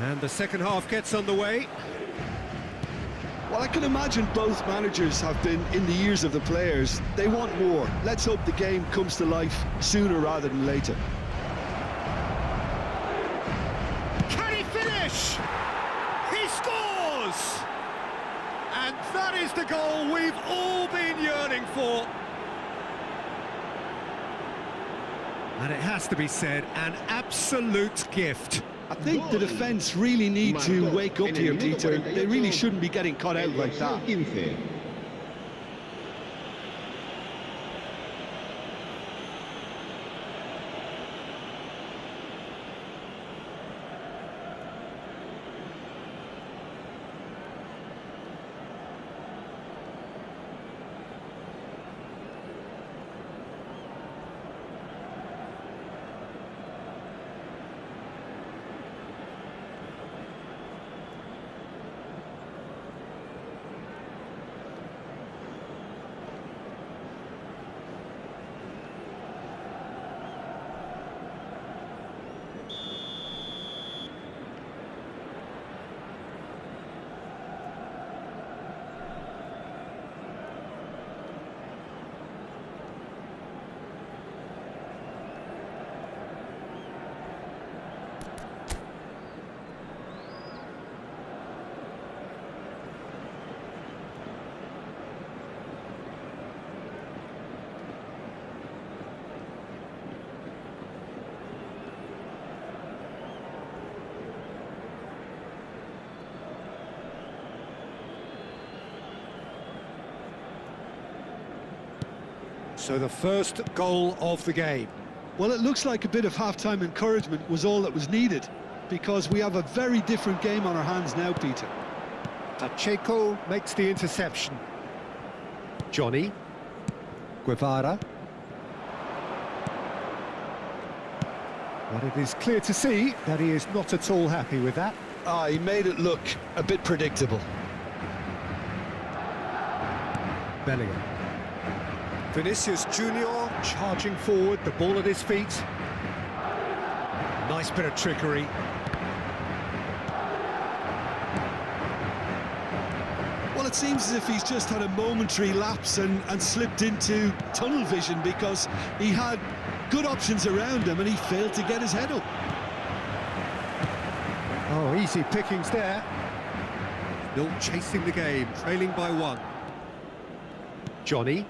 And the second half gets underway. Well, I can imagine both managers have been in the ears of the players. They want more. Let's hope the game comes to life sooner rather than later. Can he finish? He scores! And that is the goal we've all been yearning for. And it has to be said, an absolute gift. I think the defence really need to wake up here, Peter. They really shouldn't be getting caught out like that. So the first goal of the game. Well, it looks like a bit of half-time encouragement was all that was needed, because we have a very different game on our hands now, Peter. Pacheco makes the interception. Johnny. Guevara. But it is clear to see that he is not at all happy with that. He made it look a bit predictable. Bellingham. Vinicius Junior charging forward, the ball at his feet. Nice bit of trickery. Well, it seems as if he's just had a momentary lapse and slipped into tunnel vision, because he had good options around him and he failed to get his head up. Oh, easy pickings there. Still chasing the game, trailing by one. Johnny.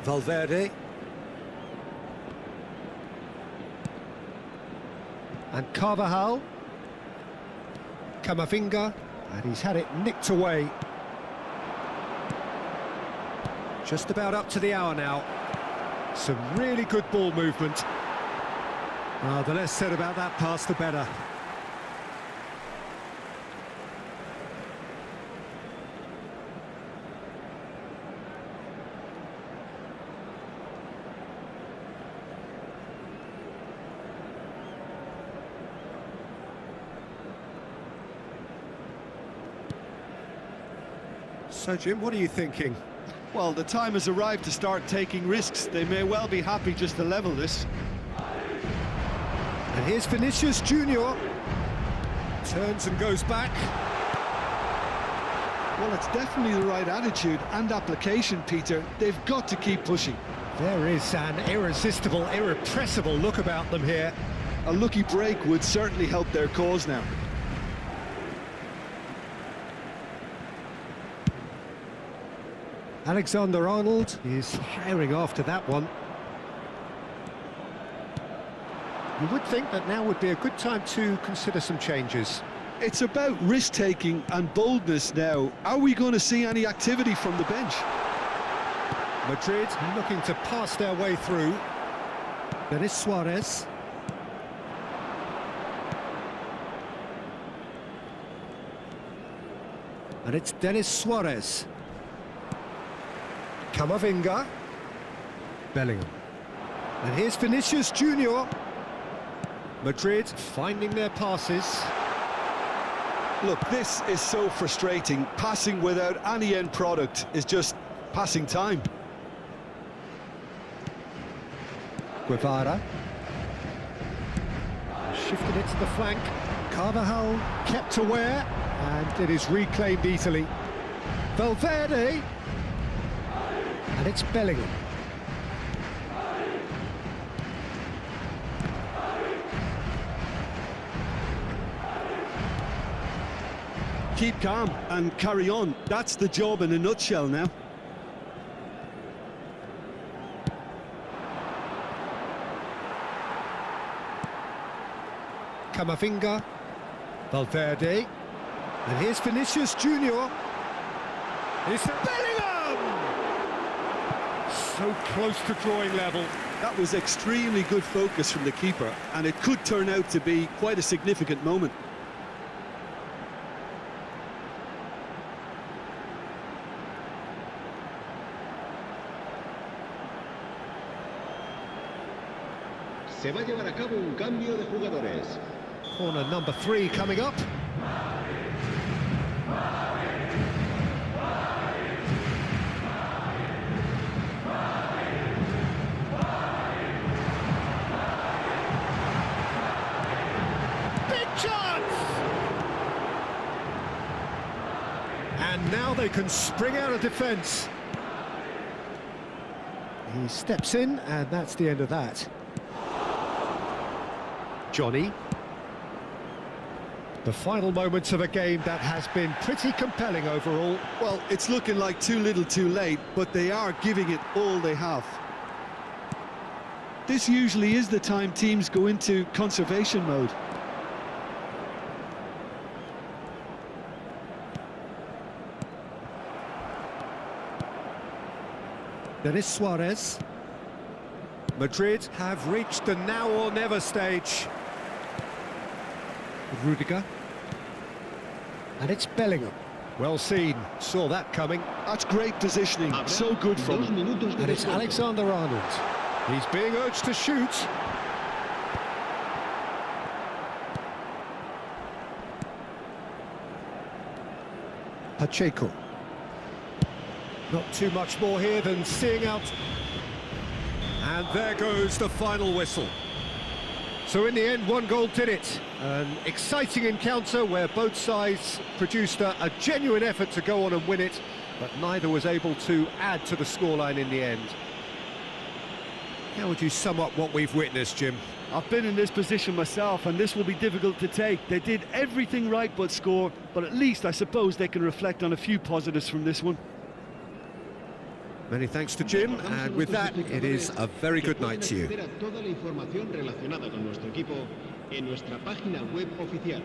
Valverde. And Carvajal. Camavinga. And he's had it nicked away. Just about up to the hour now. Some really good ball movement. The less said about that pass, the better. So, Jim, what are you thinking? Well, the time has arrived to start taking risks. They may well be happy just to level this. And here's Vinicius Junior. Turns and goes back. Well, it's definitely the right attitude and application, Peter. They've got to keep pushing. There is an irresistible, irrepressible look about them here. A lucky break would certainly help their cause now. Alexander-Arnold is firing after that one. You would think that now would be a good time to consider some changes. It's about risk-taking and boldness now. Are we going to see any activity from the bench? Madrid looking to pass their way through. Denis Suarez. And it's Denis Suarez. Camavinga. Bellingham. And here's Vinicius Junior. Madrid finding their passes. Look, this is so frustrating. Passing without any end product is just passing time. Guevara. Shifted it to the flank. Carvajal kept aware, and it is reclaimed easily. Valverde. And it's Bellingham. Keep calm and carry on. That's the job in a nutshell now. Camavinga. Valverde. And here's Vinicius Junior. It's Bellingham! So close to drawing level. That was extremely good focus from the keeper, and it could turn out to be quite a significant moment. Se va a llevar a cabo un cambio de jugadores. Corner number 3 coming up. Big chance! And now they can spring out of defence. He steps in, and that's the end of that. Johnny. The final moments of a game that has been pretty compelling overall. Well, it's looking like too little too late, but they are giving it all they have. This usually is the time teams go into conservation mode. Denis Suarez. Madrid have reached the now or never stage. Rudiger. And it's Bellingham. Well seen, saw that coming. That's great positioning, so good from him. And it's Alexander-Arnold. He's being urged to shoot. Pacheco. Not too much more here than seeing out. And there goes the final whistle. So in the end, one goal did it. An exciting encounter where both sides produced a genuine effort to go on and win it, but neither was able to add to the scoreline in the end. How would you sum up what we've witnessed, Jim? I've been in this position myself, and this will be difficult to take. They did everything right but score, but at least I suppose they can reflect on a few positives from this one. Many thanks to Jim, and with that, it is a very good night to you. Toda la información relacionada con nuestro equipo en nuestra página web oficial.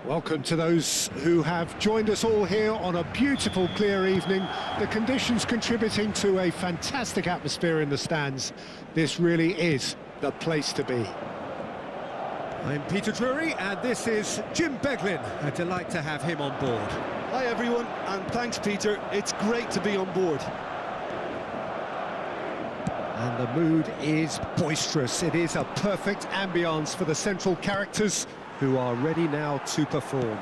Welcome to those who have joined us all here on a beautiful, clear evening. The conditions contributing to a fantastic atmosphere in the stands. This really is the place to be. I'm Peter Drury, and this is Jim Beglin. A delight to have him on board. Hi everyone, and thanks Peter, it's great to be on board. And the mood is boisterous. It is a perfect ambience for the central characters, who are ready now to perform.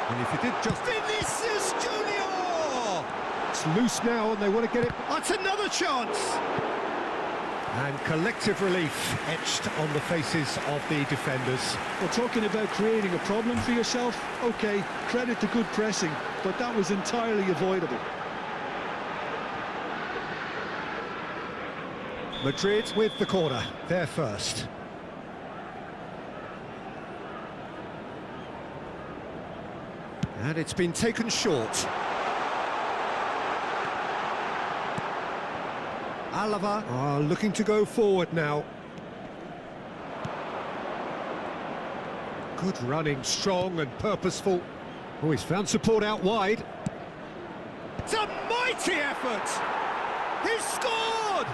And if you did just... Vinicius Junior! It's loose now and they want to get it... That's another chance! And collective relief etched on the faces of the defenders. Well, talking about creating a problem for yourself, OK, credit to good pressing, but that was entirely avoidable. Madrid with the corner, they're first. And it's been taken short. Alava are looking to go forward now. Good running, strong and purposeful. Oh, he's found support out wide. It's a mighty effort! He's scored!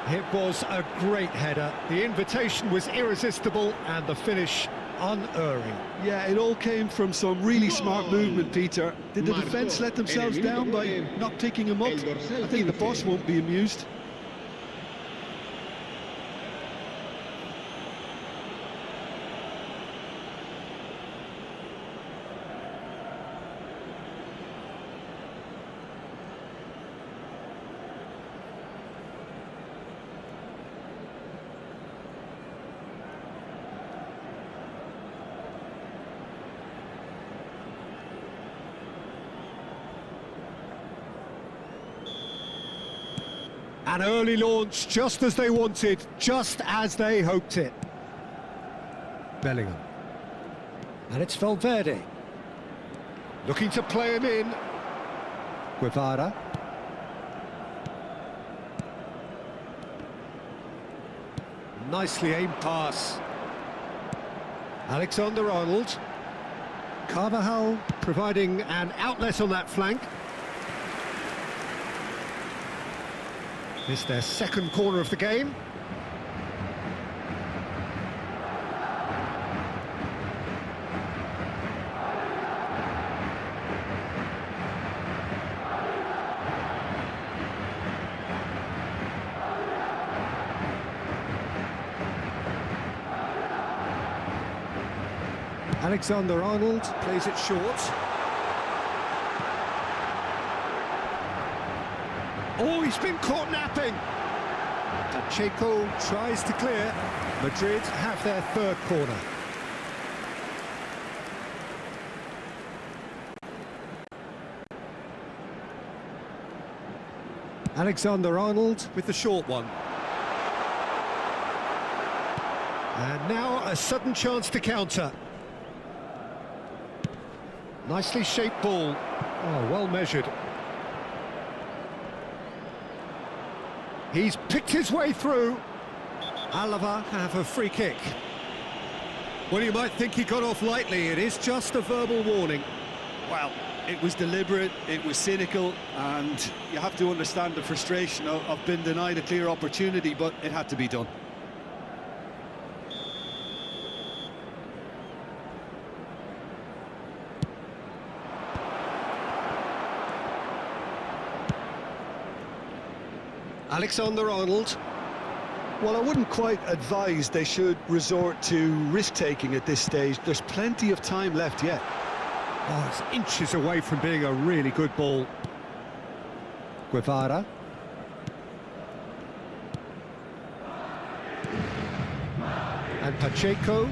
It was a great header. The invitation was irresistible and the finish unerring. Yeah, it all came from some really smart movement, Peter. Did the defence let themselves down by not picking him up? I think the boss won't be amused. An early launch, just as they wanted, just as they hoped it. Bellingham. And it's Valverde. Looking to play him in. Guevara. Nicely aimed pass. Alexander-Arnold. Carvajal providing an outlet on that flank. It's their second corner of the game. Alexander-Arnold plays it short. Oh, he's been caught napping. Pacheco tries to clear. Madrid have their third corner. Alexander-Arnold with the short one. And now a sudden chance to counter. Nicely shaped ball. Oh, well measured. He's picked his way through. Alava have a free kick. Well, you might think he got off lightly. It is just a verbal warning. Well, it was deliberate, it was cynical, and you have to understand the frustration of being denied a clear opportunity, but it had to be done. Alexander-Arnold. Well, I wouldn't quite advise they should resort to risk-taking at this stage. There's plenty of time left yet. Oh, it's inches away from being a really good ball. Guevara. And Pacheco.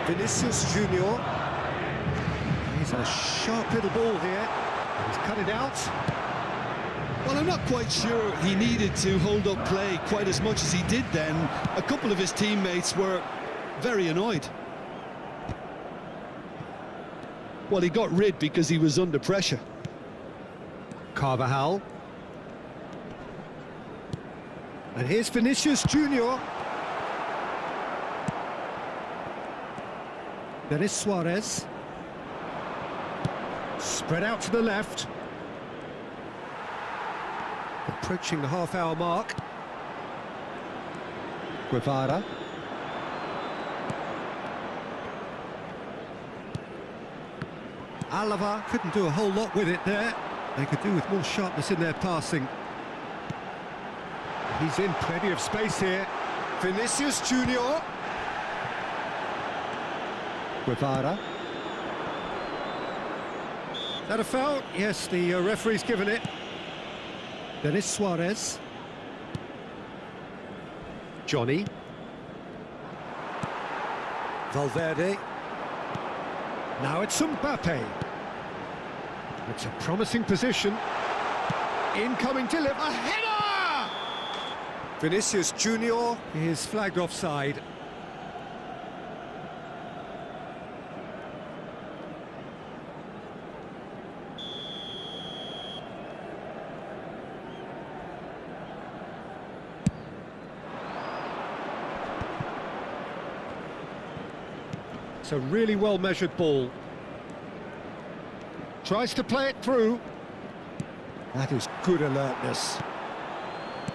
Vinicius Junior. He's a sharp little ball here. He's cut it out. Well, I'm not quite sure he needed to hold up play quite as much as he did then. A couple of his teammates were very annoyed. Well, he got rid because he was under pressure. Carvajal. And here's Vinicius Junior. Denis Suarez. Spread out to the left. Approaching the half-hour mark. Guevara. Alava couldn't do a whole lot with it there. They could do with more sharpness in their passing. He's in plenty of space here. Vinicius Junior. Guevara. Is that a foul? Yes, the referee's given it. Denis Suarez. Johnny. Valverde. Now it's Mbappe. It's a promising position. Incoming deliver. A header! Vinicius Junior is flagged offside. It's a really well-measured ball. Tries to play it through. That is good alertness.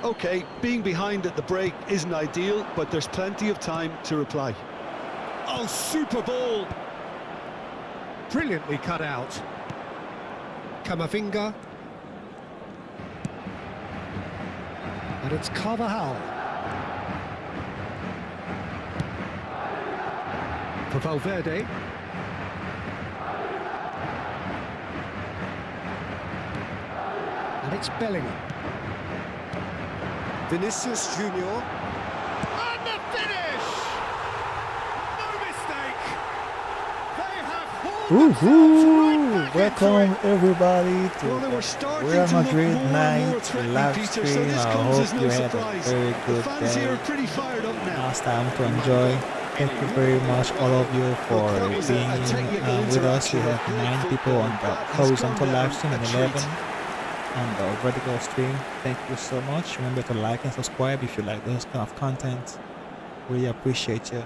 OK, being behind at the break isn't ideal, but there's plenty of time to reply. Oh, super ball! Brilliantly cut out. Camavinga. And it's Carvajal. For Valverde. And it's Bellingham. Vinicius Junior. And the finish! No mistake! They have hauled themselves right back Welcome into it. everybody to Well, they were starting Real to look Madrid more and more night threatening, live Peter, so stream. this I comes as hope no you had a surprise. very The good fans here are day. pretty fired up now. Last time to enjoy. Thank you very much all of you for Well, that was a being technical with us. We have interaction. 9 people on the That has horizontal gone live down stream a and treat. 11 on the vertical stream. Thank you so much. Remember to like and subscribe if you like those kind of content. Really appreciate you.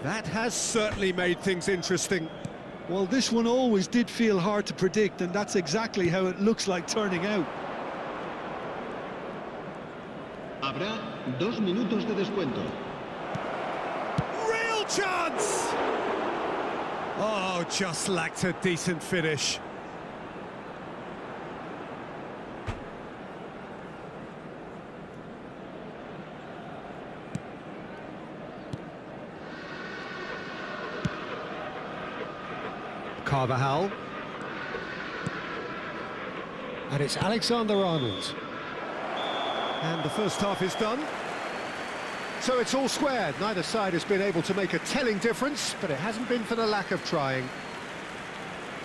That has certainly made things interesting. Well, this one always did feel hard to predict, and that's exactly how it looks like turning out. Habrá 2 minutos de descuento. Real chance! Oh, just lacked a decent finish. Carvajal. And it's Alexander-Arnold. And the first half is done. So it's all squared. Neither side has been able to make a telling difference, but it hasn't been for the lack of trying.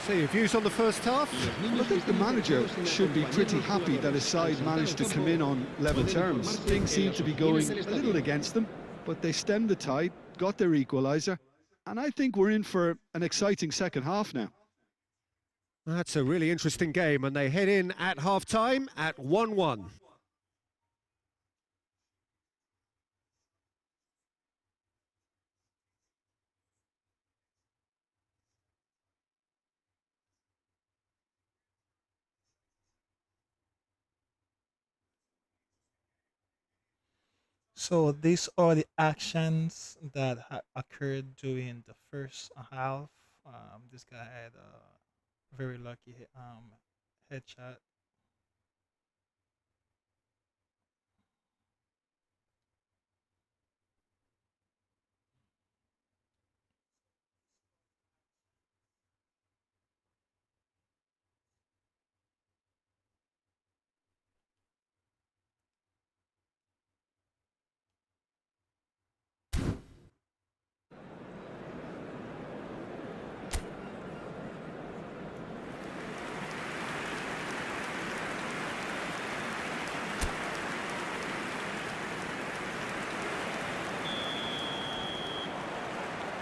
So your views on the first half? Well, I think the manager should be pretty happy that his side managed to come in on level terms. Things seem to be going a little against them, but they stemmed the tide, got their equaliser, and I think we're in for an exciting second half now. That's a really interesting game, and they head in at half-time at 1-1. So these are the actions that occurred during the first half. This guy had a very lucky headshot.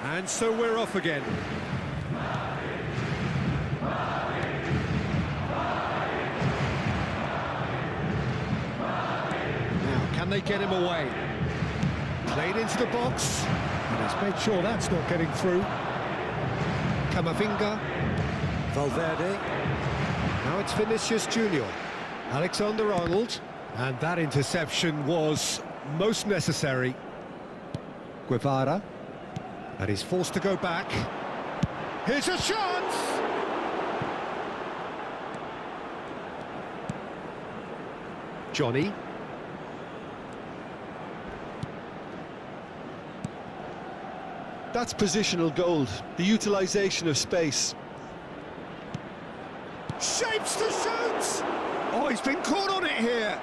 And so we're off again. Now, can they get him away? Played into the box, and he's made sure that's not getting through. Camavinga, Valverde. Now it's Vinicius Junior. Alexander-Arnold, and that interception was most necessary. Guevara. And he's forced to go back. Here's a shot! Johnny. That's positional gold, the utilisation of space. Shapes to shoot! Oh, he's been caught on it here.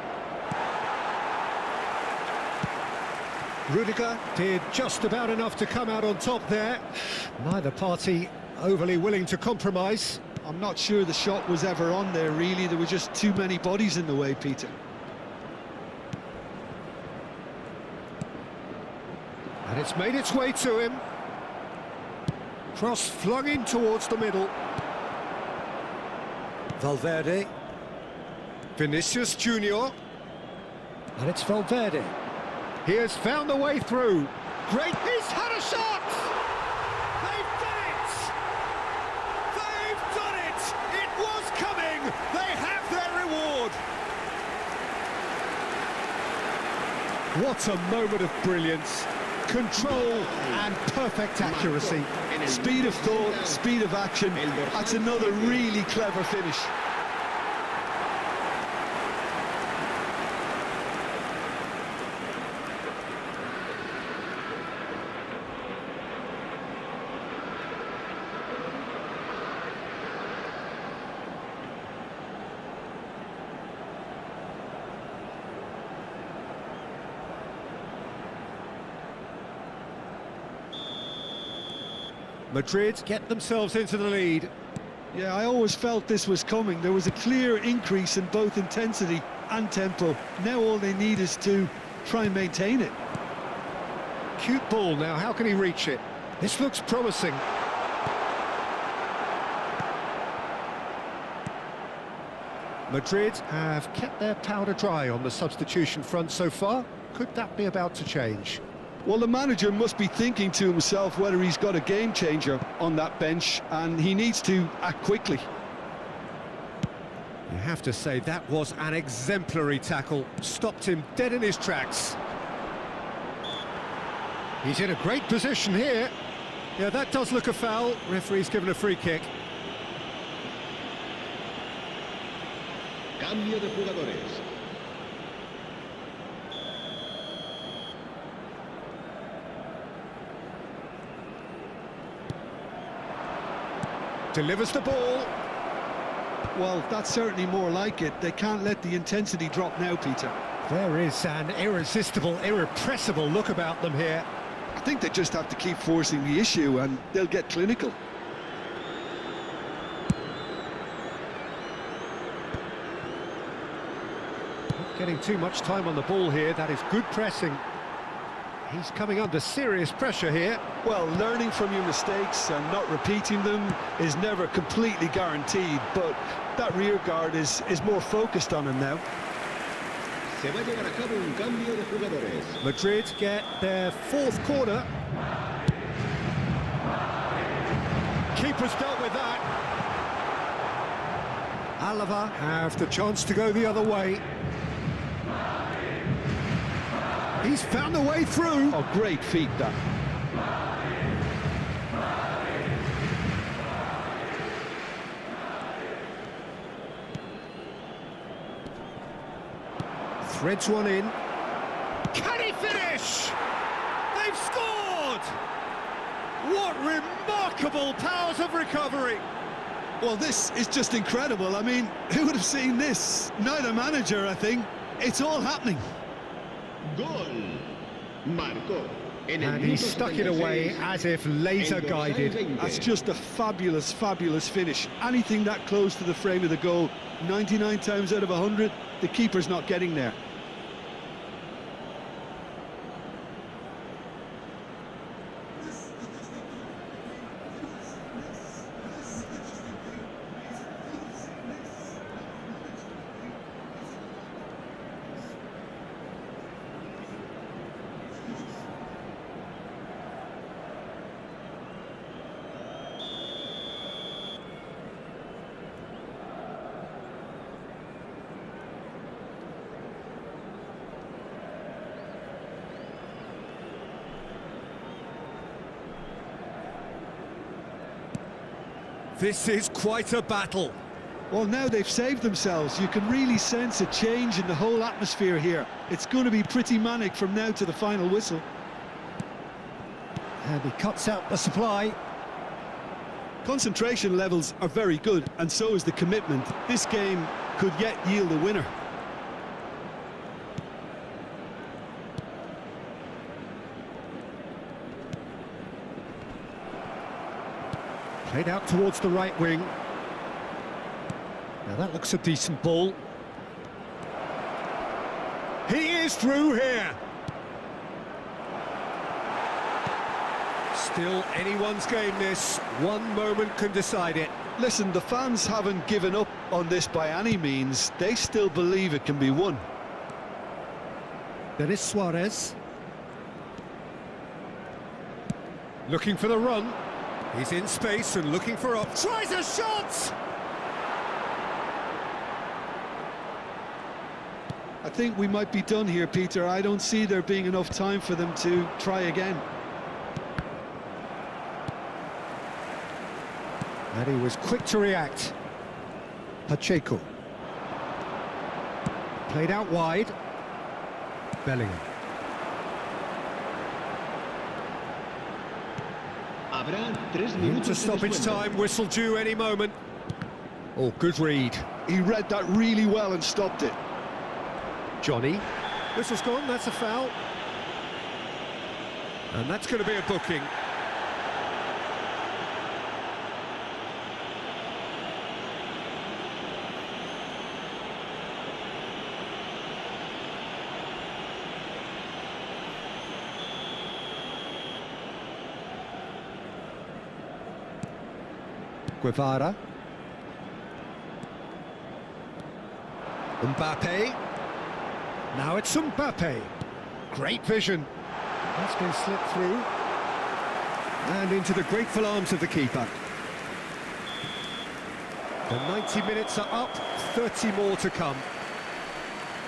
Rudiger did just about enough to come out on top there. Neither party overly willing to compromise. I'm not sure the shot was ever on there, really. There were just too many bodies in the way, Peter. And it's made its way to him. Cross flung in towards the middle. Valverde. Vinicius Junior. And it's Valverde. He has found a way through. Great, he's had a shot! They've done it! They've done it! It was coming! They have their reward! What a moment of brilliance. Control and perfect accuracy. Speed of thought, speed of action. That's another really clever finish. Madrid get themselves into the lead. Yeah, I always felt this was coming. There was a clear increase in both intensity and tempo. Now all they need is to try and maintain it. Cute ball now, how can he reach it? This looks promising. Madrid have kept their powder dry on the substitution front so far. Could that be about to change? Well, the manager must be thinking to himself whether he's got a game changer on that bench, and he needs to act quickly. You have to say that was an exemplary tackle. Stopped him dead in his tracks. He's in a great position here. Yeah, that does look a foul. Referee's given a free kick. Cambio de jugadores. Delivers the ball. Well, that's certainly more like it. They can't let the intensity drop now, Peter. There is an irresistible, irrepressible look about them here. I think they just have to keep forcing the issue and they'll get clinical. Not getting too much time on the ball here. That is good pressing. He's coming under serious pressure here. Well, learning from your mistakes and not repeating them is never completely guaranteed, but that rear guard is more focused on him now. Se va a llevar a cabo un cambio de jugadores. Madrid get their fourth corner. Keeper's dealt with that. Alava have the chance to go the other way. He's found a way through. Oh, great feat, that. Threads one in. Can he finish? They've scored! What remarkable powers of recovery! Well, this is just incredible. I mean, who would have seen this? Neither manager, I think. It's all happening. Gol. Marcó. And he stuck it away as if laser guided. That's just a fabulous, fabulous finish. Anything that close to the frame of the goal, 99 times out of 100, the keeper's not getting there. This is quite a battle. Well, now they've saved themselves. You can really sense a change in the whole atmosphere here. It's going to be pretty manic from now to the final whistle. And he cuts out the supply. Concentration levels are very good, and so is the commitment. This game could yet yield a winner. Played out towards the right wing. Now that looks a decent ball. He is through here. Still anyone's game this. One moment can decide it. Listen, the fans haven't given up on this by any means. They still believe it can be won. Denis Suarez. Looking for the run. He's in space and looking for up. Tries a shot! I think we might be done here, Peter. I don't see there being enough time for them to try again. And he was quick to react. Pacheco. Played out wide. Bellingham. Into stoppage time, whistle due any moment. Oh, good read. He read that really well and stopped it. Johnny. Whistle's gone, that's a foul. And that's going to be a booking. Guevara. Mbappe. Now it's Mbappe. Great vision. That's been slipped through. And into the grateful arms of the keeper. The 90 minutes are up, 30 more to come.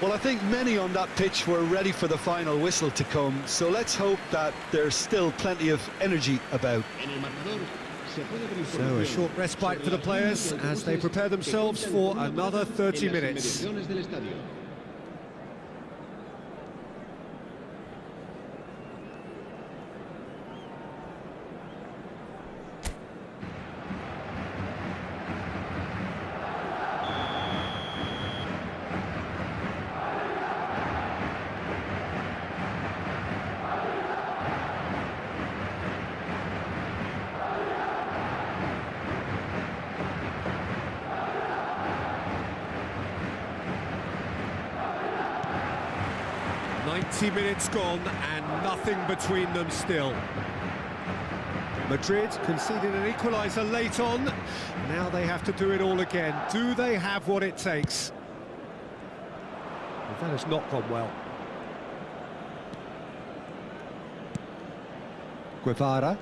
Well, I think many on that pitch were ready for the final whistle to come, so let's hope that there's still plenty of energy about. So a short respite for the players as they prepare themselves for another 30 minutes. Minutes gone and nothing between them still. Madrid conceded an equaliser late on. Now they have to do it all again. Do they have what it takes? Well, that has not gone well. Guevara.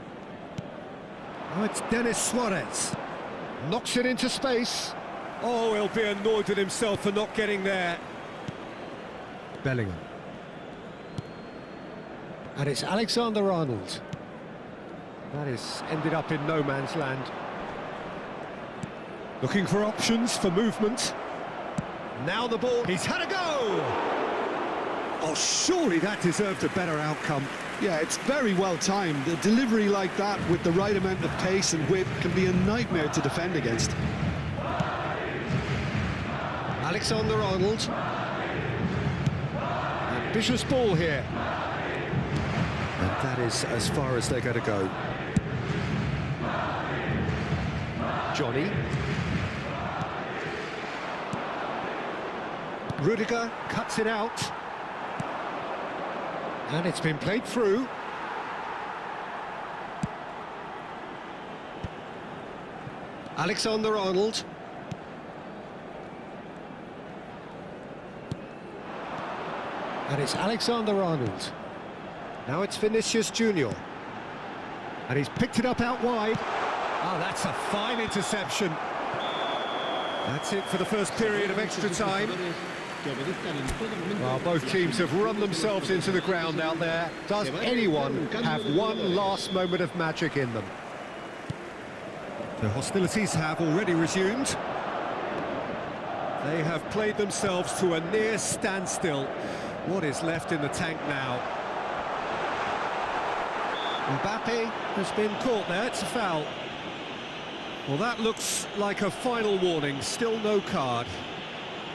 Oh, it's Denis Suarez. Knocks it into space. Oh, he'll be annoyed with himself for not getting there. Bellingham. And it's Alexander-Arnold. That has ended up in no man's land. Looking for options for movement. Now the ball, he's had a go! Oh, surely that deserved a better outcome. Yeah, it's very well timed. A delivery like that with the right amount of pace and whip can be a nightmare to defend against. Alexander-Arnold. Ambitious ball here. And that is as far as they're going to go. Johnny. Rudiger cuts it out. And it's been played through. Alexander-Arnold. And it's Alexander-Arnold. Now it's Vinicius Junior. And he's picked it up out wide. Oh, that's a fine interception. That's it for the first period of extra time. Well, both teams have run themselves into the ground out there. Does anyone have one last moment of magic in them? The hostilities have already resumed. They have played themselves to a near standstill. What is left in the tank now? Mbappe has been caught there, it's a foul. Well, that looks like a final warning, still no card.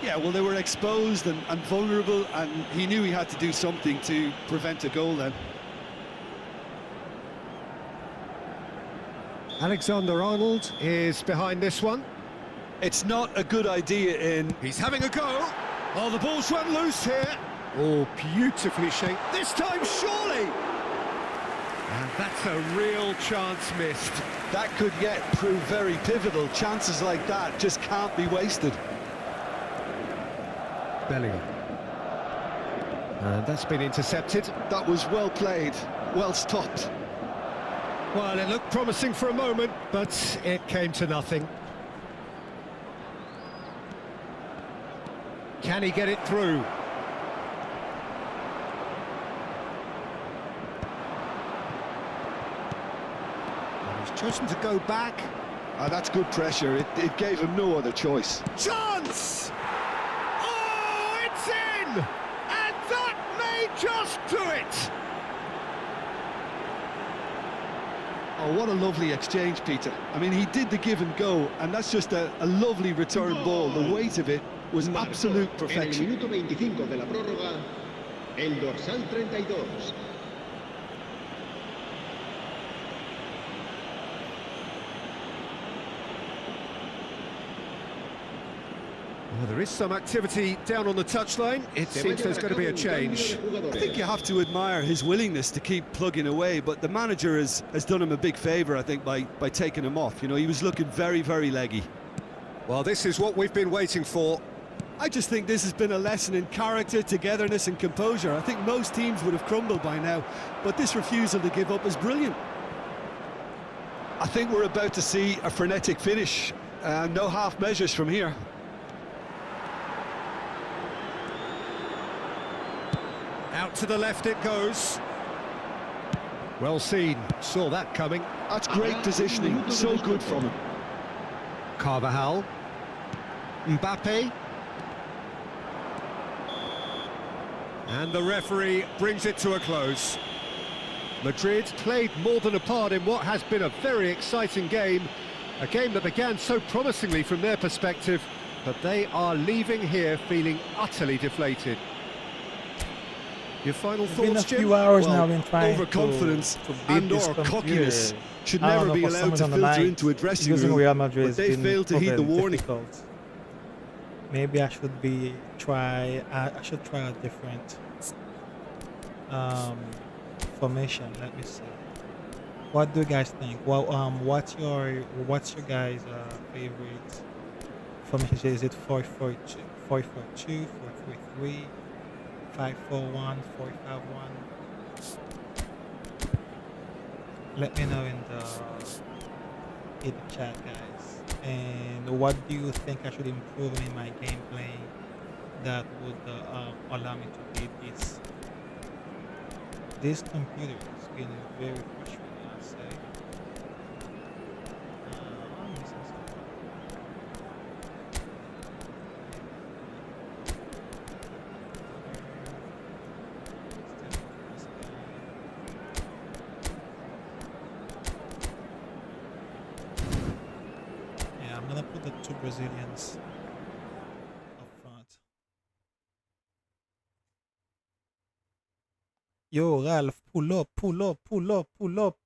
Yeah, well, they were exposed and vulnerable, and he knew he had to do something to prevent a goal then. Alexander-Arnold is behind this one. It's not a good idea in... He's having a go. Oh, the ball's run loose here. Oh, beautifully shaped. This time, surely. And That's a real chance missed. That could yet prove very pivotal. Chances like that just can't be wasted. Bellingham. And that's been intercepted. That was well played, well stopped. Well, it looked promising for a moment, but it came to nothing. Can he get it through? And he's chosen to go back. That's good pressure. It gave him no other choice. Chance! Oh, it's in! And that may just do it! Oh, what a lovely exchange, Peter. I mean, he did the give and go, and that's just a lovely return ball. The weight of it was absolute perfection. En el minuto 25 de la prórroga, el dorsal 32. Well, there is some activity down on the touchline. It seems there's going to be a change. I think you have to admire his willingness to keep plugging away, but the manager has done him a big favour, I think, by taking him off. You know, he was looking very, very leggy. Well, this is what we've been waiting for. I just think this has been a lesson in character, togetherness and composure. I think most teams would have crumbled by now, but this refusal to give up is brilliant. I think we're about to see a frenetic finish. No half measures from here. Out to the left it goes. Well seen, saw that coming. That's great positioning, so good from him. Carvajal. Mbappe. And the referee brings it to a close. Madrid played more than a part in what has been a very exciting game. A game that began so promisingly from their perspective, but they are leaving here feeling utterly deflated. Your final It's been a thoughts, Jim? few hours Well, now in trying overconfidence to beat this and/or computer. cockiness should I don't never know, be for allowed some to reason filter the into a dressing using room, Real Madrid but has they been failed to heed the proven warning. difficult. Maybe I should try a different formation. Let me see. What do you guys think? Well, what's your guys' favorite formation? Is it 4-4-2, 4-4-2, 4-3-3, 5-4-1, 4-5-1? Let me know in the chat, guys. And what do you think I should improve in my gameplay that would allow me to beat this? This computer is getting very frustrating, I say. I'm missing something. Yeah, I'm gonna put the two Brazilians up front. Yo, Ralph, pull up, pull up, pull up, pull up.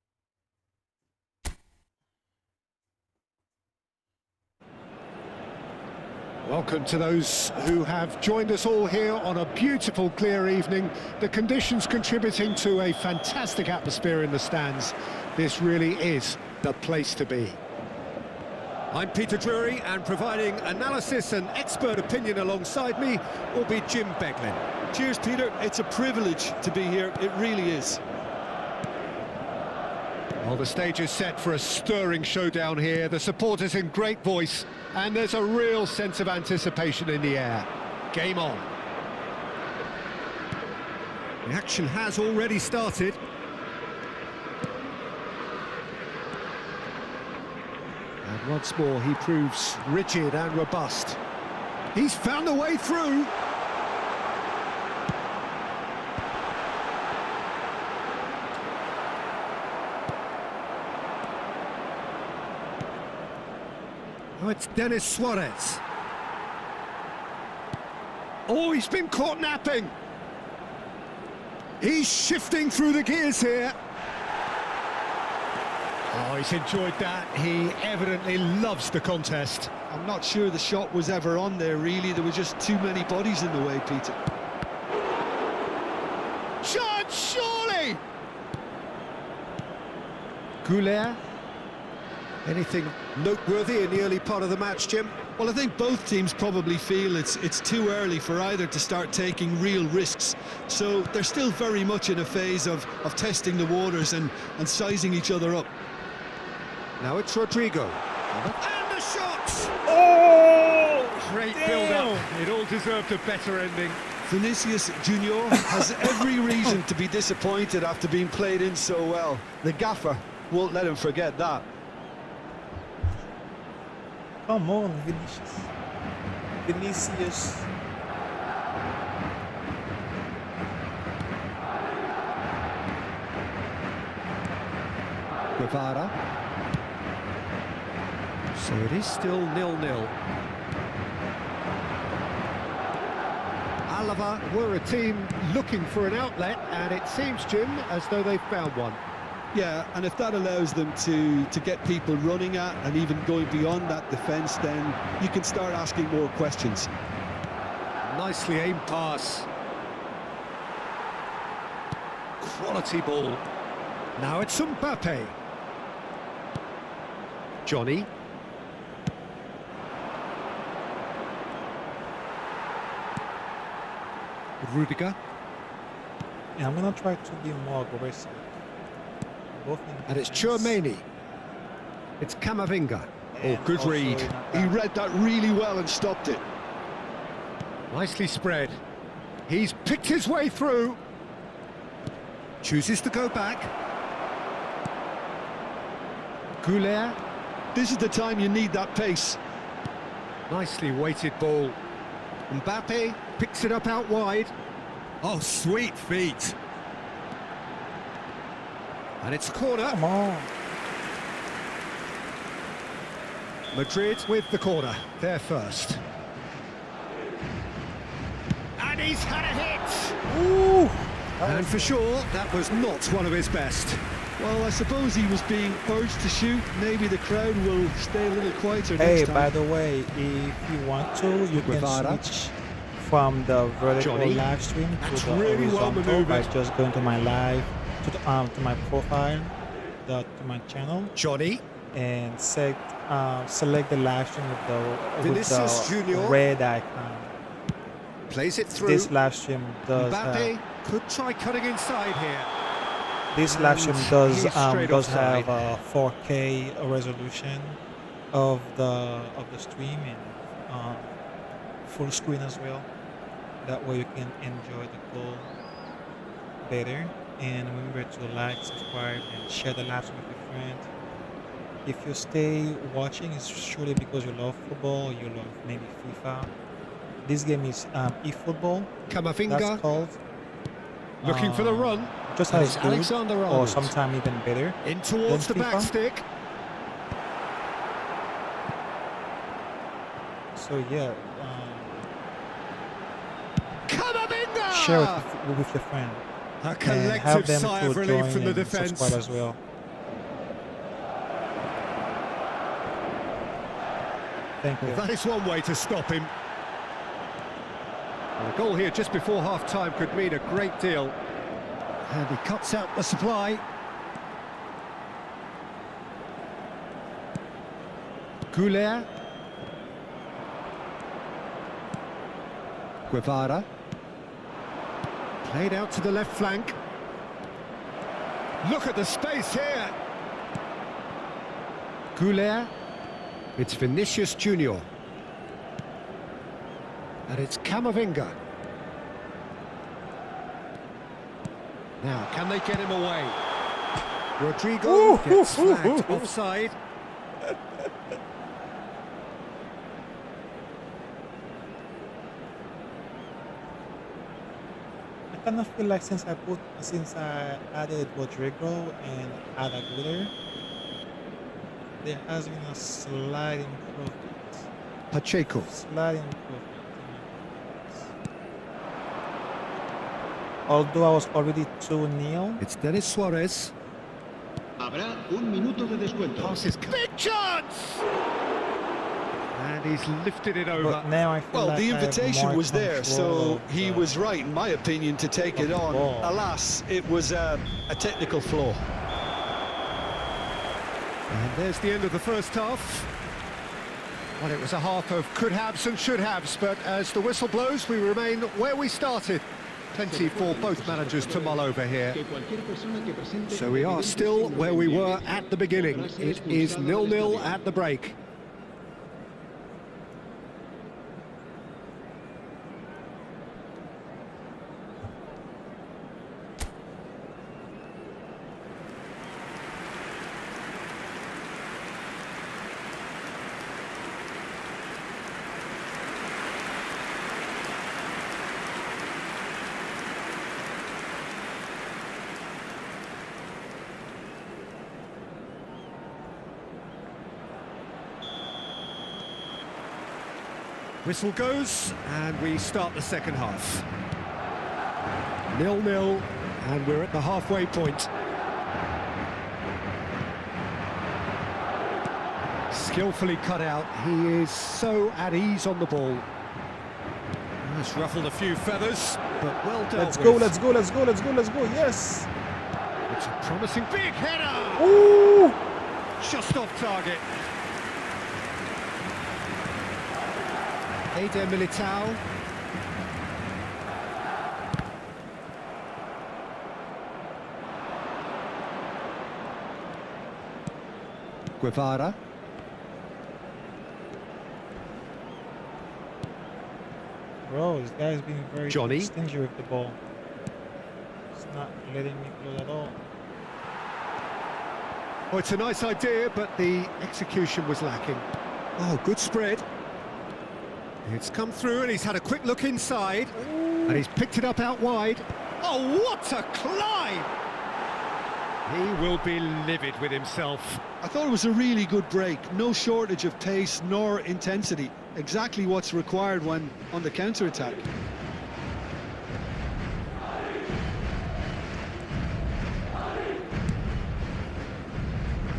Welcome to those who have joined us all here on a beautiful, clear evening. The conditions contributing to a fantastic atmosphere in the stands. This really is the place to be. I'm Peter Drury, and providing analysis and expert opinion alongside me will be Jim Beglin. Cheers, Peter. It's a privilege to be here. It really is. Well, the stage is set for a stirring showdown here. The supporters in great voice, and there's a real sense of anticipation in the air. Game on. The action has already started. And once more, he proves rigid and robust. He's found a way through. Oh, it's Denis Suarez. Oh, he's been caught napping. He's shifting through the gears here. Oh, he's enjoyed that. He evidently loves the contest. I'm not sure the shot was ever on there, really. There were just too many bodies in the way, Peter. Chance, surely! Goulet. Anything noteworthy in the early part of the match, Jim? Well, I think both teams probably feel it's too early for either to start taking real risks. So they're still very much in a phase of testing the waters and sizing each other up. Now it's Rodrigo. And the shot! Oh! Great build-up. It all deserved a better ending. Vinicius Junior has every reason to be disappointed after being played in so well. The gaffer won't let him forget that. Come on, Vinicius. Vinicius. Guevara. So it is still 0-0. Alava were a team looking for an outlet, and it seems, Jim, as though they've found one. Yeah, and if that allows them to get people running at and even going beyond that defence, then you can start asking more questions. Nicely aimed pass. Quality ball. Now it's Mbappe. Johnny. Rudiger. Yeah, I'm gonna try to be more aggressive. Both in And it's defense Chouameni. It's Camavinga. Oh, and good also read. in He attack. read that really well and stopped it. Nicely spread. He's picked his way through. Chooses to go back. Goulet. This is the time you need that pace. Nicely weighted ball. Mbappe picks it up out wide. Oh, sweet feet. And it's corner. Come on. Madrid with the corner. They're first. And he's had a hit. Ooh. And for sure, that was not one of his best. Well, I suppose he was being urged to shoot. Maybe the crowd will stay a little quieter Hey, next time. by the way, if you want to, you Guevara. can switch from the vertical Johnny. live stream to That's the really well horizontal by manoeuvred. just going to my live, to my profile, to my channel, Johnny. and select the live stream with Vinicius the Junior. red icon. Plays it through. This live stream does Mbappe could try cutting inside here. this live stream And does he's straight does offside. have a 4K resolution of the stream and full screen as well. That way you can enjoy the goal better. And remember to like, subscribe, and share the live stream with your friend. If you stay watching, it's surely because you love football, you love maybe FIFA. This game is eFootball. That's Camavinga called. looking for the run. Just And as it's good, Alexander or Arnold. sometime even better. In towards the Then back FIFA. stick. So yeah, Camavinga! share it with your friend A and have collective them sigh to of relief join from the and defence. subscribe as well. Thank you. Well, that is one way to stop him. Well, a goal here just before half-time could mean a great deal. And he cuts out the supply. Goulet. Guevara. Played out to the left flank. Look at the space here. Goulet. It's Vinicius Junior. And it's Camavinga. Now, can they get him away? Rodrigo gets flagged offside. I kind of feel like since I added Rodrigo and Aguilera, there has been a slight improvement. Pacheco. Slight improvement. Although I was already 2-0. It's Denis Suarez. Habrá un minuto de descuento. Passes. Big chance! And he's lifted it over. But now I feel Well, like the I have invitation more was there, control so of he the- was right, in my opinion, to take of it the on. ball. Alas, it was a technical flaw. And there's the end of the first half. Well, it was a half of could-haves and should-haves, but as the whistle blows, we remain where we started. Plenty for both managers to mull over here. So we are still where we were at the beginning. It is 0-0 at the break. Whistle goes, and we start the second half. 0-0, and we're at the halfway point. Skillfully cut out. He is so at ease on the ball. Has ruffled a few feathers, but well dealt Let's with. go, let's go, let's go, let's go, let's go, yes! It's a promising big header! Ooh! Just off target. Eder Militao. Guevara. Bro, this guy's being very Johnny. stingy with the ball. It's not letting me close at all. Oh, it's a nice idea, but the execution was lacking. Oh, good spread. It's come through, and he's had a quick look inside. Ooh. And he's picked it up out wide. Oh, what a climb! He will be livid with himself. I thought it was a really good break. No shortage of pace nor intensity. Exactly what's required when on the counter-attack.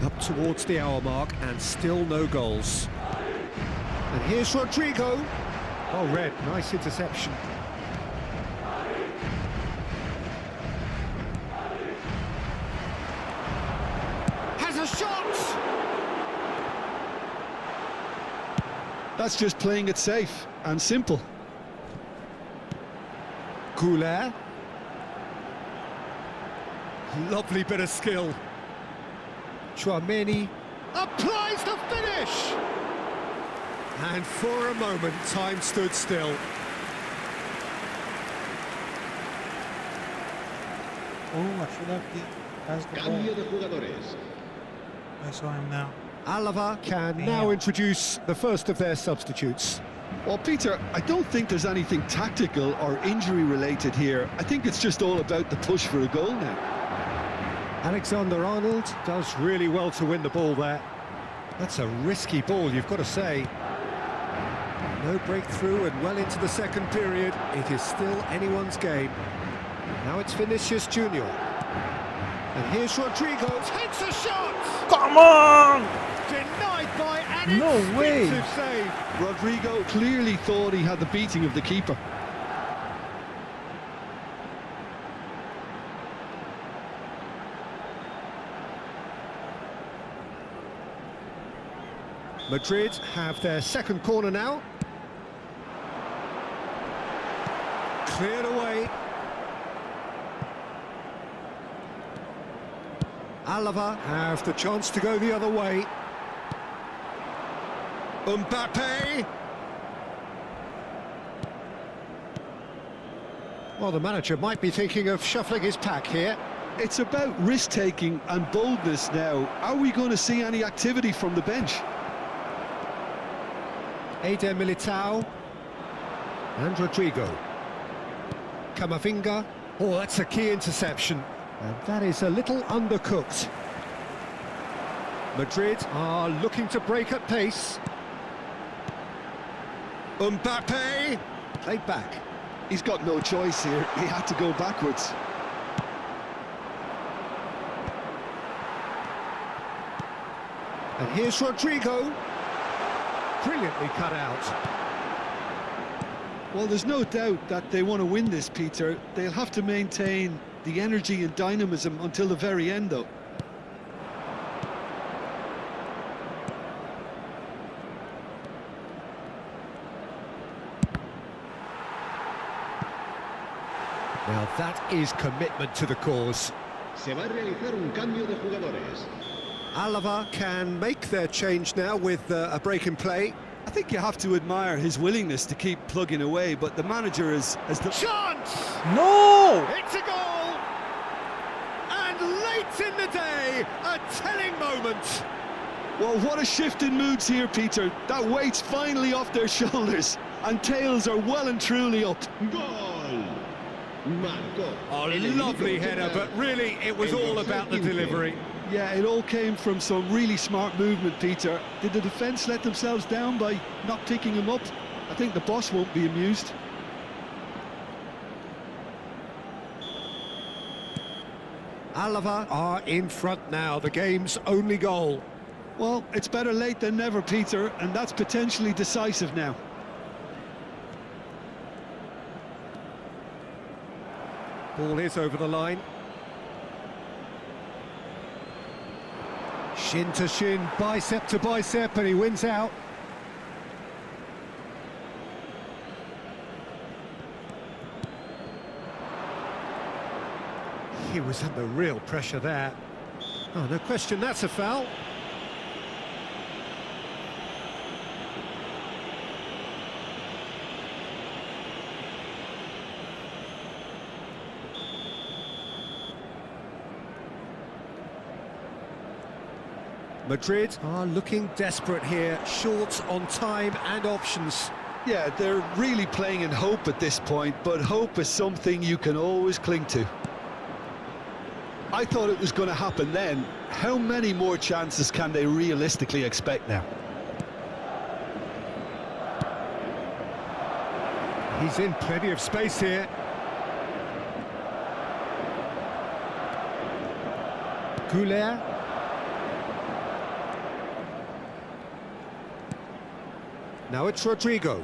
Up towards the hour mark, and still no goals. And here's Rodrigo. Oh, red, nice interception. Has a shot! That's just playing it safe and simple. Goulet. Lovely bit of skill. Chouameni applies the finish! And for a moment, time stood still. Oh, I should have passed the Cambio ball. de jugadores. I saw him now. Alava can Damn. now introduce the first of their substitutes. Well, Peter, I don't think there's anything tactical or injury related here. I think it's just all about the push for a goal now. Alexander-Arnold does really well to win the ball there. That's a risky ball, you've got to say. No breakthrough and well into the second period. It is still anyone's game. Now it's Vinicius Junior. And here's Rodrigo. Takes a shot! Come on! Denied by an No way. instinctive save. Rodrigo clearly thought he had the beating of the keeper. Madrid have their second corner now. Cleared away. Alava have the chance to go the other way. Mbappe. Well, the manager might be thinking of shuffling his pack here. It's about risk-taking and boldness now. Are we going to see any activity from the bench? Eder Militao. And Rodrigo. Camavinga. Oh, that's a key interception. And that is a little undercooked. Madrid are looking to break at pace. Mbappe. Played back. He's got no choice here. He had to go backwards. And here's Rodrigo. Brilliantly cut out. Well, there's no doubt that they want to win this, Peter. They'll have to maintain the energy and dynamism until the very end, though. Now that is commitment to the cause. Se va a realizar un cambio de jugadores. Alava can make their change now with a break in play. I think you have to admire his willingness to keep plugging away, but the manager has the Chance! No! It's a goal! And late in the day, a telling moment. Well, what a shift in moods here, Peter. That weight's finally off their shoulders, and tails are well and truly up. Gol. Marcó. A en el lovely minuto header, 80, but really it was el all dorsal about the 15. delivery. Yeah, it all came from some really smart movement, Peter. Did the defence let themselves down by not picking him up? I think the boss won't be amused. Alava are in front now, the game's only goal. Well, it's better late than never, Peter, and that's potentially decisive now. Ball is over the line. Shin to shin, bicep to bicep, and he wins out. He was under real pressure there. Oh, no question, that's a foul. Madrid are looking desperate here, short on time and options. Yeah, they're really playing in hope at this point, but hope is something you can always cling to. I thought it was going to happen then. How many more chances can they realistically expect now? He's in plenty of space here. Goulet. Now it's Rodrigo.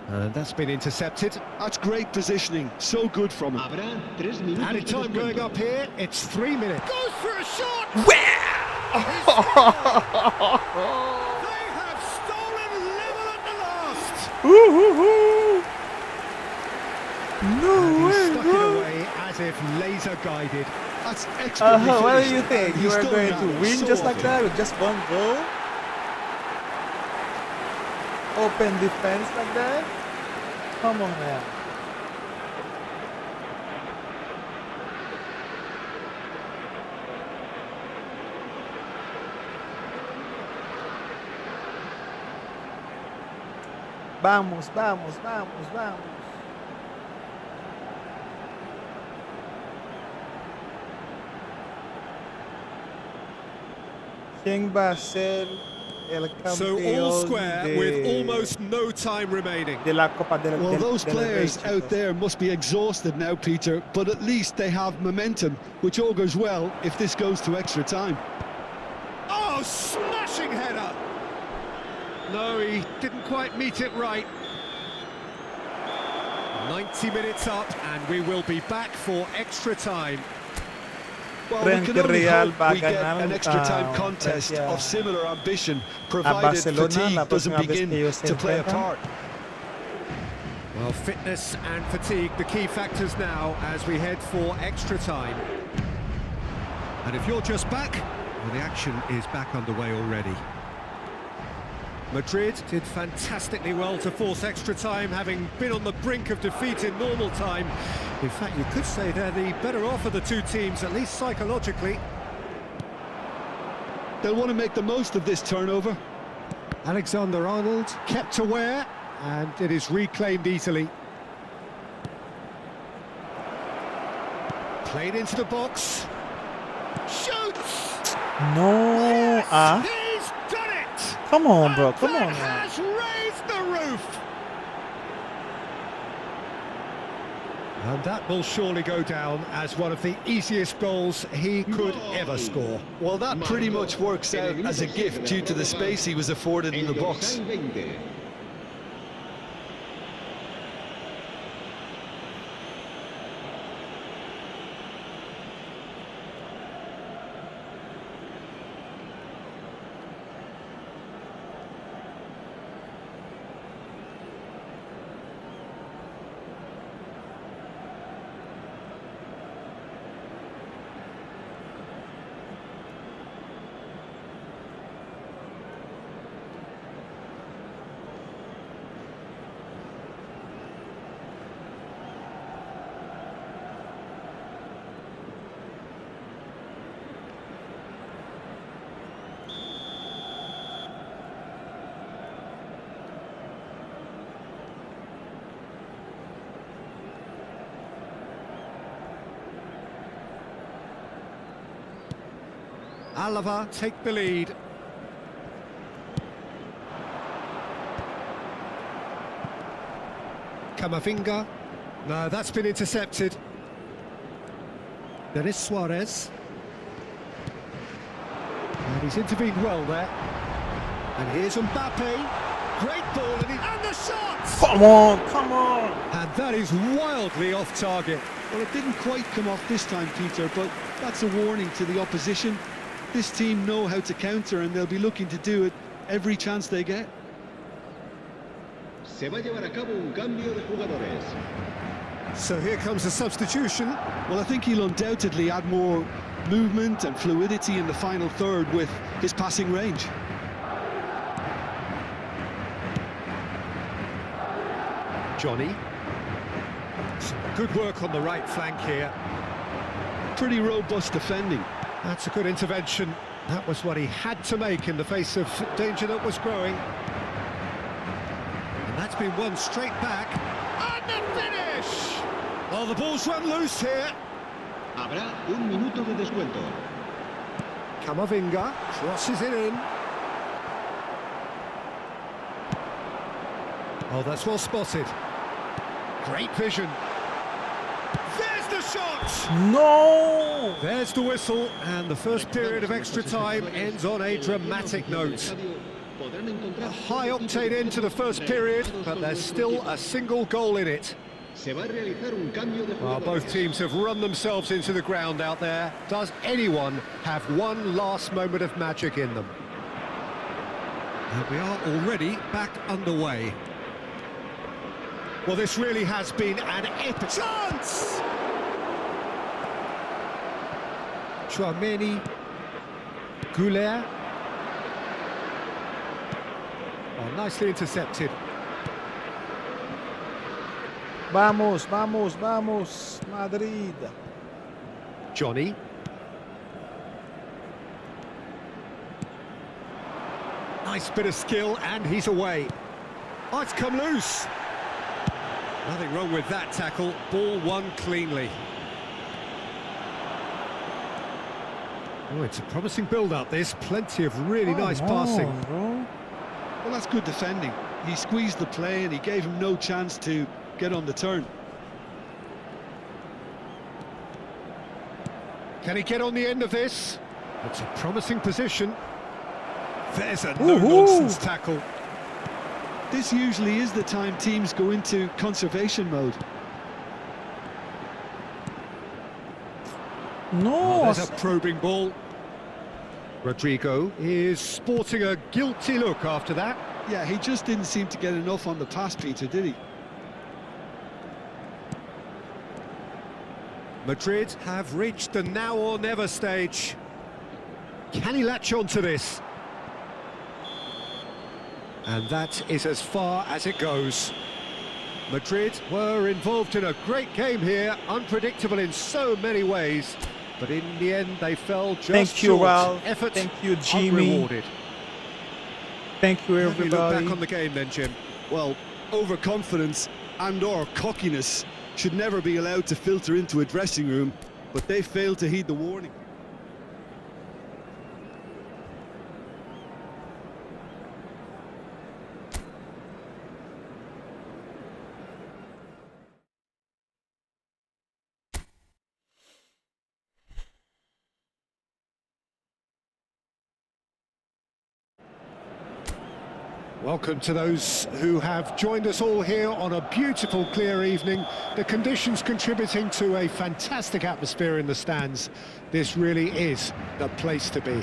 And that's been intercepted. That's great positioning, so good from him. Habrá 3 minutos Added de time going descuento. up here, it's 3 minutes. Goes for a shot! They have stolen level at the last! No And he way, stuck it bro! away as if laser guided. That's expertly What do finished, you think? and You he's are done going that to win so just like often. that with just one goal? Open defense like that? Come on, man. Vamos, vamos, vamos, vamos. ¿Quién va a ser el So all campeón square with almost no time remaining. de la Copa del Well, those del Rey, players chicos? out there must be exhausted now, Peter, but at least they have momentum, which augurs well if this goes to extra time. Oh, smashing header! No, he didn't quite meet it right. 90 minutes up, and we will be back for extra time. Well, we can Frente only Real hope va a we get ganar, an extra time ah, contest frente a- of similar ambition, a provided Barcelona fatigue la doesn't próxima vez begin que ellos se to play a enfrentan. part. Well, fitness and fatigue, the key factors now as we head for extra time. And if you're just back, well, the action is back underway already. Madrid did fantastically well to force extra time, having been on the brink of defeat in normal time. In fact, you could say they're the better off of the two teams, at least psychologically. They'll want to make the most of this turnover. Alexander-Arnold kept aware, and it is reclaimed easily. Played into the box. Shoots! No, He's done it! come on, bro, come That on, man. has raised the roof! And that will surely go down as one of the easiest goals he could ever score. Well, that pretty much works out as a gift due to the space he was afforded in El the box. dorsal 20. Alava take the lead. Camavinga. No, that's been intercepted. Denis Suarez. And he's intervened well there. And here's Mbappe. Great ball, and the shot! Come on, come on. And that is wildly off target. Well, it didn't quite come off this time, Peter, but that's a warning to the opposition. This team know how to counter, and they'll be looking to do it every chance they get. Se va a llevar a cabo un cambio de jugadores. So here comes a substitution. Well, I think he'll undoubtedly add more movement and fluidity in the final third with his passing range. Johnny. Some good work on the right flank here. Pretty robust defending. That's a good intervention. That was what he had to make in the face of danger that was growing. And that's been won straight back. And the finish! Oh, the ball's run loose here. Habrá un minuto de descuento. Camavinga crosses it in. Oh, that's well spotted. Great vision. There's the shot! No! There's the whistle, and the first period of extra time ends on a dramatic note. A high-octane end to the first period, but there's still a single goal in it. Well, both teams have run themselves into the ground out there. Does anyone have one last moment of magic in them? And we are already back underway. Well, this really has been an epic chance! Chouameni, Goulet. Oh, nicely intercepted. Vamos, vamos, vamos, Madrid. Johnny. Nice bit of skill, and he's away. Oh, it's come loose. Nothing wrong with that tackle. Ball won cleanly. Oh, it's a promising build-up, this. Plenty of really nice passing. Bro. Well, that's good defending. He squeezed the play and he gave him no chance to get on the turn. Can he get on the end of this? It's a promising position. There's a no-nonsense tackle. This usually is the time teams go into conservation mode. No. Oh, there's a probing ball. Rodrigo is sporting a guilty look after that. Yeah, he just didn't seem to get enough on the pass, Peter, did he? Madrid have reached the now or never stage. Can he latch on to this? And that is as far as it goes. Madrid were involved in a great game here, unpredictable in so many ways, but in the end they fell just Thank you, short. Ralph. Effort Thank you, Jimmy. unrewarded. Thank you, How do you look everybody. back on the game then, Jim? Well, overconfidence and/or cockiness should never be allowed to filter into a dressing room, but they failed to heed the warning. Welcome to those who have joined us all here on a beautiful, clear evening. The conditions contributing to a fantastic atmosphere in the stands. This really is the place to be.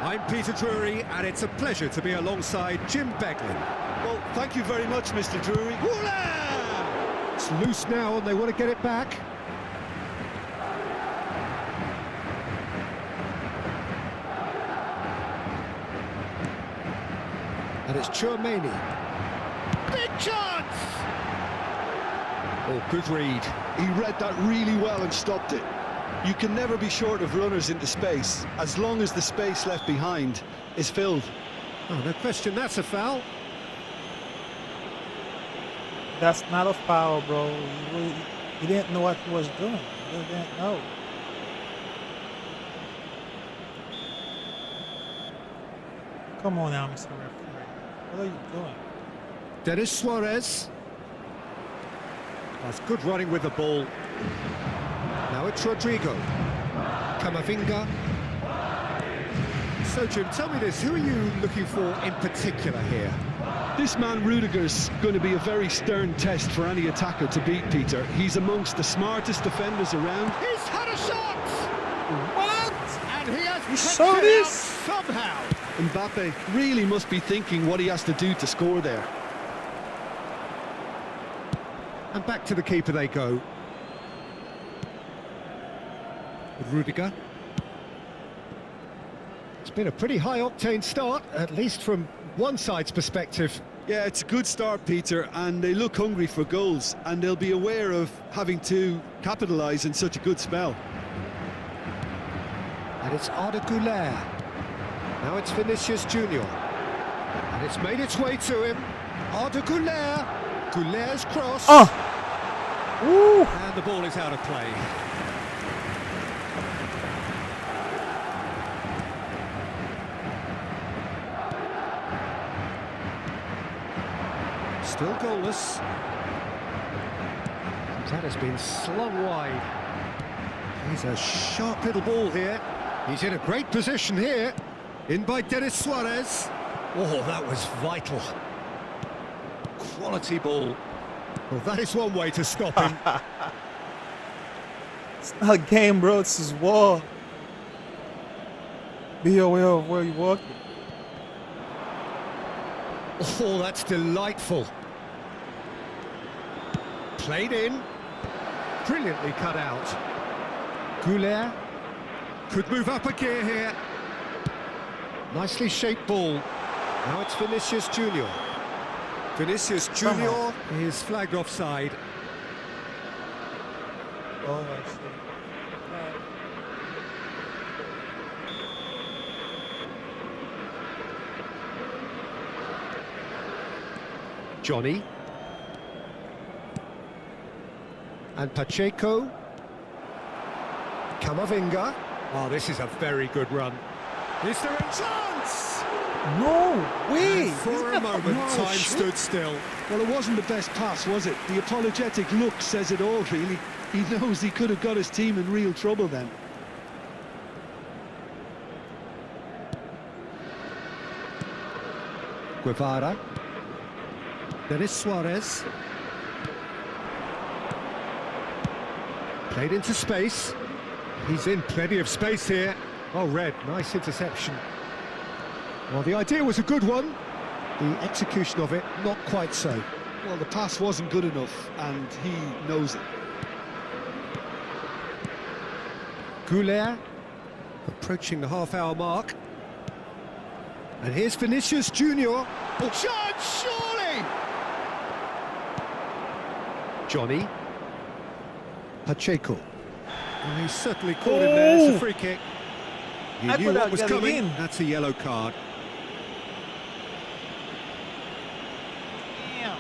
I'm Peter Drury, and it's a pleasure to be alongside Jim Beglin. Well, thank you very much, Mr. Drury. Houla! It's loose now, and they want to get it back. And it's Chouameni. Big chance! Oh, good read. He read that really well and stopped it. You can never be short of runners into space, as long as the space left behind is filled. Oh, no question, that's a foul. That's not a foul, bro. He didn't know what he was doing. He didn't know. Come on now, Mr. Referee. What are you doing? Denis Suarez. That's good running with the ball. Now it's Rodrigo. Camavinga. So, Jim, tell me this, who are you looking for in particular here? This man Rudiger's going to be a very stern test for any attacker to beat, Peter. He's amongst the smartest defenders around. He's had a shot! What? And he has You kept saw it this? out somehow. Mbappe really must be thinking what he has to do to score there. And back to the keeper they go. With Rudiger. It's been a pretty high-octane start, at least from one side's perspective. Yeah, it's a good start, Peter, and they look hungry for goals, and they'll be aware of having to capitalise in such a good spell. And it's Arda Güler. Now it's Vinicius Junior. And it's made its way to him. Arda Güler. Güler's cross. Oh! Ooh! And the ball is out of play. Still goalless. That has been slung wide. He's a sharp little ball here. He's in a great position here. In by Denis Suarez. Oh, that was vital. Quality ball. Well, that is one way to stop him. It's not a game, bro. This is war. Be aware of where you're walking. Oh, that's delightful. Played in. Brilliantly cut out. Güler could move up a gear here. Nicely shaped ball. Now it's Vinicius Junior. Vinicius Junior is flagged offside. Oh, I see. Johnny. And Pacheco. Camavinga. Oh, this is a very good run. Is there a chance? No way! And for a moment, time stood still. Well, it wasn't the best pass, was it? The apologetic look says it all, really. He knows he could have got his team in real trouble then. Guevara. Denis Suarez. Played into space. He's in plenty of space here. Oh, Red, nice interception. Well, the idea was a good one. The execution of it, not quite so. Well, the pass wasn't good enough, and he knows it. Güler approaching the half-hour mark. And here's Vinicius Junior. Oh, chance, surely! Johnny. Pacheco. Well, he certainly caught him there. It's a free kick. You I knew thought what I'd was get it coming. in. That's a yellow card. Damn.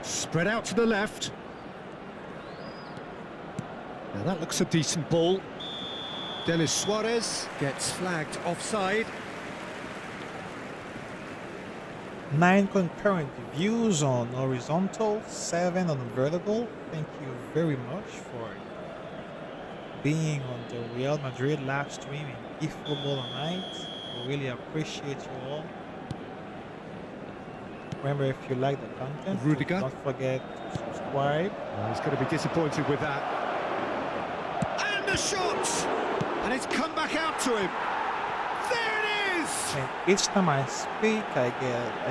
Spread out to the left. Now that looks a decent ball. Denis Suarez gets flagged offside. 9 concurrent views on horizontal, 7 on vertical. Thank you very much for being on the Real Madrid live stream in eFootball tonight. We really appreciate you all. Remember, if you like the content, Rudiger. don't forget to subscribe. Oh, he's going to be disappointed with that. And the shot! And it's come back out to him. There it is! And each time I speak, I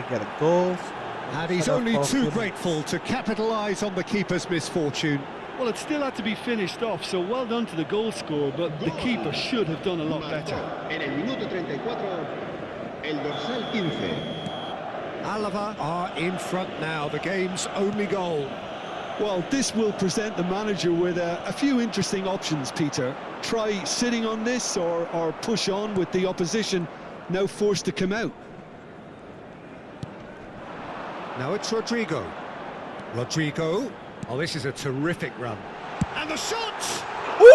get a goal. So And he's shut up only for a too few grateful to capitalise on the keeper's misfortune. Well, it still had to be finished off, so well done to the goal scorer, but the keeper should have done a lot better. En el minuto 34, el dorsal 15. Alava are in front now, the game's only goal. Well, this will present the manager with a few interesting options, Peter. Try sitting on this or push on with the opposition now forced to come out. Now it's Rodrigo. Rodrigo. Oh, this is a terrific run. And the shot! Ooh!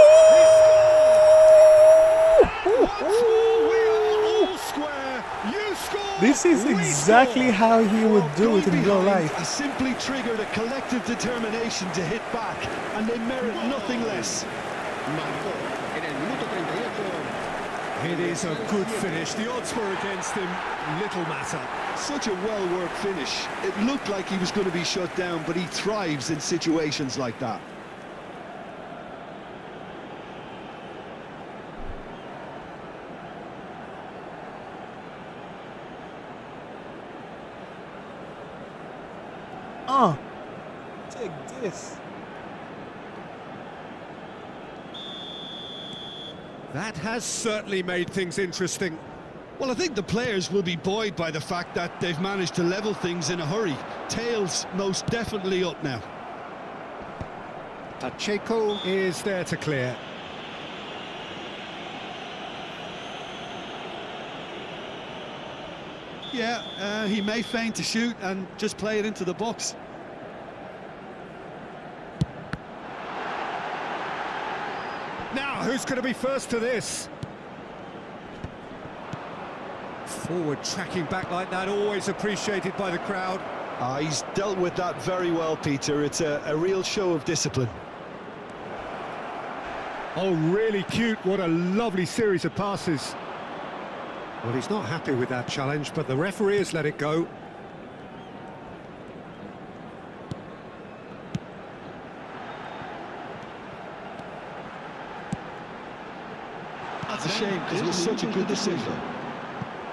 Once more, we are all square. You score. This is we exactly score. how he would do Going it in real behind life. has simply triggered a collective determination to hit back, and they merit nothing less. Marcó en el minuto 38. It is a good finish. The odds were against him. Little matter. Such a well-worked finish. It looked like he was going to be shut down, but he thrives in situations like that. Take this. That has certainly made things interesting. Well, I think the players will be buoyed by the fact that they've managed to level things in a hurry. Tails most definitely up now. Pacheco is there to clear. Yeah, he may feign to shoot and just play it into the box. Now, who's going to be first to this? Forward tracking back like that, always appreciated by the crowd. He's dealt with that very well, Peter. It's a real show of discipline. Oh, really cute. What a lovely series of passes. Well, he's not happy with that challenge, but the referee has let it go. That's a shame, because it was such a good decision.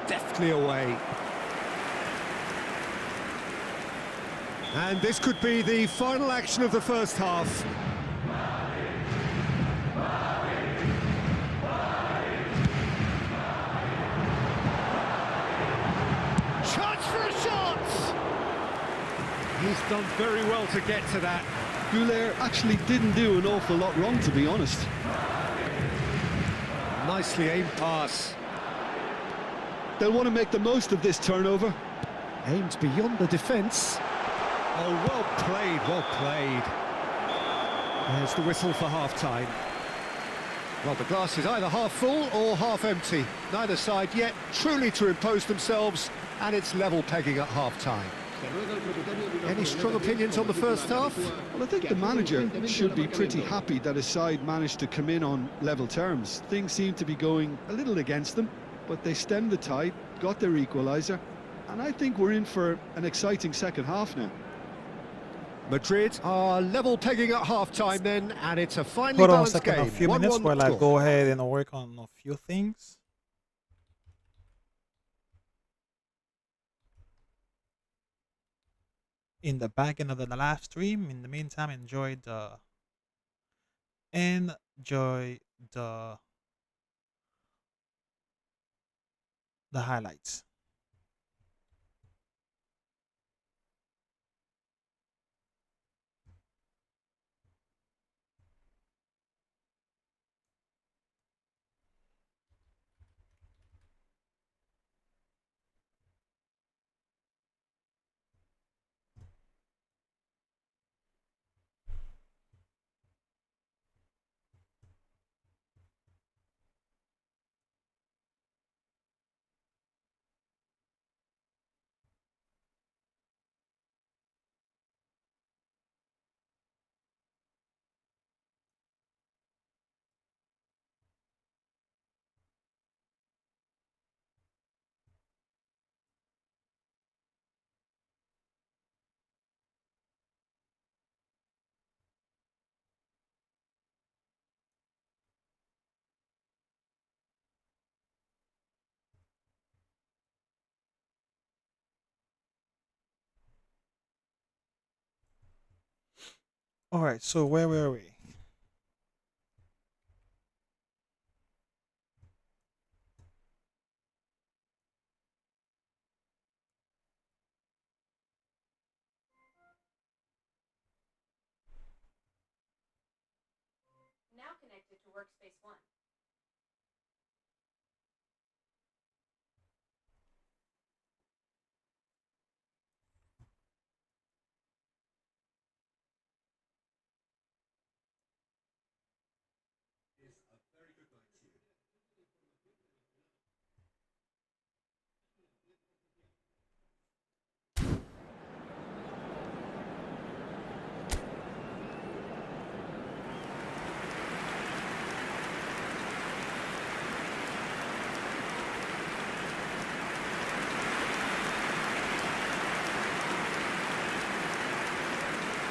Deftly away. And this could be the final action of the first half. Chance for a shot! He's done very well to get to that. Goulet actually didn't do an awful lot wrong, to be honest. Nicely aimed pass. They'll want to make the most of this turnover. Aimed beyond the defence. Oh, well played, well played. There's the whistle for half-time. Well, the glass is either half full or half empty. Neither side yet truly to impose themselves, and it's level pegging at half-time. Any strong opinions on the first half? Well, I think the manager should be pretty happy that his side managed to come in on level terms. Things seem to be going a little against them, but they stemmed the tide, got their equaliser, and I think we're in for an exciting second half now. Madrid are level pegging at half-time then, and it's a finely Hold on a balanced second, game. a few 1-1 minutes while I score. go ahead and work on a few things. In the back end of the live stream. In the meantime, enjoy the highlights. All right, so where were we? Now connected to Workspace ONE.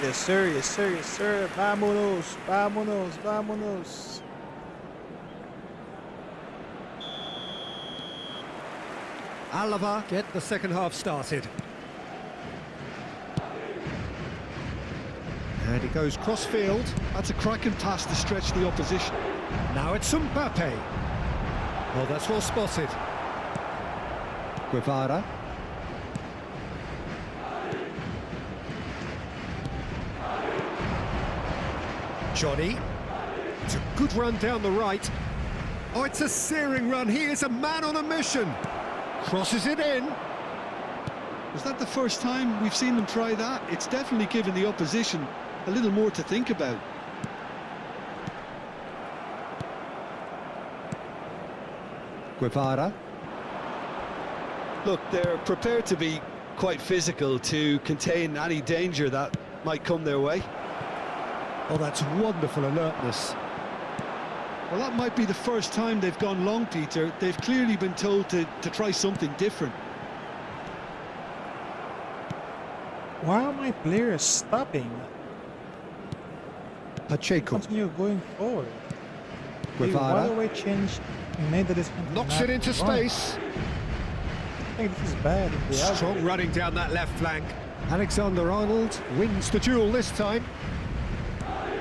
Yes, sir. Yes, sir. Yes, sir. Vámonos. Vámonos. Vámonos. Alava get the second half started. And he goes cross-field. That's a cracking pass to stretch the opposition. Now it's Mbappe. Well, that's well spotted. Guevara. Johnny. It's a good run down the right. Oh, it's a searing run. He is a man on a mission. Crosses it in. Was that the first time we've seen them try that? It's definitely given the opposition a little more to think about. Guevara. Look, they're prepared to be quite physical to contain any danger that might come their way. Oh, that's wonderful alertness. Well, that might be the first time they've gone long, Peter. They've clearly been told to try something different. Why are my players stopping? Pacheco. Continue going forward. Guevara. Why do I change? Made the decision. Knocks it into space. I think this is bad. In the Strong running down that left flank. Alexander-Arnold wins the duel this time.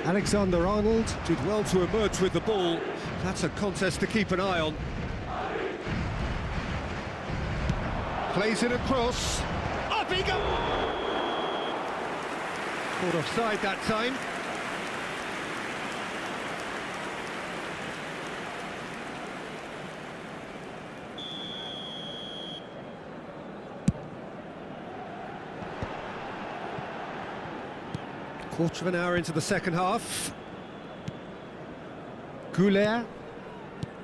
Alexander-Arnold did well to emerge with the ball. That's a contest to keep an eye on. Plays it across. Up he goes! Caught offside that time. Quarter of an hour into the second half. Goulet.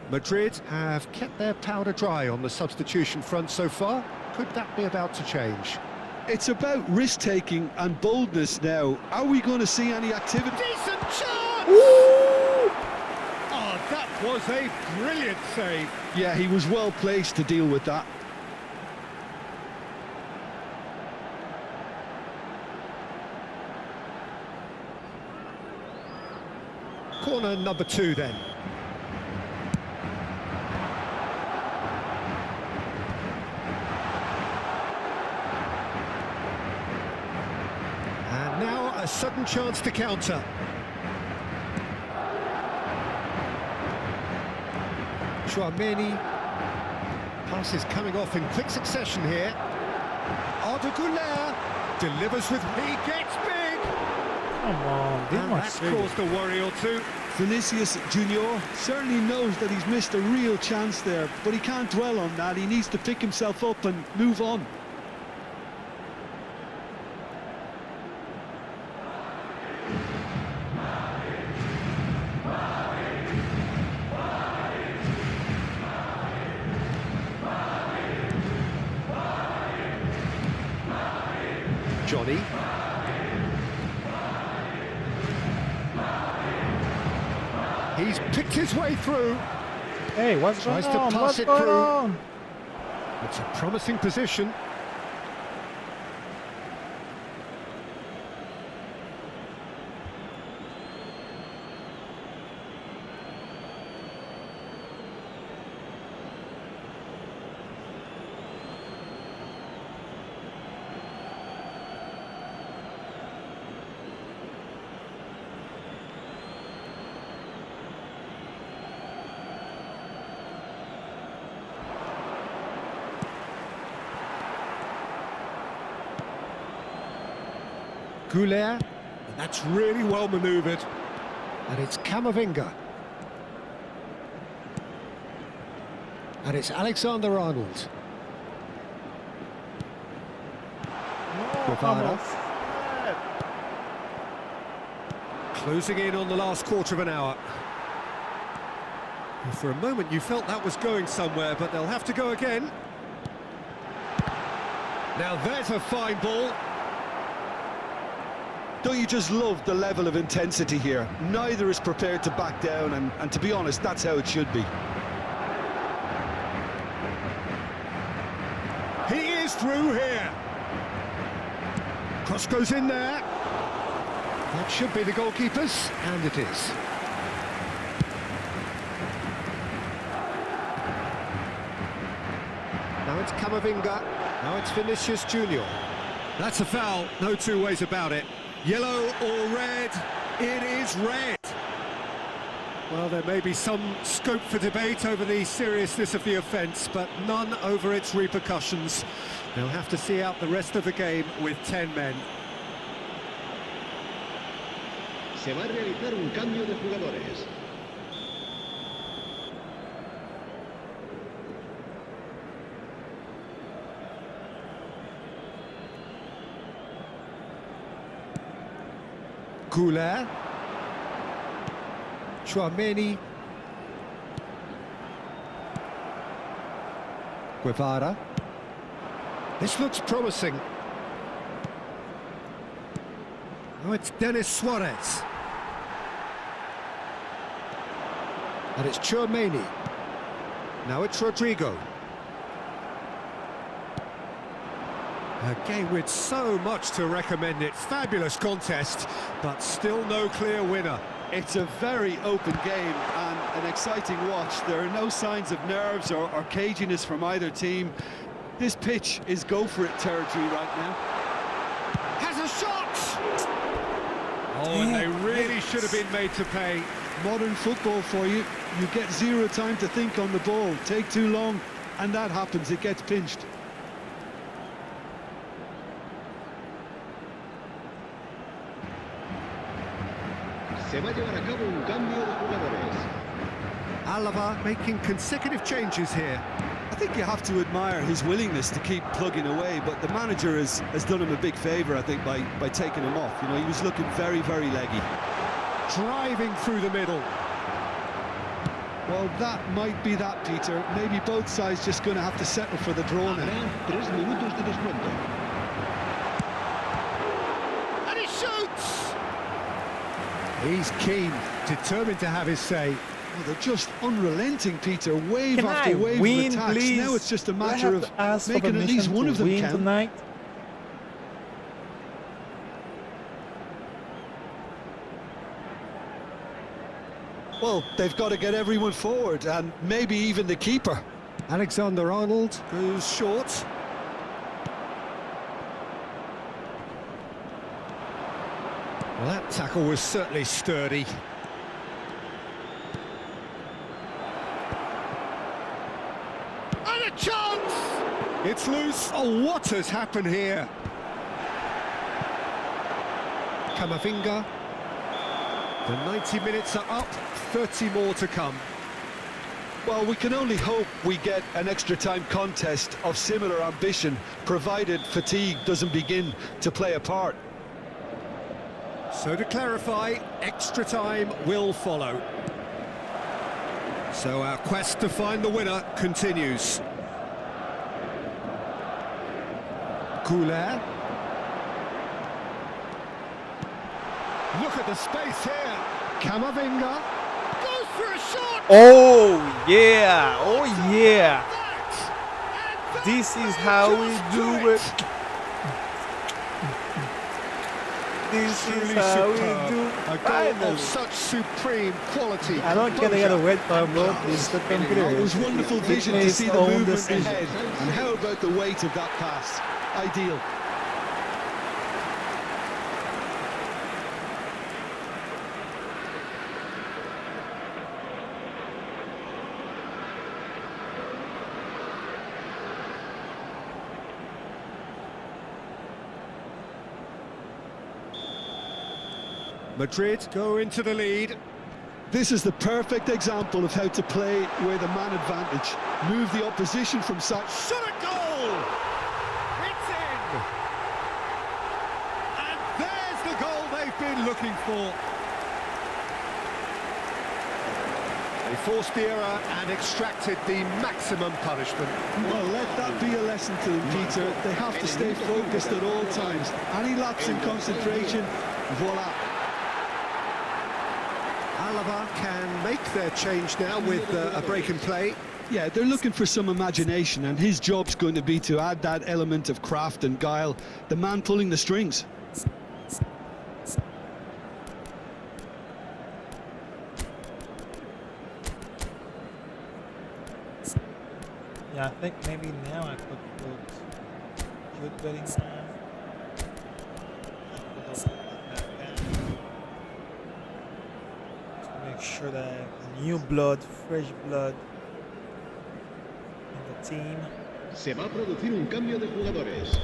Madrid have kept their powder dry on the substitution front so far. Could that be about to change? It's about risk-taking and boldness now. Are we going to see any activity? Decent chance! Oh, that was a brilliant save. Yeah, he was well placed to deal with that. Corner number 2 then. And now a sudden chance to counter. Chouameni. Passes coming off in quick succession here. Arda Güler delivers with... He gets big! Come on, this And much that's serious. caused a worry or two. Vinicius Junior certainly knows that he's missed a real chance there, but he can't dwell on that. He needs to pick himself up and move on. Johnny. He's picked his way through. Hey, what's going Tries to on? pass What's it going through. on? It's a promising position. Goulet, and that's really well manoeuvred. And it's Camavinga. And it's Alexander-Arnold. Guevara. Closing in on the last quarter of an hour. And for a moment you felt that was going somewhere, but they'll have to go again. Now there's a fine ball. Don't you just love the level of intensity here? Neither is prepared to back down, and to be honest, that's how it should be. He is through here. Cross goes in there. That should be the goalkeeper's, and it is. Now it's Camavinga, now it's Vinicius Junior. That's a foul, no two ways about it. Yellow or red, it is red. Well, there may be some scope for debate over the seriousness of the offence, but none over its repercussions. They'll have to see out the rest of the game with 10 men. Se va a realizar un cambio de jugadores. Goulet. Chouameni. Guevara. This looks promising. Oh, it's Denis Suarez. And it's Chouameni. Now it's Rodrigo. A game with so much to recommend it. Fabulous contest, but still no clear winner. It's a very open game and an exciting watch. There are no signs of nerves or caginess from either team. This pitch is go-for-it territory right now. Has a shot! Oh, and they really should have been made to pay. Modern football for you. You get zero time to think on the ball. Take too long, and that happens. It gets pinched. Se va a llevar a cabo un cambio de jugadores. Alaba making consecutive changes here. I think you have to admire his willingness to keep plugging away, but the manager has done him a big favour, I think, by taking him off. You know, he was looking very, very leggy. Driving through the middle. Well, that might be that, Peter. Maybe both sides just going to have to settle for the draw now. Habrá 3 minutos de descuento. And he shoots! He's keen, determined to have his say. Well, they're just unrelenting, Peter. Wave Can after I wave win, of attacks. please? Now it's just a Do I matter have of to ask for making at least permission one to of them win count. tonight? Well, they've got to get everyone forward, and maybe even the keeper. Alexander-Arnold goes short. Well, that tackle was certainly sturdy. And a chance! It's loose. Oh, what has happened here? Camavinga. The 90 minutes are up, 30 more to come. Well, we can only hope we get an extra time contest of similar ambition, provided fatigue doesn't begin to play a part. So to clarify, extra time will follow. So our quest to find the winner continues. Goulet. Look at the space here. Camavinga goes for a shot. Oh yeah! Oh yeah! This is how we do it. This is how we do A goal finally. of such supreme quality. I don't care they got a red card, bro. This is the computer. It was wonderful vision to His see the own movement decision. ahead. And how about the weight of that pass? Ideal. Madrid go into the lead. This is the perfect example of how to play with a man advantage. Move the opposition from sight. Shot a goal! It's in! And there's the goal they've been looking for. They forced the error and extracted the maximum punishment. Well, let that be a lesson to them, Peter. They have to stay focused at all times. Any lapse in concentration, voila. Alaba can make their change now with a break in play. Yeah, they're looking for some imagination, and his job's going to be to add that element of craft and guile, the man pulling the strings. Yeah, I think maybe now I could put Jude Bellingham. I could also put that guy to make sure that I have new blood, fresh blood in the team. Se va a producir un cambio de jugadores.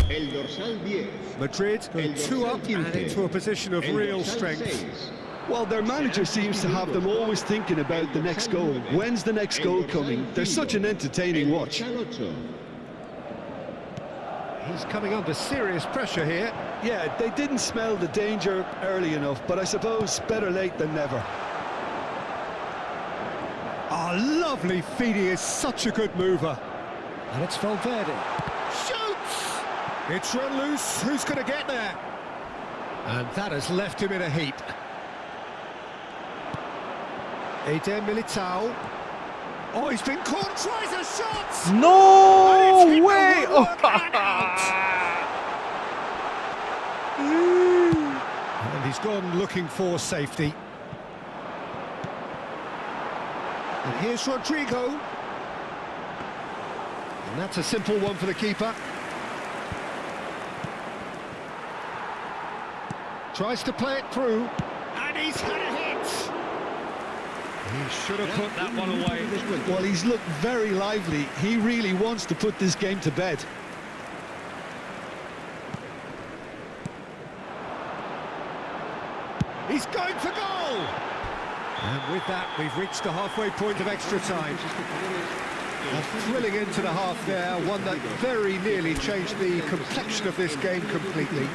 El dorsal 10. Madrid go El 2 up dorsal and 15. into a position of El real dorsal strength. 6. Well, their manager seems to have them always thinking about the next goal. When's the next goal coming? They're such an entertaining watch. El dorsal 8. He's coming under serious pressure here. Yeah, they didn't smell the danger early enough, but I suppose better late than never. Oh, lovely feed. He is such a good mover. And it's Valverde. Shoots! It's run loose. Who's going to get there? And that has left him in a heap. Eder Militao. Oh, he's been caught. Tries a shot! No And it's hit the way! woodwork and out. And he's gone looking for safety. And here's Rodrigo. And that's a simple one for the keeper. Tries to play it through. And he's had a hit. He should have put that one away. Well, he's looked very lively. He really wants to put this game to bed. He's going for goal! And with that, we've reached the halfway point of extra time. A thrilling end to the half there, one that very nearly changed the complexion of this game completely.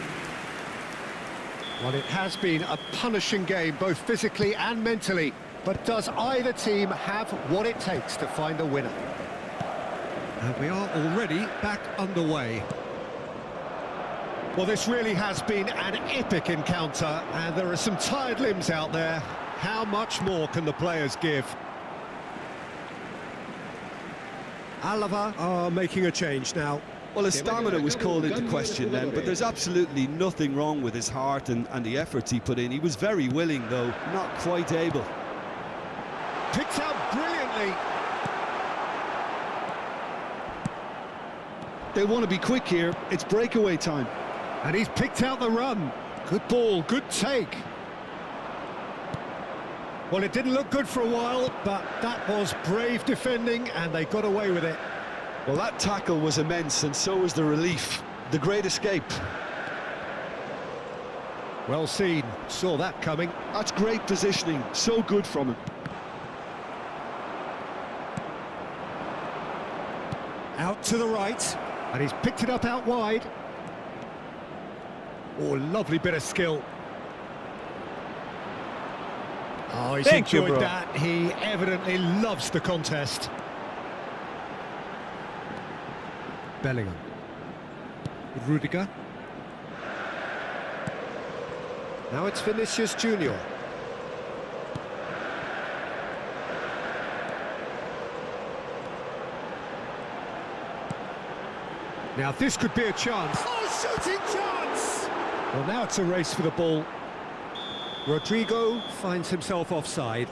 Well, it has been a punishing game, both physically and mentally. But does either team have what it takes to find a winner? And we are already back underway. Well, this really has been an epic encounter, and there are some tired limbs out there. How much more can the players give? Alava are making a change now. Well, his stamina was called into question then, but there's absolutely nothing wrong with his heart and the efforts he put in. He was very willing, though, not quite able. Picked out brilliantly. They want to be quick here. It's breakaway time. And he's picked out the run. Good ball, good take. Well, it didn't look good for a while, but that was brave defending, and they got away with it. Well, that tackle was immense, and so was the relief. The great escape. Well seen, saw that coming. That's great positioning, so good from him. Out to the right, and he's picked it up out wide. Oh, lovely bit of skill. Oh, he's Thank you, enjoyed bro. that. He evidently loves the contest. Bellingham. With Rudiger. Now it's Vinicius Junior. Now this could be a chance. Oh, shooting chance! Well, now it's a race for the ball. Rodrigo finds himself offside.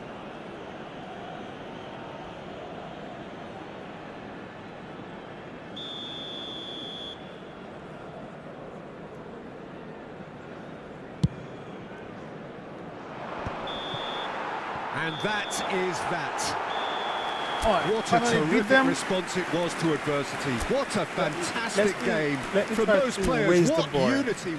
And that is that. What a finally beat terrific them. response it was to adversity. What a fantastic game let me from try those to players. raise the What bar. unity.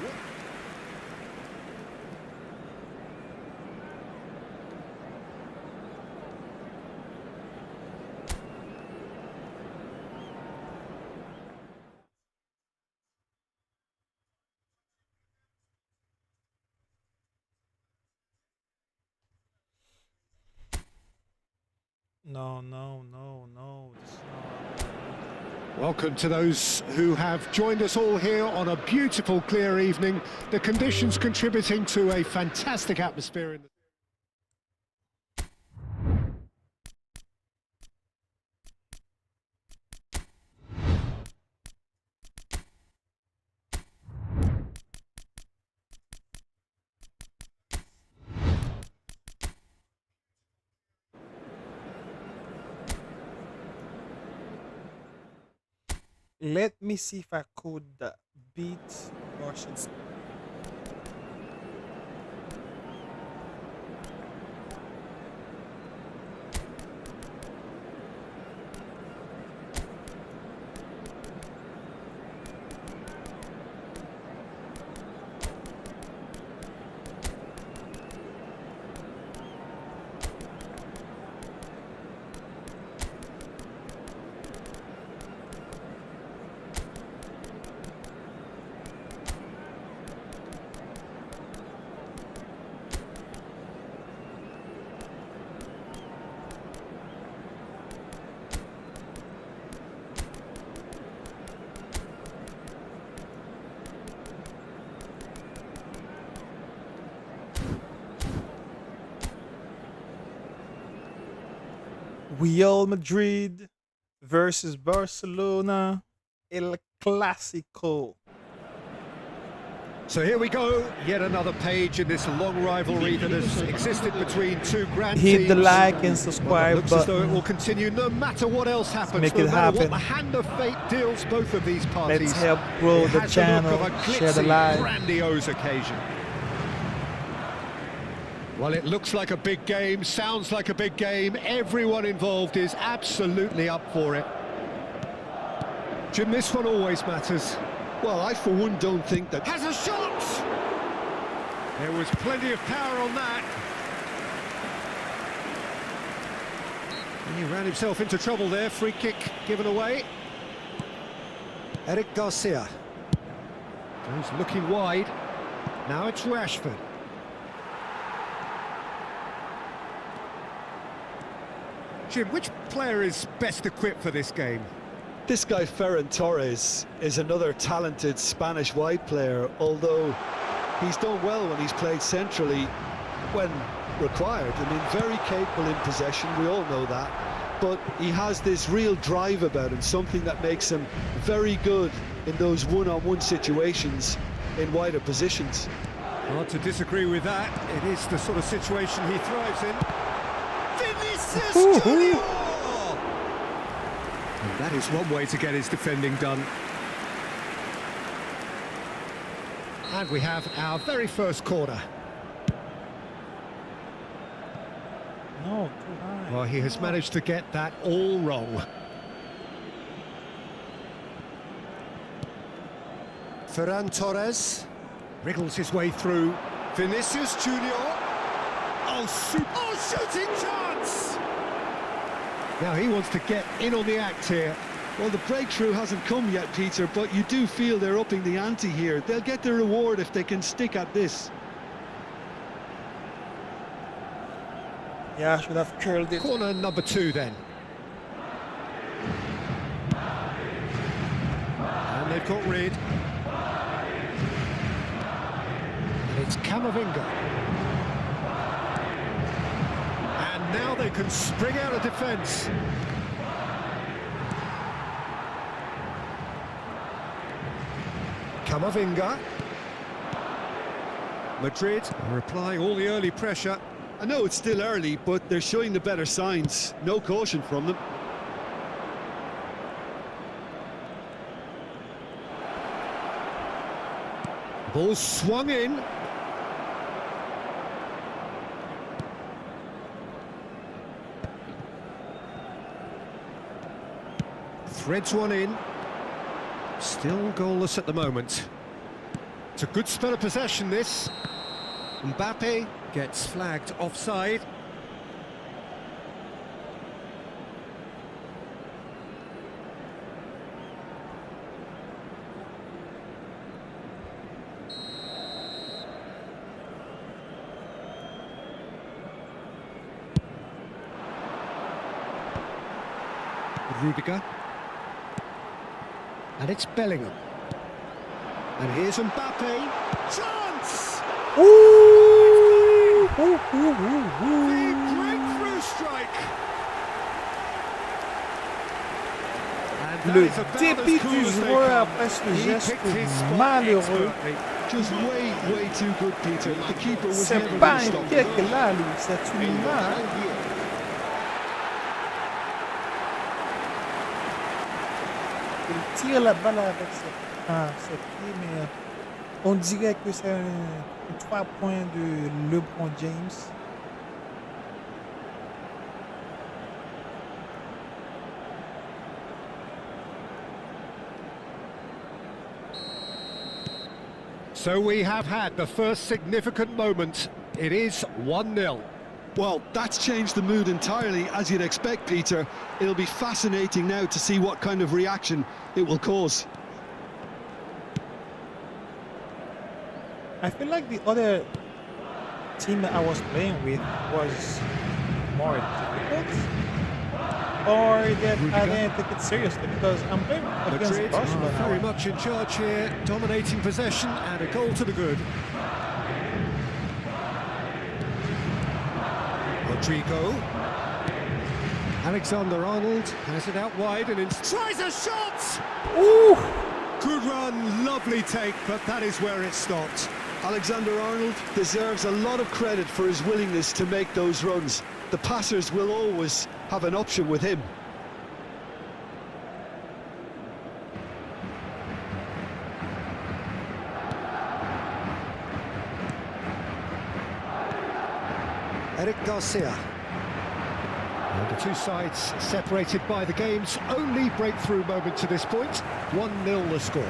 No, no, no, no. This is not. Welcome to those who have joined us all here on a beautiful, clear evening. The conditions contributing to a fantastic atmosphere in the Let me see if I could beat Russians. Real Madrid versus Barcelona, El Clásico. So here we go, yet another page in this long rivalry that has existed between two grand Hit teams. the like and Well, it subscribe looks as though it button. will continue no matter what else happens, make no it matter what happen. the hand of fate deals both of these parties. Let's help grow It the has the look channel. of a Share the glitzy, like. grandiose occasion. Well, it looks like a big game, sounds like a big game. Everyone involved is absolutely up for it. Jim, this one always matters. Well, I for one don't think that... Has a shot! There was plenty of power on that. And he ran himself into trouble there. Free kick given away. Eric Garcia goes looking wide. Now it's Rashford. Jim, which player is best equipped for this game? This guy, Ferran Torres, is another talented Spanish wide player, although he's done well when he's played centrally when required. I mean, very capable in possession, we all know that. But he has this real drive about him, something that makes him very good in those one-on-one situations in wider positions. Hard to disagree with that. It is the sort of situation he thrives in. Vinicius Junior! And that is one way to get his defending done. And we have our very first corner. No, too high. Well, he has managed to get that all wrong. Ferran Torres wriggles his way through. Vinicius Junior. Oh, shooting chance! Now he wants to get in on the act here. Well, the breakthrough hasn't come yet, Peter, but you do feel they're upping the ante here. They'll get their reward if they can stick at this. Yeah, I should have curled it. Corner number 2 then. And they've got rid. And it's Camavinga. And now they can spring out of defence. Camavinga. Madrid are applying all the early pressure. I know it's still early, but they're showing the better signs. No caution from them. Ball swung in. Threads one in. Still goalless at the moment. It's a good spell of possession, this. Mbappe gets flagged offside. Rudiger. And it's Bellingham. And here's Mbappe. Chance! Ouh! The breakthrough strike. And that Le is about débit as cool du as they joueur come. après ce He geste picked his spot malheureux. expertly. Just way too good, Peter. The keeper was C'est never pas going to un stop kick him. là, lui. C'est une main. Il tire la balle avec ses pieds, mais on dirait que c'est un 3 points de LeBron James. So we have had the first significant moment. It is 1-0. Well, that's changed the mood entirely, as you'd expect, Peter. It'll be fascinating now to see what kind of reaction it will cause. I feel like the other team that I was playing with was more difficult, or that I didn't take it seriously because I'm playing against Madrid Barcelona. are very much in charge here, dominating possession and a goal to the good. Rodrigo. Alexander-Arnold has it out wide and tries a shot! Ooh! Good run, lovely take, but that is where it stopped. Alexander-Arnold deserves a lot of credit for his willingness to make those runs. The passers will always have an option with him. Eric Garcia. And the two sides separated by the game's only breakthrough moment to this point. 1-0 the score.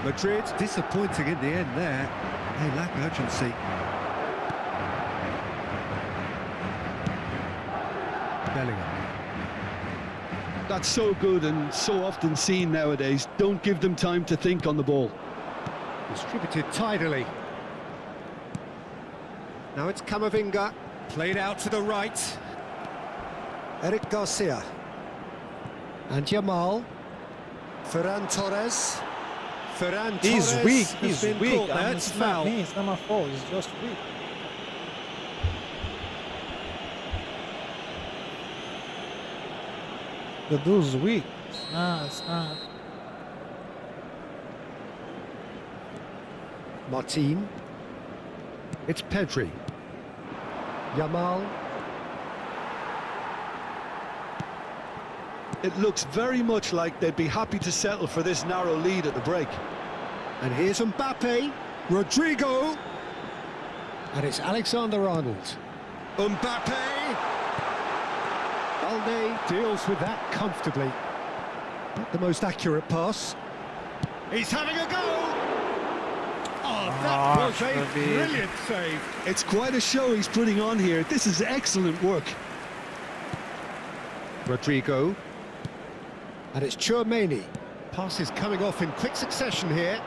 Madrid disappointing in the end there. They lack urgency. Bellingham. That's so good and so often seen nowadays. Don't give them time to think on the ball. Distributed tidily. Now it's Camavinga, played out to the right. Eric Garcia. And Yamal. Ferran Torres. Ferran He's Torres weak. has He's been weak. caught there. It's It's not foul. me. It's not my fault. It's just weak. The dude's weak. It's not. Martin. It's Pedri. Yamal. It looks very much like they'd be happy to settle for this narrow lead at the break. And here's Mbappe. Rodrigo. And it's Alexander-Arnold. Mbappe. Alde deals with that comfortably. Not the most accurate pass. He's having a go! Oh, that was a brilliant save. It's quite a show he's putting on here. This is excellent work. Rodrigo. And it's Tchouaméni. Passes coming off in quick succession here.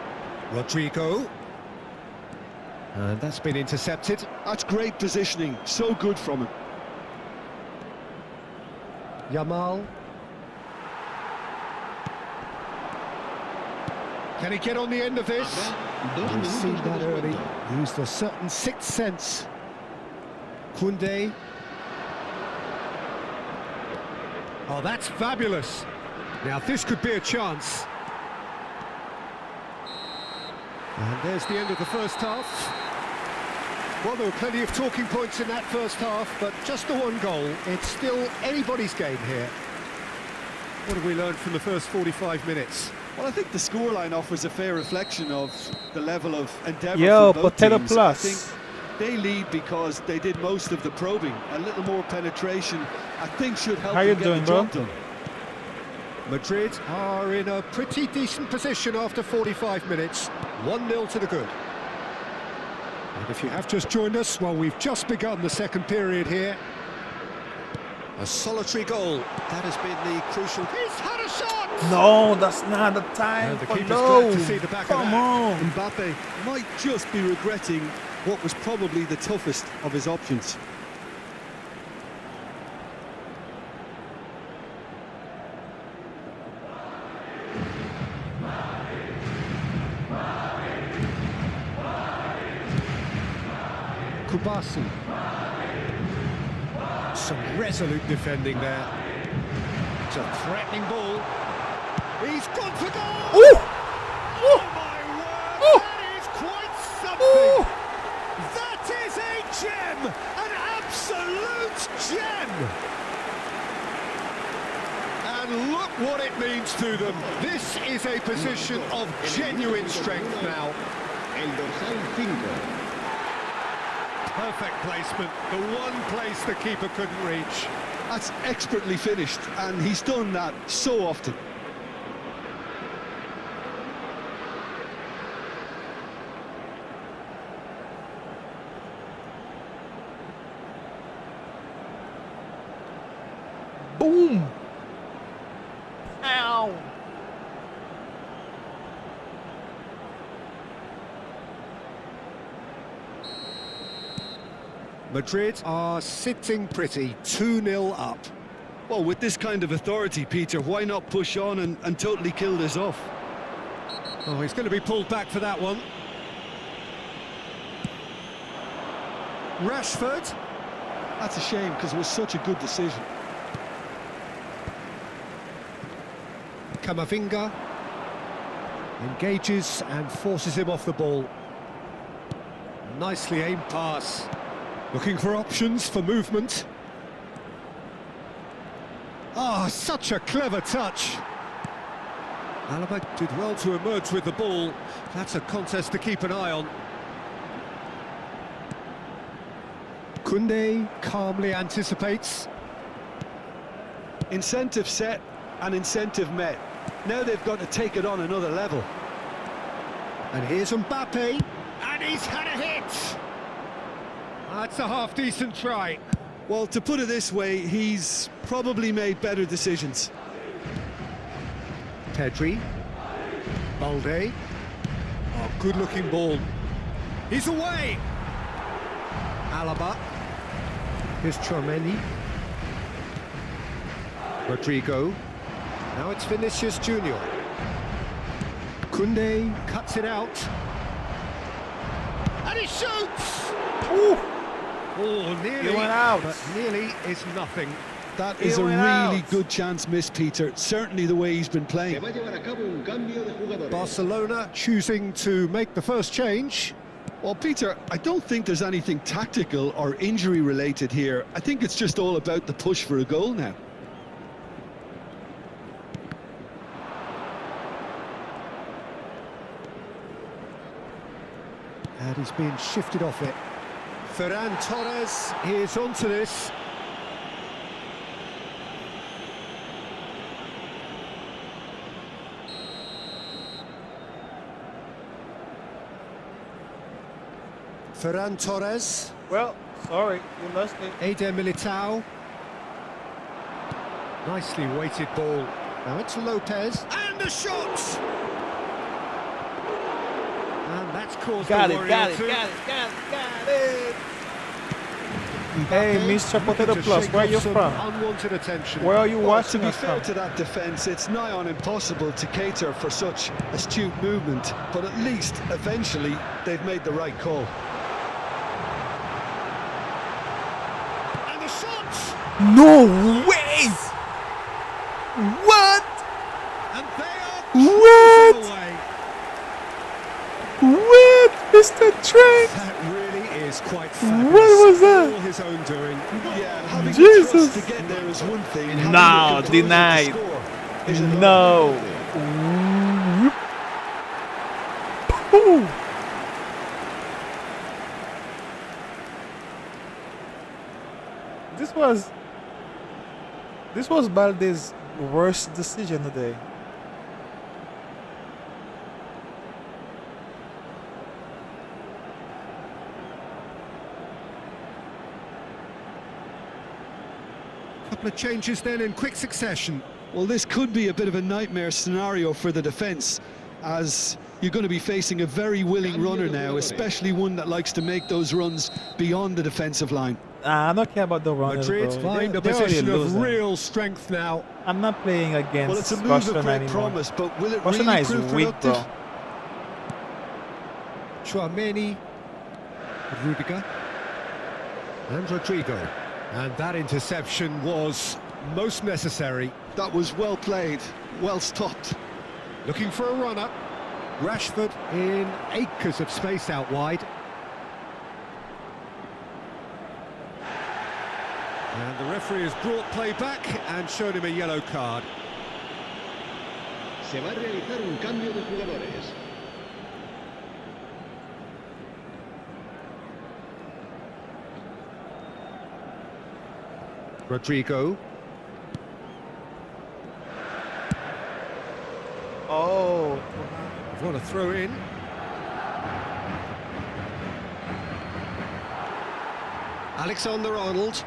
Rodrigo. And that's been intercepted. That's great positioning. So good from him. Yamal. Can he get on the end of this? We've seen that early. Used a certain sixth sense. Koundé. Oh, that's fabulous. Now this could be a chance. And there's the end of the first half. Well, there were plenty of talking points in that first half, but just the one goal. It's still anybody's game here. What have we learned from the first 45 minutes? Well, I think the scoreline offers a fair reflection of the level of endeavour Yo, for both Potato teams. Plus. I think they lead because they did most of the probing. A little more penetration, I think, should help How them you get doing, the bro? job done. Madrid are in a pretty decent position after 45 minutes. 1-0 to the good. And if you have just joined us, well, we've just begun the second period here. A solitary goal. That has been the crucial... He's had a shot! No, that's not the time. The for keeper's no. glad to see the back of Come that. on. Mbappe might just be regretting what was probably the toughest of his options. Kubasi. Some resolute defending there. It's a threatening ball. He's gone for goal! Ooh! Oh my word, Ooh! that is quite Ooh! something! That is a gem! An absolute gem! gets to them. This is a position of genuine strength now. El dorsal 5. Perfect placement, the one place the keeper couldn't reach. That's expertly finished, and he's done that so often. Boom! Ow! Madrid are sitting pretty, 2-0 up. Well, with this kind of authority, Peter, why not push on and totally kill this off? Oh, he's going to be pulled back for that one. Rashford. That's a shame, because it was such a good decision. Camavinga engages and forces him off the ball. Nicely aimed pass. Looking for options for movement. Ah, such a clever touch. Alaba did well to emerge with the ball. That's a contest to keep an eye on. Koundé calmly anticipates. Incentive set and incentive met. Now they've got to take it on another level. And here's Mbappe, and he's had a hit! That's a half-decent try. Well, to put it this way, he's probably made better decisions. Pedri. Balde. Oh, good-looking ball. He's away! Alaba. Here's Tchouaméni. Rodrigo. Now it's Vinicius Junior. Koundé cuts it out. And he shoots! Ooh! Oh, nearly, He went out. but nearly is nothing. That is a went really out. good chance missed, Peter. Certainly the way he's been Se playing. va a llevar a cabo un cambio de jugadores. Barcelona choosing to make the first change. Well, Peter, I don't think there's anything tactical or injury related here. I think it's just all about the push for a goal now. And he's being shifted off it. Ferran Torres is onto this. Ferran Torres. Well, sorry, you lost it. Eder Militao. Nicely weighted ball. Now it's Lopez. And the shot! And that's caused Got a it, worry got or it, two. got it. Hey, Mr. Potato To Plus, shake where are off you some from? Unwanted attention. Where are you Well, watching to be us fair from? to that defence, it's nigh on impossible to cater for such astute movement, but at least, eventually, they've made the right call. And the shot! No way! What? And they are What? closing away. What, Mr. Trent? That really is quite fabulous. What was that? All his own doing. Yeah, having the Jesus. trust to get there is one thing. having No, the composure to denied. score is another. No. Ooh. This was Balde's worst decision today. Couple of changes then in quick succession. Well, this could be a bit of a nightmare scenario for the defence, as you're going to be facing a very willing runner now, especially one that likes to make those runs beyond the defensive line. I don't care about the runners, Madrid bro. find a They're already position of losing. real strength now. I'm not playing against Well, it's a move Barcelona of great anymore. promise, but will it Barcelona really is prove weak, productive? bro. Tchouaméni, Rudiger, and Rodrigo. And that interception was most necessary. That was well played, well stopped. Looking for a runner. Rashford in acres of space out wide. And the referee has brought play back and shown him a yellow card. Se va a realizar un cambio de jugadores. Rodrigo. Oh, What a throw in. Alexander-Arnold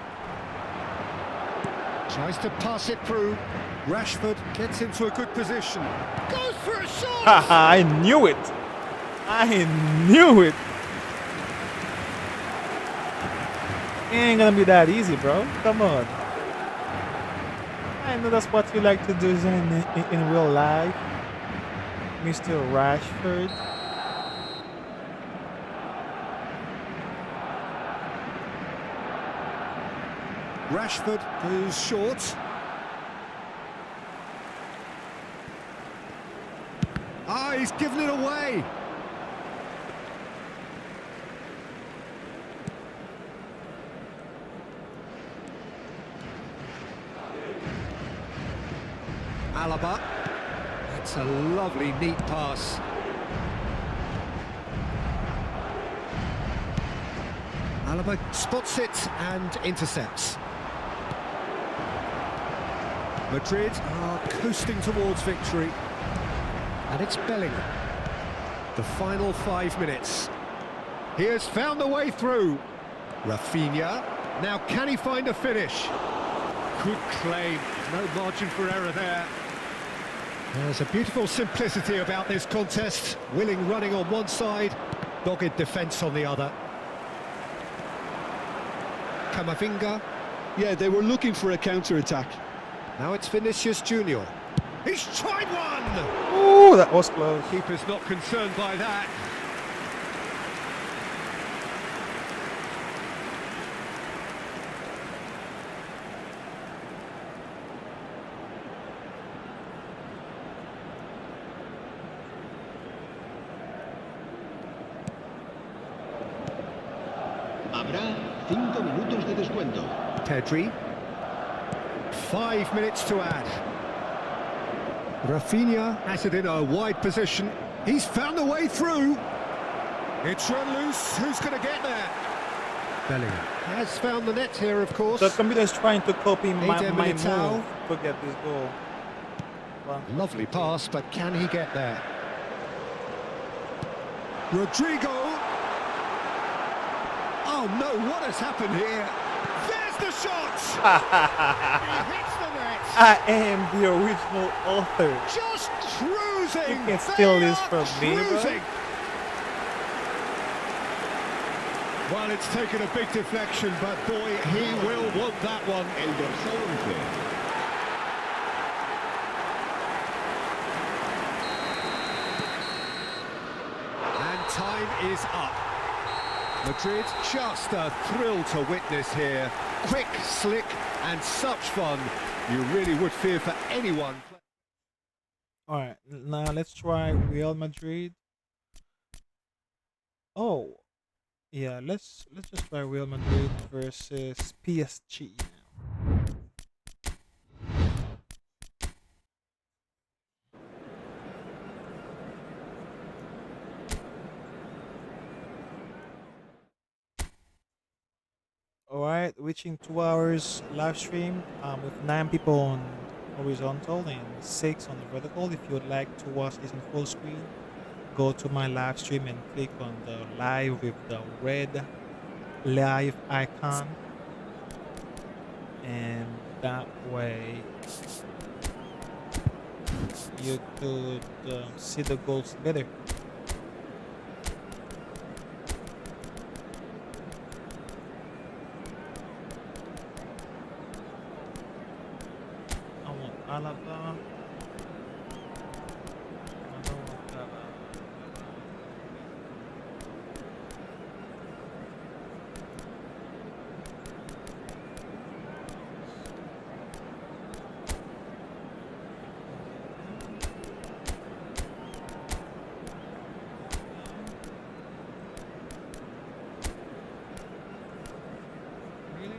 tries to pass it through. Rashford gets into a good position. Goes for a shot! I knew it. I knew it. It ain't gonna be that easy, bro. Come on. I know that's what you like to do in real life, Mr. Rashford. Rashford goes short. Ah, he's given it away. Alaba. That's a lovely, neat pass. Alaba spots it and intercepts. Madrid are coasting towards victory. And it's Bellingham. The final 5 minutes. He has found the way through. Rafinha. Now can he find a finish? Good claim. No margin for error there. There's a beautiful simplicity about this contest. Willing running on one side, dogged defence on the other. Camavinga. Yeah, they were looking for a counter-attack. Now it's Vinicius Junior. He's tried one! Ooh, that was close. Keeper's not concerned by that. Habrá 5 minutos de descuento. Pedri. 5 minutes to add. Rafinha has it in a wide position. He's found a way through. It's run loose. Who's going to get there? Bellingham has found the net here, of course. The computer is trying to copy my Eden move Militao. to get this goal. Well, Lovely pass, but can he get there? Rodrigo. Oh no, what has happened here? There's the shot! He hits the net! I am the original author. Just cruising! You can steal They this are from me, bro. cruising. Well, it's taken a big deflection, but boy, he will want that one. El dorsal 11. And time is up. Madrid, just a thrill to witness here. Quick, slick, and such fun. You really would fear for anyone. All right, now let's try Real Madrid. Oh, yeah, let's just try Real Madrid versus PSG now. All right, reaching 2 hours live stream with 9 people on horizontal and 6 on the vertical. If you would like to watch this in full screen, go to my live stream and click on the live with the red live icon, and that way you could see the goals better. I want Alaba. I don't want that. Really?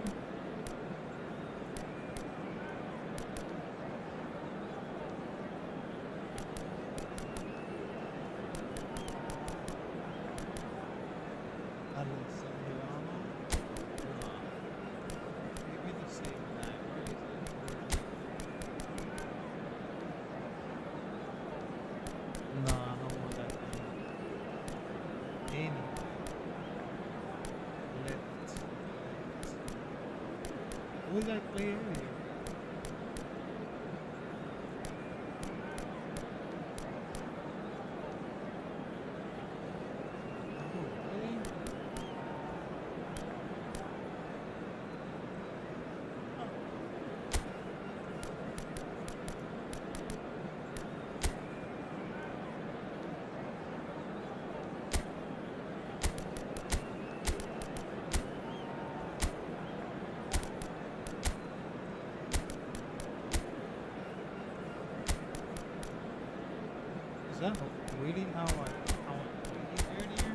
Give me the same guy. Where is it? No, I don't want that guy. Anyway. Who did I play earlier? Is that really how I played earlier?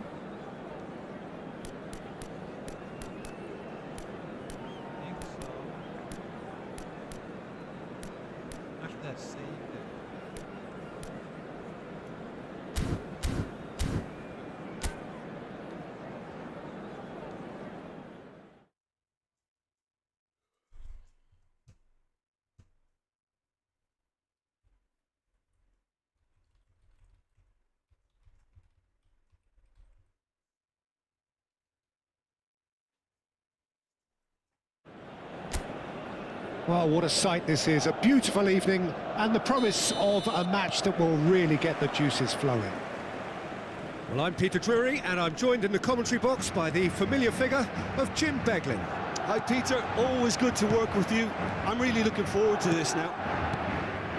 I think so. Actually, I saved it. Well, what a sight this is. A beautiful evening and the promise of a match that will really get the juices flowing. Well, I'm Peter Drury and I'm joined in the commentary box by the familiar figure of Jim Beglin. Hi, Peter. Always good to work with you. I'm really looking forward to this now.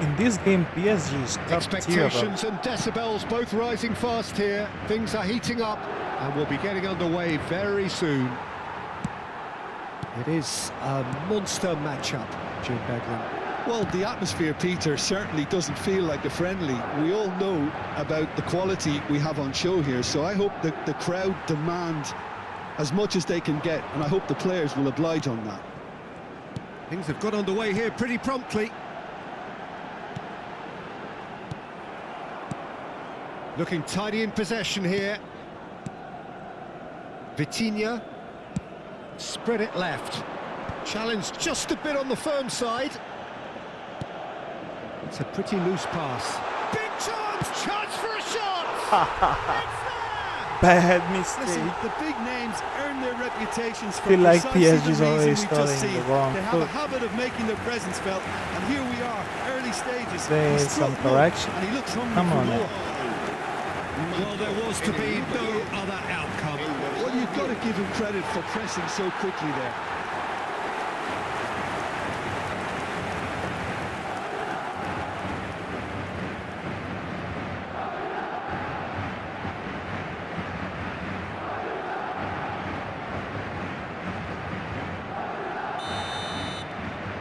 In this game, PSG is top tier. Expectations and decibels both rising fast here. Things are heating up and we'll be getting underway very soon. It is a monster matchup, Jim Beglin. Well, the atmosphere, Peter, certainly doesn't feel like a friendly. We all know about the quality we have on show here, so I hope that the crowd demand as much as they can get, and I hope the players will oblige on that. Things have got underway here pretty promptly. Looking tidy in possession here. Vitinha. Spread it left. Challenge just a bit on the firm side. It's a pretty loose pass. Big chance for a shot! It's there! Bad mistake. Listen, the big names earn their reputations for Feel like precisely PSG is the always reason we just starting seen. the wrong They have a foot. habit of making their presence felt, and here we are, early stages. There's He struck some one, correction. and he looks hungry Come for on more. now. Well, there was to be no other outcome. Well, you've got to give him credit for pressing so quickly there.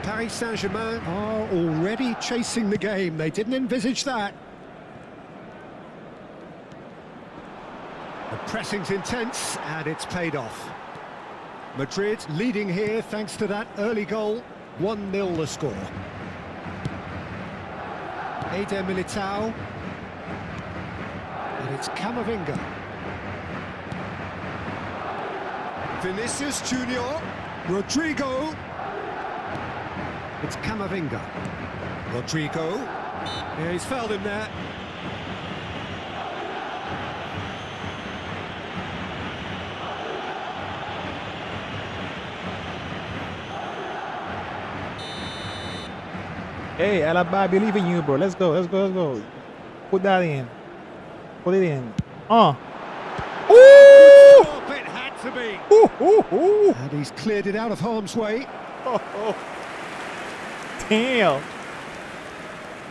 Paris Saint-Germain are already chasing the game. They didn't envisage that. The pressing's intense and it's paid off. Madrid leading here thanks to that early goal. 1-0 the score. Eder Militao. And it's Camavinga. Vinicius Junior. Rodrigo. It's Camavinga. Rodrigo. Yeah, he's fouled him there. Hey, Alaba, I believe in you, bro. Let's go, let's go, let's go. Put that in. Put it in. Ooh! Oh, it had to be. Ooh! And he's cleared it out of harm's way. Oh. Damn.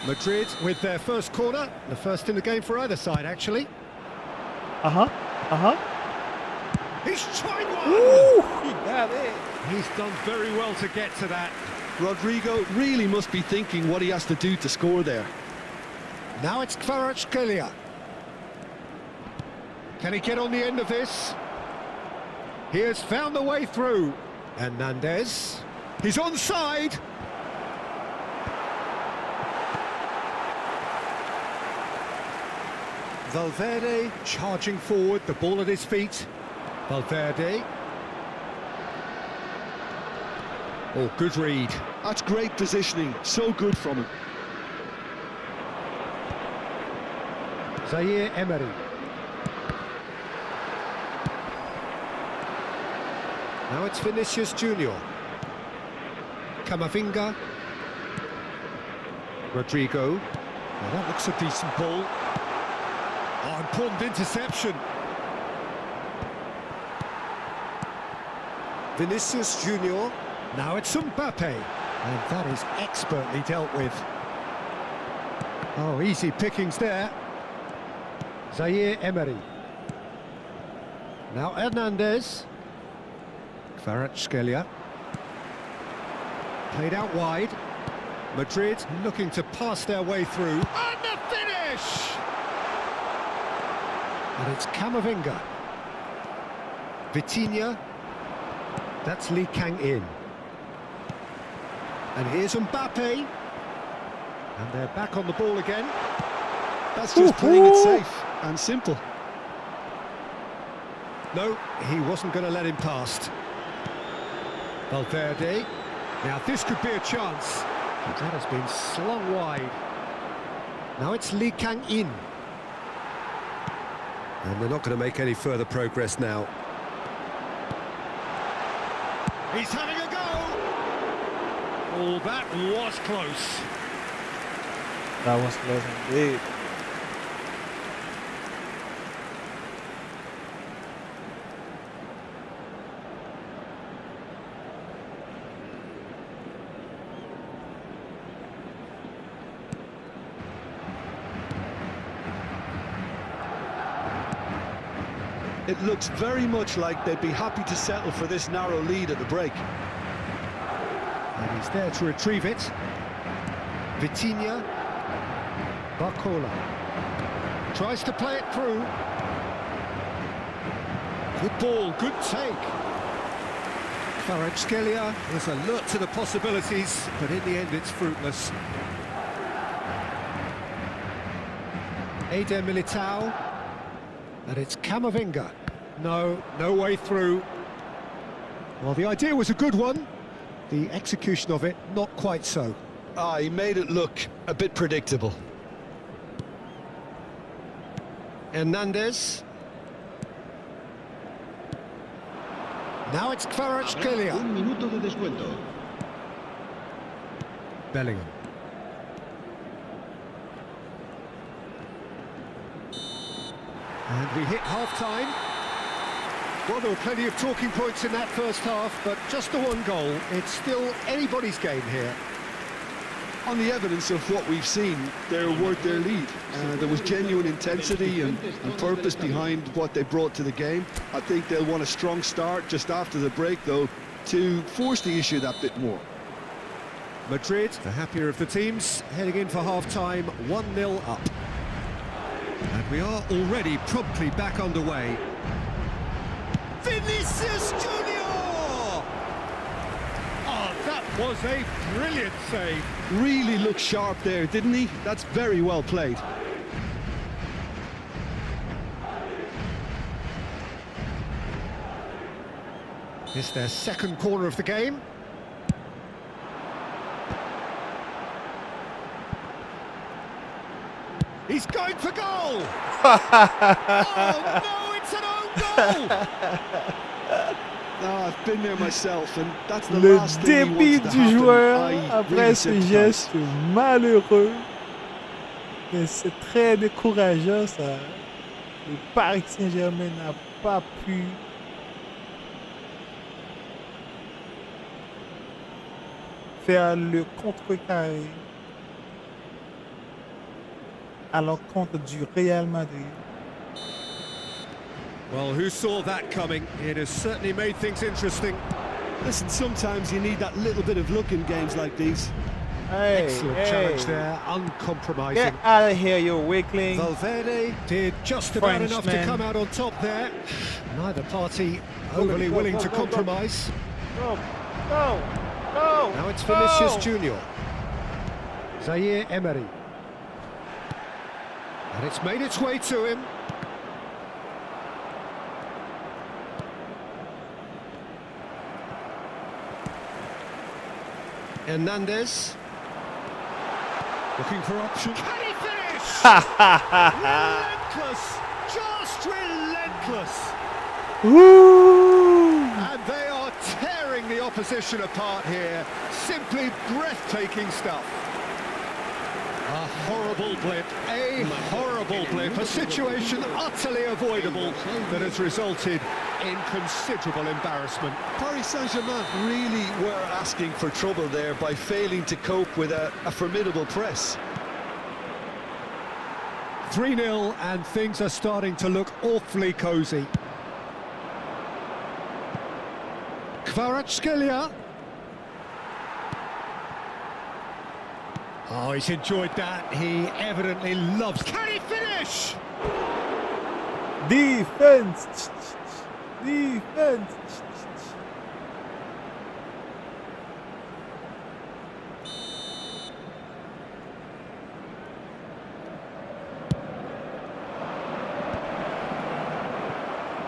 Madrid with their first corner, the first in the game for either side, actually. He's tried one! Ooh! He got it. He's done very well to get to that. Rodrigo really must be thinking what he has to do to score there. Now it's Kvaratskhelia. Can he get on the end of this? He has found the way through. Hernandez. He's onside. Valverde charging forward, the ball at his feet. Valverde. Oh, good read. That's great positioning, so good from him. Zaire Emery. Now it's Vinicius Junior. Camavinga. Rodrigo. Now that looks a decent ball. Oh, important interception. Vinicius Junior. Now it's Mbappe. And that is expertly dealt with. Oh, easy pickings there. Zaire Emery. Now Hernandez. Kvaratskhelia. Played out wide. Madrid looking to pass their way through. And the finish! And it's Camavinga. Vitinha. That's Lee Kang-in. And here's Mbappe. And they're back on the ball again. That's just playing it safe and simple. No, he wasn't going to let him past. Valverde. Now this could be a chance. But that has been slung wide. Now it's Lee Kang-in. And they're not going to make any further progress now. He's having a go! Oh, that was close. That was close indeed. It looks very much like they'd be happy to settle for this narrow lead at the break. And he's there to retrieve it. Vitinha. Barcola. Tries to play it through. Good ball, good take. Kvaratskhelia was alert to the possibilities, but in the end it's fruitless. Eder Militao. And it's Camavinga. No way through. Well, the idea was a good one. The execution of it, not quite so. He made it look a bit predictable. Hernandez. Now it's Kvaratskhelia. Un minuto de descuento. Bellingham. And we hit half-time. Well, there were plenty of talking points in that first half, but just the one goal. It's still anybody's game here. On the evidence of what we've seen, they're worth their lead. There was genuine intensity and purpose behind what they brought to the game. I think they'll want a strong start just after the break, though, to force the issue that bit more. Madrid, the happier of the teams, heading in for half-time, 1-0 up. And we are already promptly back underway. Vinicius Junior! Oh, that was a brilliant save. Really looked sharp there, didn't he? That's very well played. It's their second corner of the game. He's going for goal! Oh no, it's an own goal! I've been there myself, and that's the Le last thing débit you want to du happen. joueur I après really ce sympathise. geste malheureux. Mais c'est très décourageant ça. Le Paris Saint-Germain n'a pas pu faire le contrecarré à l'encontre du Real Madrid. Well, who saw that coming? It has certainly made things interesting. Listen, sometimes you need that little bit of luck in games like these. Hey, Excellent challenge there, uncompromising. Get out of here, you weakling. Valverde did just about enough to Frenchman. come out on top there. Neither party overly willing to compromise. Go, go, go. Now it's Vinicius Junior. Zaire Emery. And it's made its way to him. Hernandez. Looking for option. Can he finish? Relentless. Just relentless. Woo! And they are tearing the opposition apart here. Simply breathtaking stuff. A horrible blip, a situation utterly avoidable that has resulted in considerable embarrassment. Paris Saint-Germain really were asking for trouble there by failing to cope with a formidable press. 3-0 and things are starting to look awfully cosy. Kvaratskhelia. Oh, he's enjoyed that. He evidently loves... Can he finish? Defense! Defense!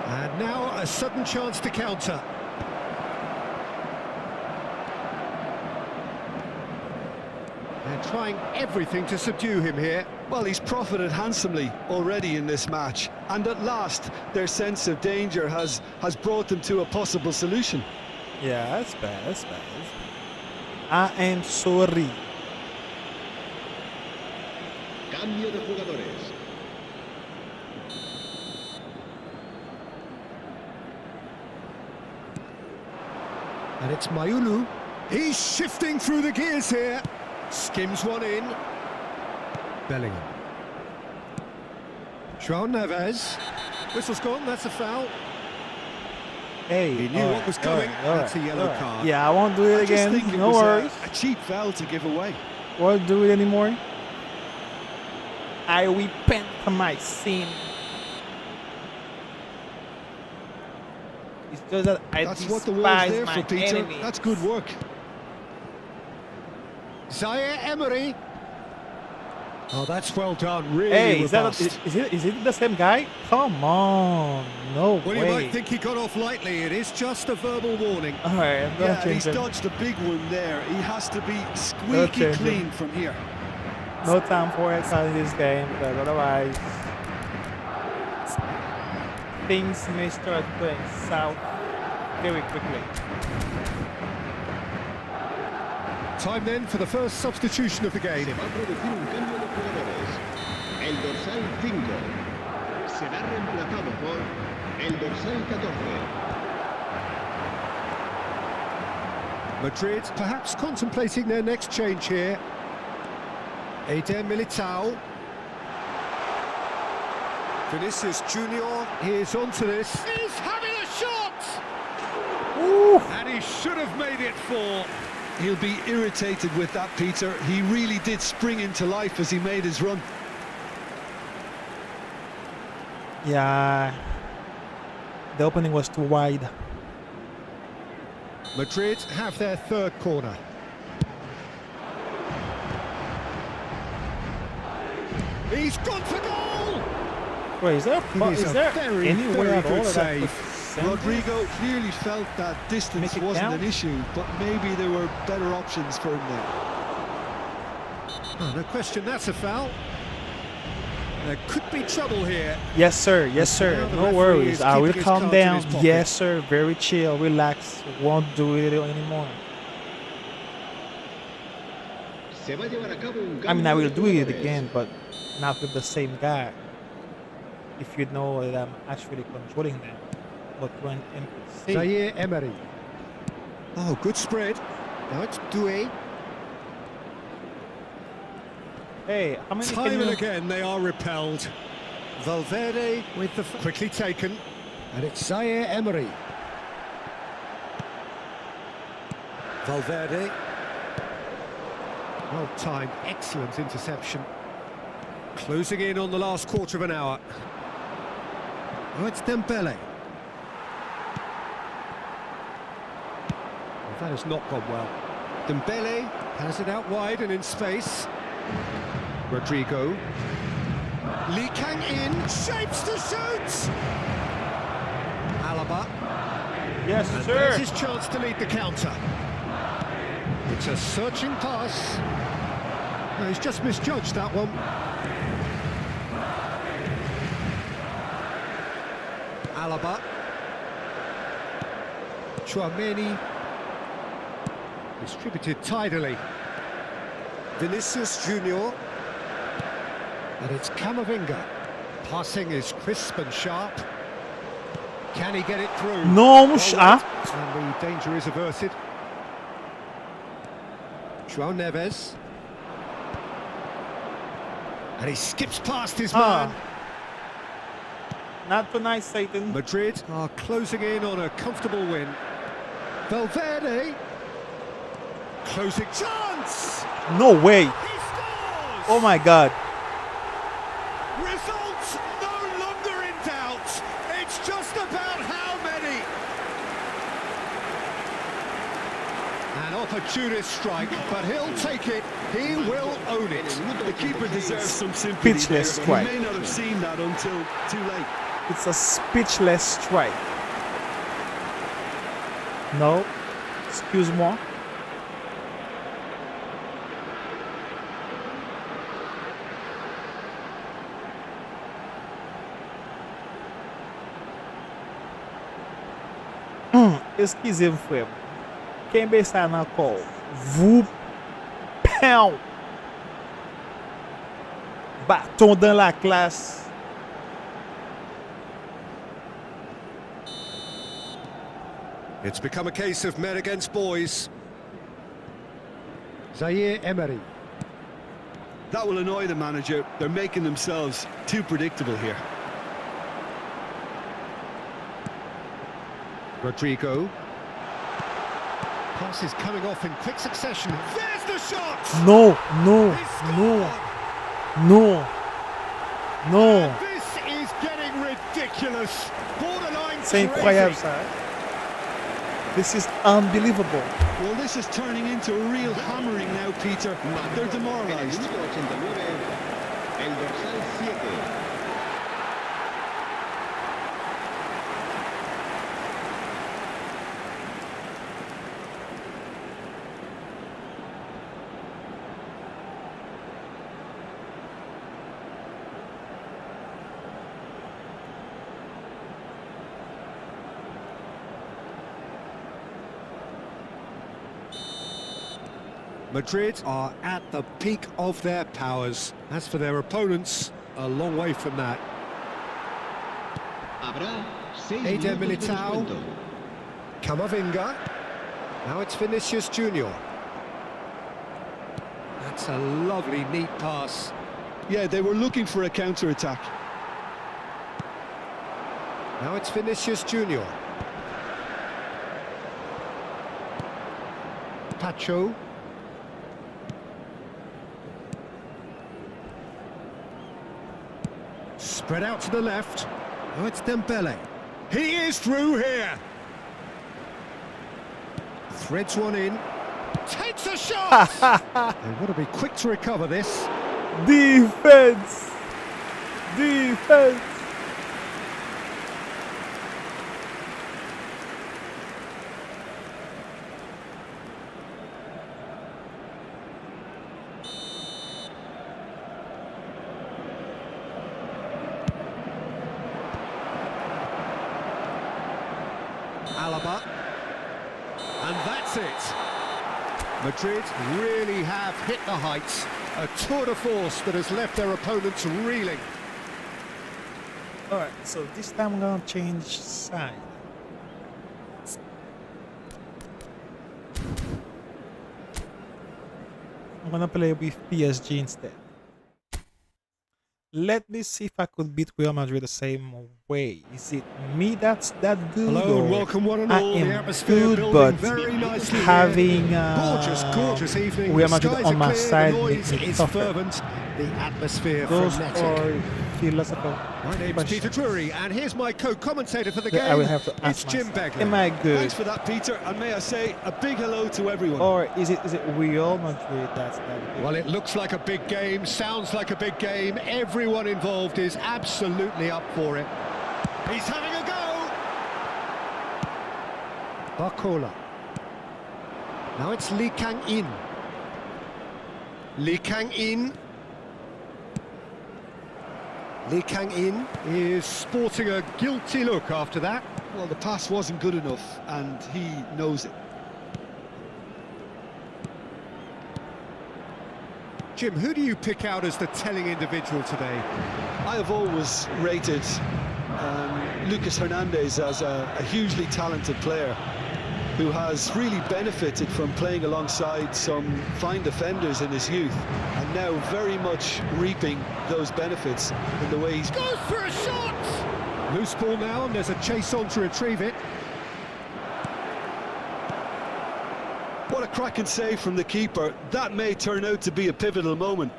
And now a sudden chance to counter. They're trying everything to subdue him here. Well, he's profited handsomely already in this match, and at last their sense of danger has brought them to a possible solution. Yeah, that's bad, that's bad. I am sorry. Cambio de jugadores. And it's Mayulu. He's shifting through the gears here. Skims one in. Bellingham. João Neves. Whistle's gone, that's a foul. Hey, He knew what was coming. That's a yellow card. Yeah, I won't do it I just again. think it No was worries. a cheap foul to give away. Won't do it anymore. I repent for my sin. It's just that I That's what the wall's despise there my for, Peter. enemies. That's good work. Zaire Emery. Oh, that's well done. Really Hey, is robust. it the same guy? Come on, no Well, way. you might think he got off lightly. It is just a verbal warning. All right, I'm gonna Yeah, change he's it. dodged a big one there. He has to be squeaky change clean him. from here. No time for it in this game, because otherwise things may start going south very quickly. Time then for the first substitution of the game. Se va a producir un cambio de jugadores. El dorsal 5 será reemplazado por el dorsal 14. Madrid perhaps contemplating their next change here. Eder Militao. Vinicius Junior, he is onto this. He's having a shot! Ooh. And he should have made it 4. He'll be irritated with that, Peter. He really did spring into life as he made his run. Yeah, the opening was too wide. Madrid have their third corner. He's gone for goal! Wait, is there It is a very, anywhere very at all good that I could save. send it? Rodrigo clearly felt that distance Make it wasn't count? an issue, but maybe there were better options for him there. Oh, no question, that's a foul. There could be trouble here. Yes, sir. Yes, Now sir. the No referee worries. is I will keeping his calm cards in down. his pocket. Yes, sir. Very chill. Relax. Won't do it anymore. Se va a llevar a cabo un I mean, I cambio will de do it jugadores. again, but not with the same guy. If you know that I'm actually controlling them. But when NPC, Zaire Emery. Oh, good spread. Now it's Doué. hey, how many Time can and you... again they are repelled. Valverde with the quickly taken, and it's Zaire Emery. Valverde. Well timed, excellent interception. Closing in on the last quarter of an hour. Oh, it's Dembele. Well, that has not gone well. Dembele has it out wide and in space. Rodrigo. Lee Kang in, shapes to shoot! Alaba. Yes, And sir. there's his chance to lead the counter. It's a searching pass. No, he's just misjudged that one. Alaba. Chouameni. Distributed tidily. Vinicius Junior. And it's Camavinga. Passing is crisp and sharp. Can he get it through? No, mux And the danger is averted. João Neves. And he skips past his man. Not too nice, Satan. Madrid are closing in on a comfortable win. Valverde. Closing chance! No way. He scores! Oh my God. Results no longer in doubt. It's just about how many. An opportunist strike, but he'll take it. He will own it. The keeper deserves some sympathy. Speechless there. strike. He may not have seen that until too late. It's a speechless strike. No. Excuse-moi. Excusez-moi, frère. Quem está na call? Vous pão. Bâton dans la classe. It's become a case of men against boys. Zaire Emery. That will annoy the manager. They're making themselves too predictable here. Rodrigo. Passes coming off in quick succession. There's the shot! No. He scored! No. This is getting ridiculous. Borderline C'est incroyable ça. This is unbelievable. Well, this is turning into a real hammering now, Peter. They're demoralised. Minuto 89, el dorsal 7. Madrid are at the peak of their powers. As for their opponents, a long way from that. Habrá 6 Eder minutos de Militao. descuento. Camavinga. Now it's Vinicius Junior. That's a lovely, neat pass. Yeah, they were looking for a counter-attack. Now it's Vinicius Junior. Pacho. Spread out to the left. Oh, it's Dembele. He is through here. Threads one in. Takes a shot! They want to be quick to recover this. Defense. Alaba. And that's it. Madrid really have hit the heights. A tour de force that has left their opponents reeling. Alright, so this time I'm gonna change side. I'm gonna play with PSG instead. Let me see if I could beat Real Madrid the same way. Is it me that's that good? Hello and or welcome one and I all. The am atmosphere good, building but very nicely having here. Gorgeous evening. Real The Madrid skies on are my clear, side the makes noise it is tougher. fervent, the atmosphere Those frenetic. are philosophical. My name's questions. Peter Drury, and here's my co-commentator for the that game. I will have to It's ask Jim myself. Begley. Am I good? Thanks for that, Peter. And may I say, a big hello to everyone. Or is it Real Madrid that's that good? Well, it looks like a big game, sounds like a big game. Everyone involved is absolutely up for it. He's having a go! Barcola. Now it's Lee Kang-in. Lee Kang-in. Lee Kang-in is sporting a guilty look after that. Well, the pass wasn't good enough, and he knows it. Jim, who do you pick out as the telling individual today? I have always rated Lucas Hernandez as a hugely talented player who has really benefited from playing alongside some fine defenders in his youth, and now very much reaping those benefits in the way he's... Goes for a shot! Loose ball now, and there's a chase on to retrieve it. What a cracking save from the keeper. That may turn out to be a pivotal moment.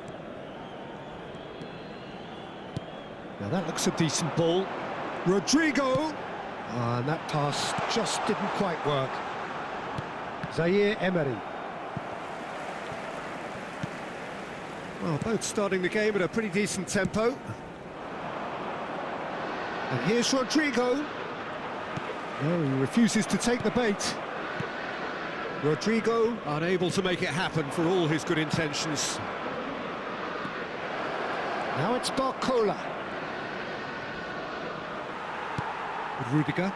Now that looks a decent ball. Rodrigo! And that pass just didn't quite work. Zaire Emery. Well, both starting the game at a pretty decent tempo. And here's Rodrigo. No, he refuses to take the bait. Rodrigo unable to make it happen for all his good intentions. Now it's Barcola. Rudiger.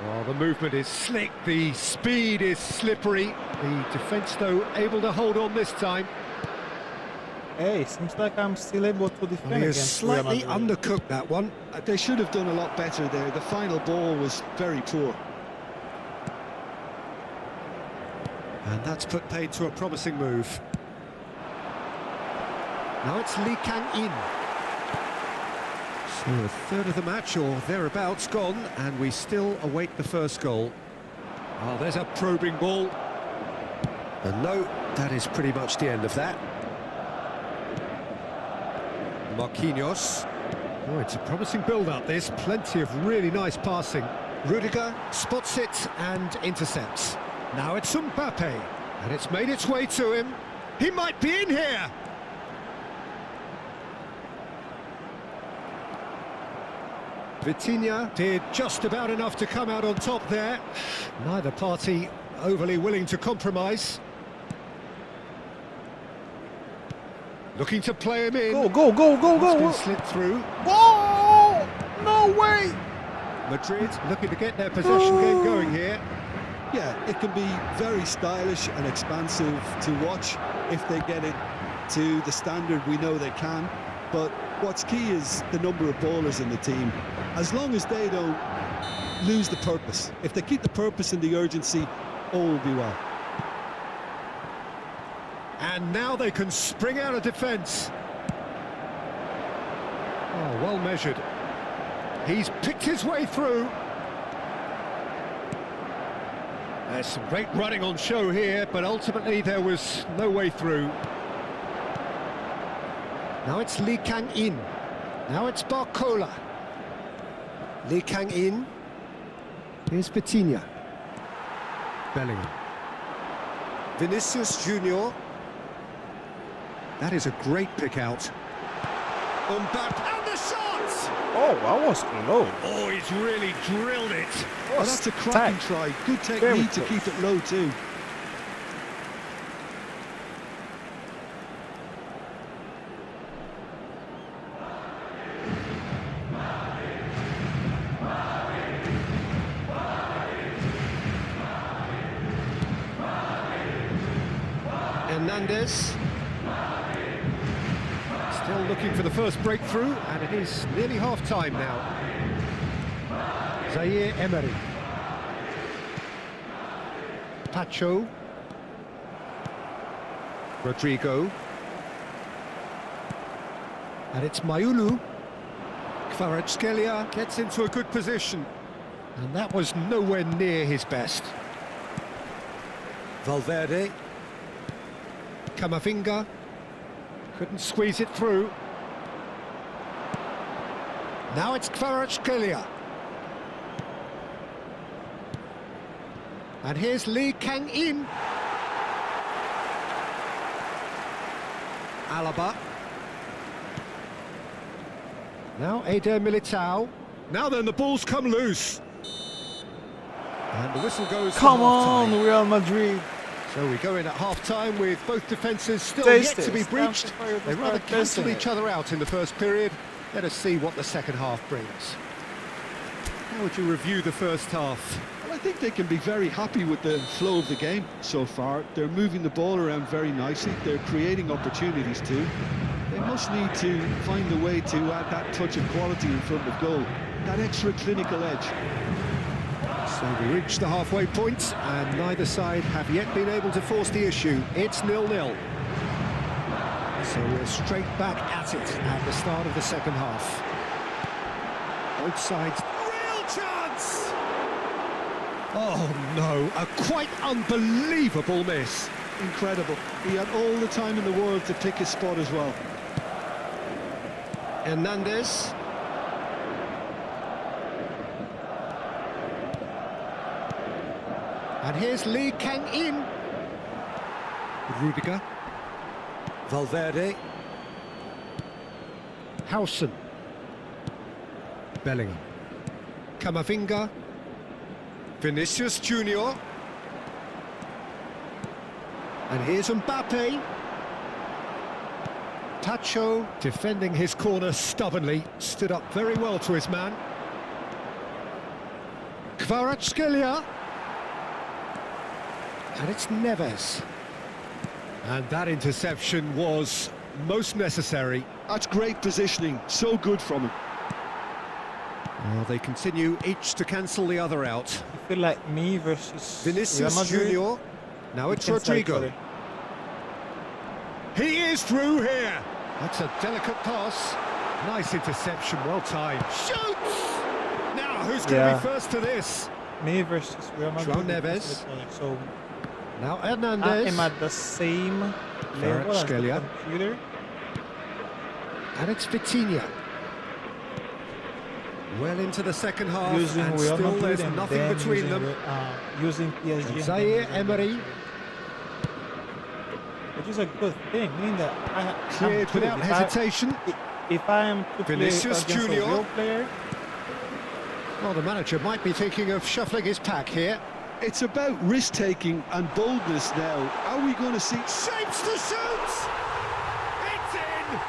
Oh, the movement is slick, the speed is slippery. The defence, though, able to hold on this time. Hey, seems like I'm still able to defend He has against Real slightly Madrid. undercooked that one. They should have done a lot better there. The final ball was very poor. And that's put paid to a promising move. Now it's Lee Kang-in. So a third of the match or thereabouts gone, and we still await the first goal. Oh, there's a probing ball. And no, that is pretty much the end of that. Marquinhos. Oh, it's a promising build-up, this. Plenty of really nice passing. Rudiger spots it and intercepts. Now it's Mbappe, and it's made its way to him. He might be in here! Vitinha did just about enough to come out on top there. Neither party overly willing to compromise. Looking to play him in. Go, go, go, go, It's go! been slipped through. Oh! No way! Madrid looking to get their possession game going here. Yeah, it can be very stylish and expansive to watch if they get it to the standard we know they can. But what's key is the number of ballers in the team. As long as they don't lose the purpose, if they keep the purpose and the urgency, all will be well. And now they can spring out of defence. Oh, well measured. He's picked his way through. There's some great running on show here, but ultimately there was no way through. Now it's Lee Kang-in. Now it's Barcola. Lee Kang-in. Here's Vitinha. Bellingham. Vinicius Junior. That is a great pick out. Mbappe, and the shot! Oh, that was close. Oh, he's really drilled it. Oh, that's a cracking try. Good technique to keep it low too. Hernandez. Still looking for the first breakthrough, and it is nearly half-time now. Zaire Emery. Pacho. Rodrigo. And it's Mayulu. Kvaratskhelia gets into a good position. And that was nowhere near his best. Valverde. Camavinga. Couldn't squeeze it through. Now it's Kvaratskhelia. And here's Lee Kang-in. Alaba. Now Eder Militao. Now then, the ball's come loose. And the whistle goes for Come half-time. on, Real Madrid. So we go in at half-time with both defences still Taste yet to be it. breached. They rather cancelled Tasting each other out in the first period. Let us see what the second half brings. How would you review the first half? Well, I think they can be very happy with the flow of the game so far. They're moving the ball around very nicely. They're creating opportunities too. They must need to find a way to add that touch of quality in front of goal, that extra clinical edge. So we reach the halfway point, and neither side have yet been able to force the issue. It's 0-0. So we're straight back at it at the start of the second half. Both sides. Real chance! Oh no, a quite unbelievable miss. Incredible. He had all the time in the world to pick his spot as well. Hernandez. And here's Lee Kang-in. Rudiger. Valverde. Howson. Bellingham. Camavinga. Vinicius Junior. And here's Mbappe. Tacho, defending his corner stubbornly, stood up very well to his man. Kvaratskhelia. And it's Neves. And that interception was most necessary. That's great positioning, so good from him. Well, they continue each to cancel the other out. I feel like me versus Real Vinicius Madrid. Junior. Now it's Against each Rodrigo. other. He is through here. That's a delicate pass. Nice interception, well timed. Shoots! Now, who's going to Yeah. be first to this? Me versus Real Madrid. João against Neves. each other. So Now I Hernandez. am at the same level as the Kvaratskhelia. computer. And it's Vitinha. Well into the second half, Using and Real still Madrid there's and nothing then between using, them. using PSG. and Zaire then using Emery. Real Madrid. Which is a good thing, meaning that I'm Cleared good. without If hesitation. If I am to play Vinicius against Junior. a real player, Well, the manager might be thinking of shuffling his pack here. It's about risk-taking and boldness now. Are we going to see... Shapes to shoot! It's in!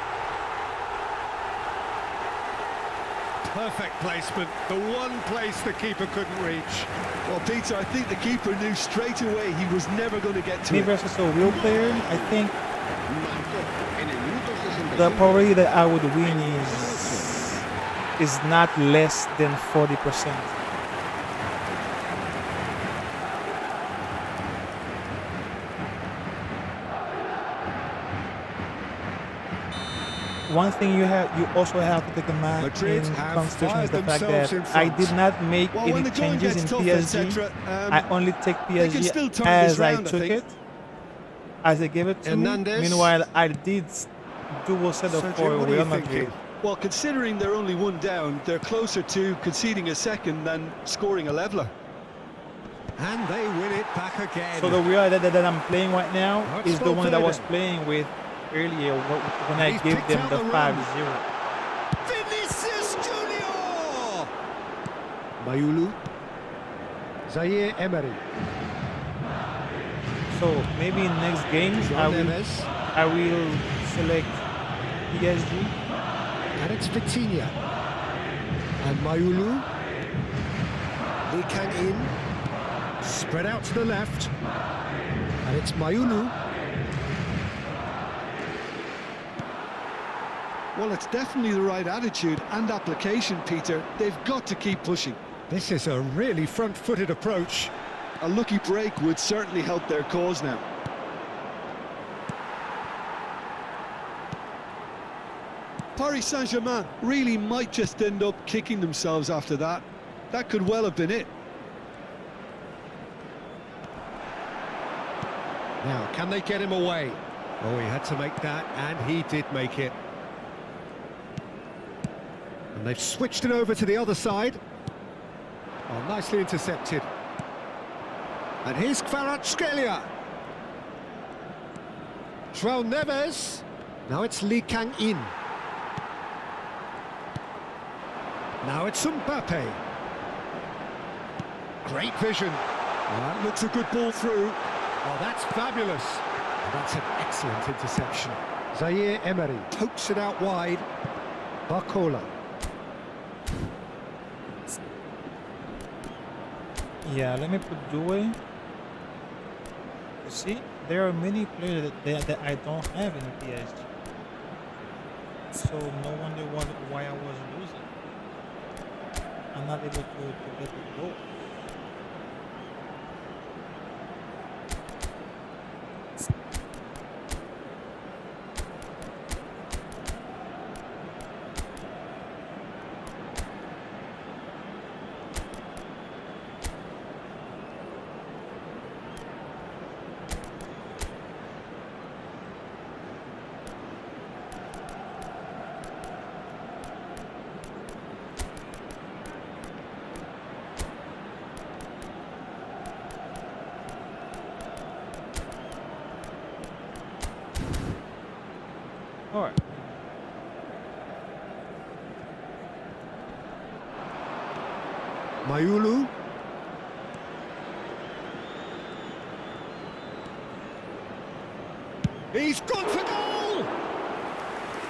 Perfect placement, the one place the keeper couldn't reach. Well, Peter, I think the keeper knew straight away he was never going to get to me it. versus a real player, I think Marcó en el minuto 61. the probability that I would win is not less than 40%. One thing you also have to take a man Madrid in have consideration is the fired fact themselves that in I front. did not make Well, any when the going changes in gets tough, PSG. etc., I only take they can still PSG turn as this I round, I took think. it, as they gave it to me. Hernandez. Meanwhile, I did dual set up Sergio, for what are you Real Madrid. thinking? Well, considering they're only one down, they're closer to conceding a second than scoring a leveller. And they win it back again. So the Real that I'm playing right now That's is the one that I was Valverde. playing with earlier when I He's gave picked them out the the 5-0. Vinicius Junior! Mayulu. Zaire Emery. So maybe in next games João Neves. I will select PSG. And it's Vitinha. And Mayulu. Lee Kang-in. Spread out to the left. And it's Mayulu. Well, it's definitely the right attitude and application, Peter. They've got to keep pushing. This is a really front-footed approach. A lucky break would certainly help their cause now. Paris Saint-Germain really might just end up kicking themselves after that. That could well have been it. Now, can they get him away? Oh, he had to make that, and he did make it. And they've switched it over to the other side. Oh, nicely intercepted. And here's Kvaratskhelia. João Neves. Now it's Lee Kang-in. Now it's Mbappe. Great vision. That looks a good ball through. Oh, that's fabulous. That's an excellent interception. Zaire Emery pokes it out wide. Barcola. Yeah, let me put Due. You see, there are many players that I don't have in PSG. So no wonder why I was losing. I'm not able to get the goal. All right. Mayulu. He's gone for goal!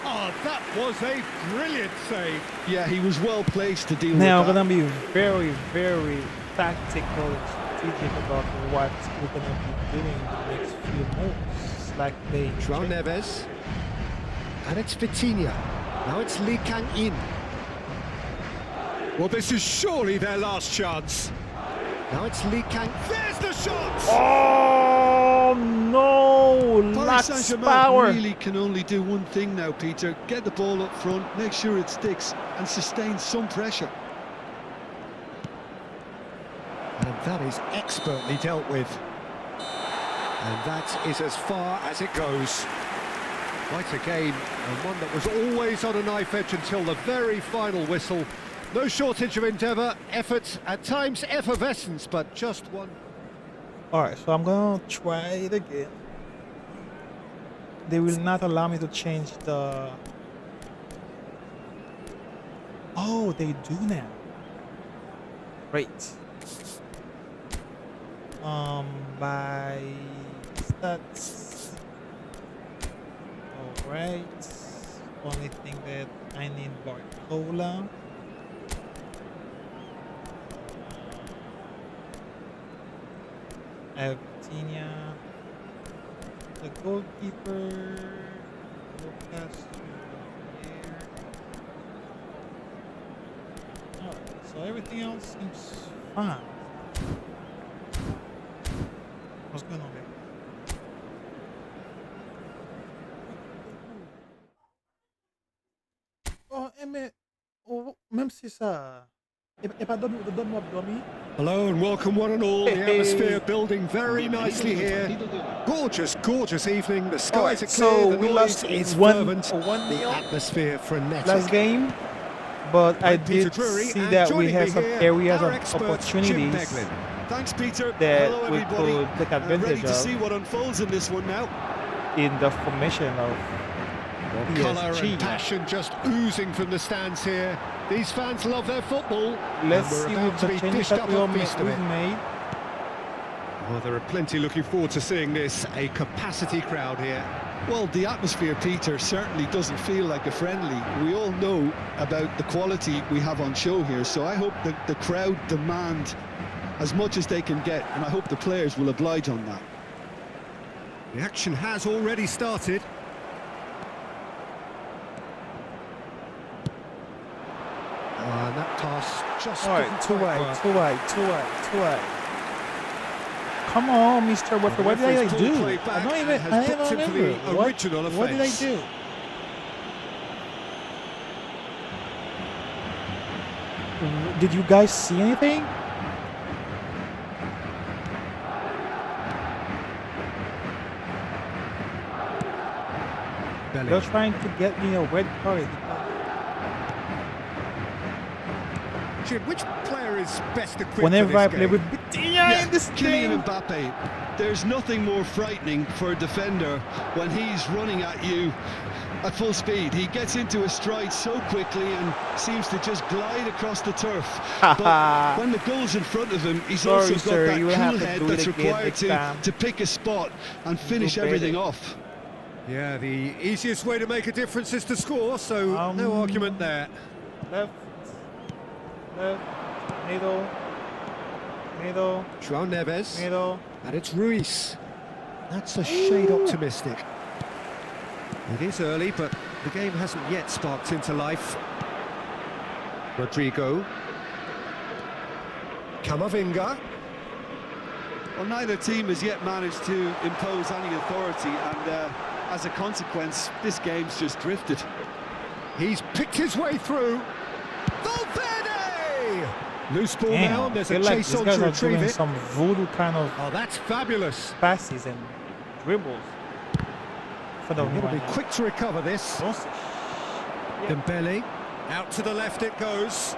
Oh, that was a brilliant save. Yeah, he was well placed to deal Now with we're that. gonna be very, very tactical and strategic about what we're gonna be doing in the next few moves. Like they João Neves. And it's Vitinha. Now it's Lee Kang-in. Well, this is surely their last chance. Now it's Lee Kang. There's the shot! Oh no! Paris Lacks Saint-Germain power. really can only do one thing now, Peter. Get the ball up front, make sure it sticks, and sustain some pressure. And that is expertly dealt with. And that is as far as it goes. Quite a game, and one that was always on a knife edge until the very final whistle. No shortage of endeavour, effort, at times effervescence, but just one. All right, so I'm gonna try it again. They will not allow me to change the. Oh, they do now. Great. By stats. All right. Only thing that I need Barcola. Vitinha, the goalkeeper, Lucas here. Alright, so everything else seems fine. What's going on there? Oh, mais même si ça est pas donne-moi dormir. Hello and welcome one and all. The Hey. atmosphere building very nicely here. Gorgeous, gorgeous evening. The skies Alright, are clear, so the we noise lost is 1-0. fervent, the atmosphere frenetic. Last game, but I I'm Peter did Drury, see and that we joining have me some here, areas our of expert, Jim opportunities Meglin. Thanks, Peter. that Hello, we everybody. could take Ready advantage to of see what unfolds in this one now. in the formation of Colour PSG. and passion just oozing from the stands here. These fans love their football. Let's and we're see about with to the be changes dished that up we a all feast of we've it. made. Well, there are plenty looking forward to seeing this. A capacity crowd here. Well, the atmosphere, Peter, certainly doesn't feel like a friendly. We all know about the quality we have on show here, so I hope that the crowd demand as much as they can get, and I hope the players will oblige on that. The action has already started. And that pass just All didn't right, too quite wide, work. too wide, too wide, too wide. Come on, Mr. Referee, what did I referee's ball do? played back I don't and even, has I booked don't him for remember. the original What did I offence. do? Did you guys see anything? Belly. They're trying to get me a red card. Jim, which player is best equipped Whenever for I this play game? with Vitinha in this Kylian game. Mbappe, there's nothing more frightening for a defender when he's running at you At full speed, he gets into a stride so quickly and seems to just glide across the turf. But when the goal's in front of him, he's Sorry, also got sir, that you cool will have to head do it that's again required next time. to pick a spot and finish You bet everything it. off. Yeah, the easiest way to make a difference is to score, so no argument there. Left, middle, João Neves, middle. and it's Ruiz. That's a shade optimistic. It is early, but the game hasn't yet sparked into life. Rodrigo. Camavinga. Well, neither team has yet managed to impose any authority, and as a consequence, this game's just drifted. He's picked his way through. Valverde! Loose ball now, and I there's a feel like chase these on guys to are retrieve doing it. some voodoo kind of Oh, that's fabulous. passes and dribbles. For the He'll be quick to recover this. Dembele, out to the left it goes.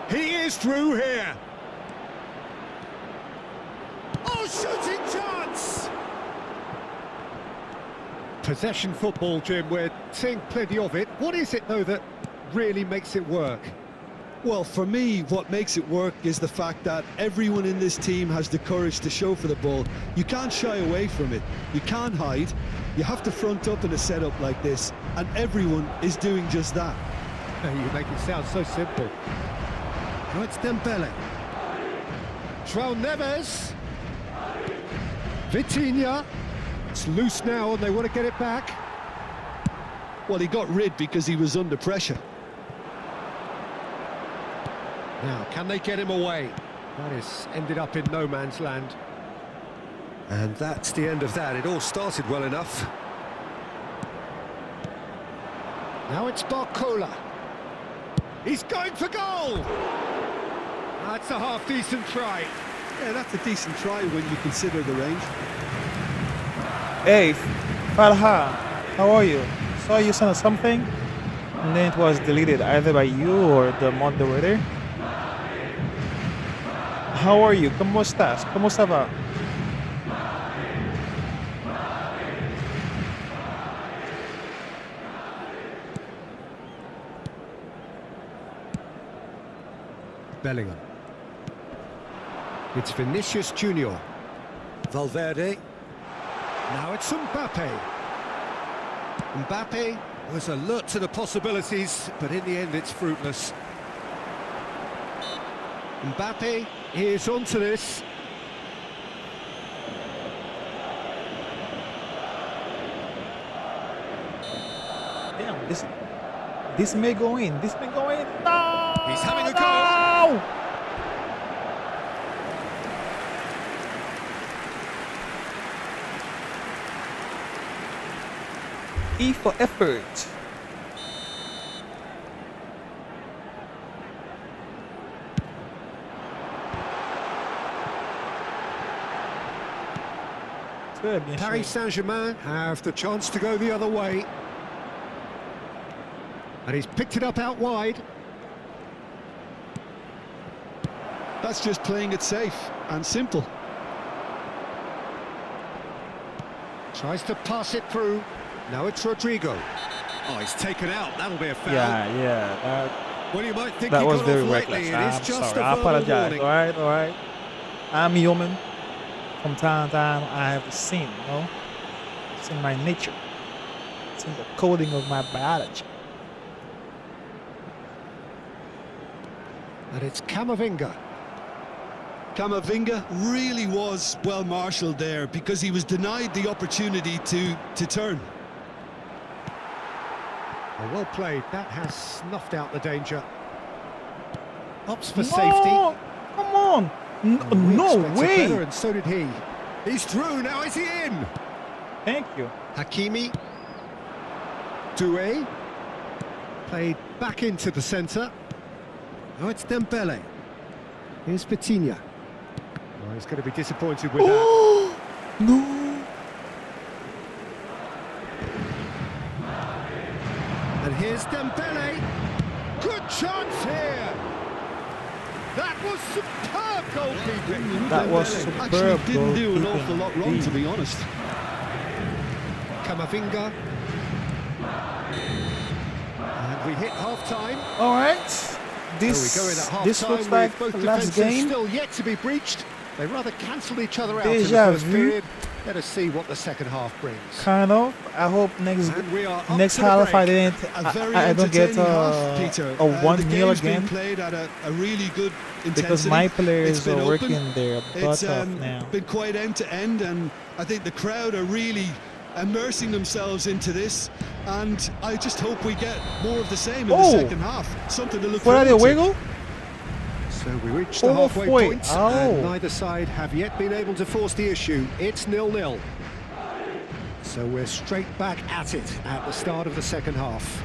He is through here. Oh, shooting chance! Possession football, Jim, we're seeing plenty of it. What is it, though, that really makes it work? Well, for me, what makes it work is the fact that everyone in this team has the courage to show for the ball. You can't shy away from it. You can't hide. You have to front up in a setup like this, and everyone is doing just that. You make it sound so simple. Now it's Dembele. João Neves. Vitinha. It's loose now, and they want to get it back. Well, he got rid because he was under pressure. Now, can they get him away? That has ended up in no man's land. And that's the end of that. It all started well enough. Now it's Barcola. He's going for goal! That's a half-decent try. Yeah, that's a decent try when you consider the range. Hey, Falha, how are you? Saw you sent something, and then it was deleted either by you or the moderator. How are you? ¿Cómo estás? ¿Cómo se va? Bellingham. It's Vinicius Junior. Valverde. Now it's Mbappe. Mbappe was alert to the possibilities, but in the end it's fruitless. Mbappe is onto this. Damn, this may go in. This may go in. No! He's having a go. No! E for effort. Paris Saint-Germain have the chance to go the other way. And he's picked it up out wide. That's just playing it safe and simple. Tries to pass it through. Now it's Rodrigo. Oh, he's taken out. That'll be a foul. Yeah. Well, you might think That he was got very off reckless. lightly. It I'm is just sorry. a I verbal apologize. warning. All right. I'm human. From time to time, I have a sin, you know? It's in my nature. It's in the coding of my biology. And it's Camavinga. Camavinga really was well marshalled there because he was denied the opportunity to turn. Oh, well played. That has snuffed out the danger. Opts for No! safety. Come on! We No expected way! better, and so did he. He's through. Now is he in? Thank you. Hakimi. Doué. Played back into the centre. Oh, it's Dembele. Here's Vitinha. Oh, he's going to be disappointed with that. No! And here's Dembele. Good chance here. That was superb goalkeeping. That was superb. Actually didn't do an goalkeeping awful lot wrong, to indeed. be honest. Camavinga. And we hit half-time. All right. There we go in at half-time. This looks like both the last defences game. still yet to be breached. They rather cancelled each other out in the Deja first vu. period. Let us see what the second half brings. Kind of. I hope next And we are up next to the half I break. didn't. A very I don't get entertaining half, Peter. a The 1-0 game's been again played at a really good intensity. because my It's players been are open. working their butt It's off now. been quite end to end, and I think the crowd are really immersing themselves into this. And I just hope we get more of the same in the Oh. second half. Something to look Fuera de forward to. juego. So we reached the Oh, halfway wait. point, Oh. and neither side have yet been able to force the issue. It's 0-0. So we're straight back at it at the start of the second half.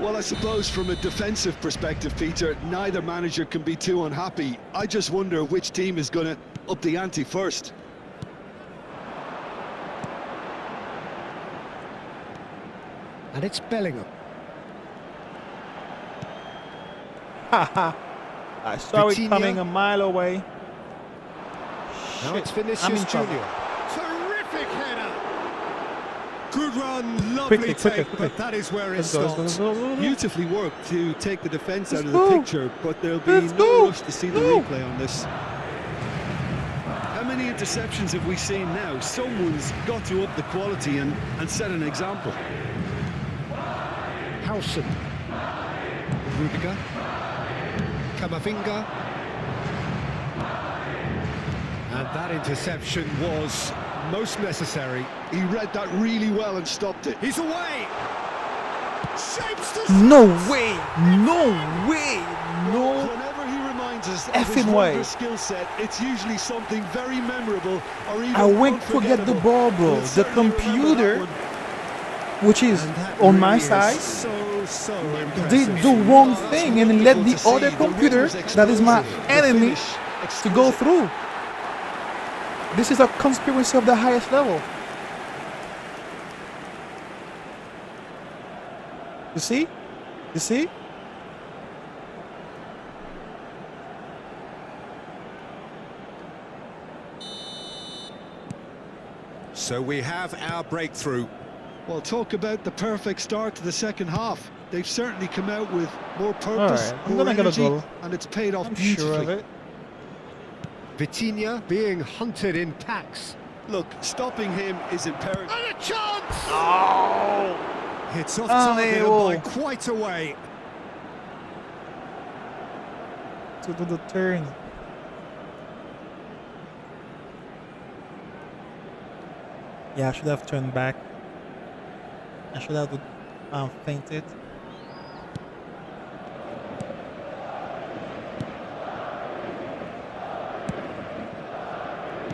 Well, I suppose from a defensive perspective, Peter, neither manager can be too unhappy. I just wonder which team is going to up the ante first. And it's Bellingham. I saw it Vitinha. coming a mile away. Now Shit, it's I'm in Vinicius trouble. Junior. Terrific header. Good run, lovely Quickly, take, quickly. but that is where it Let's go, let's stops. go, let's go, let's go. Beautifully worked to take the defence out of Let's the go. picture, but there'll be Let's no go. rush to see the Go. replay on this. How many interceptions have we seen now? Someone's got to up the quality and set an example. Howson. Rudiger. Camavinga. And that interception was most necessary. He read that really well and stopped it. He's away. Shapes the No way! No way! No! Whenever he reminds us of Effing his way. wondrous skill set, it's usually something very memorable or even I went to get the unforgettable. ball, bro. We'll The certainly remember that computer, one. which is And that on my really is side, so did impressive. the wrong Oh, that's thing and let wonderful the to see. other The computer, rim was that is my explosive. The enemy, finish to go exquisite. through. This is a conspiracy of the highest level. You see? You see? So we have our breakthrough. Well, talk about the perfect start to the second half. They've certainly come out with more purpose, Alright, I'm more gonna get a energy, goal. and it's paid off I'm beautifully. sure of it. Vitinha being hunted in packs. Look, stopping him is imperative. And a chance! Oh! It's off target and by Unable. quite a way. To do the turn. Yeah, I should have turned back. I should have fainted.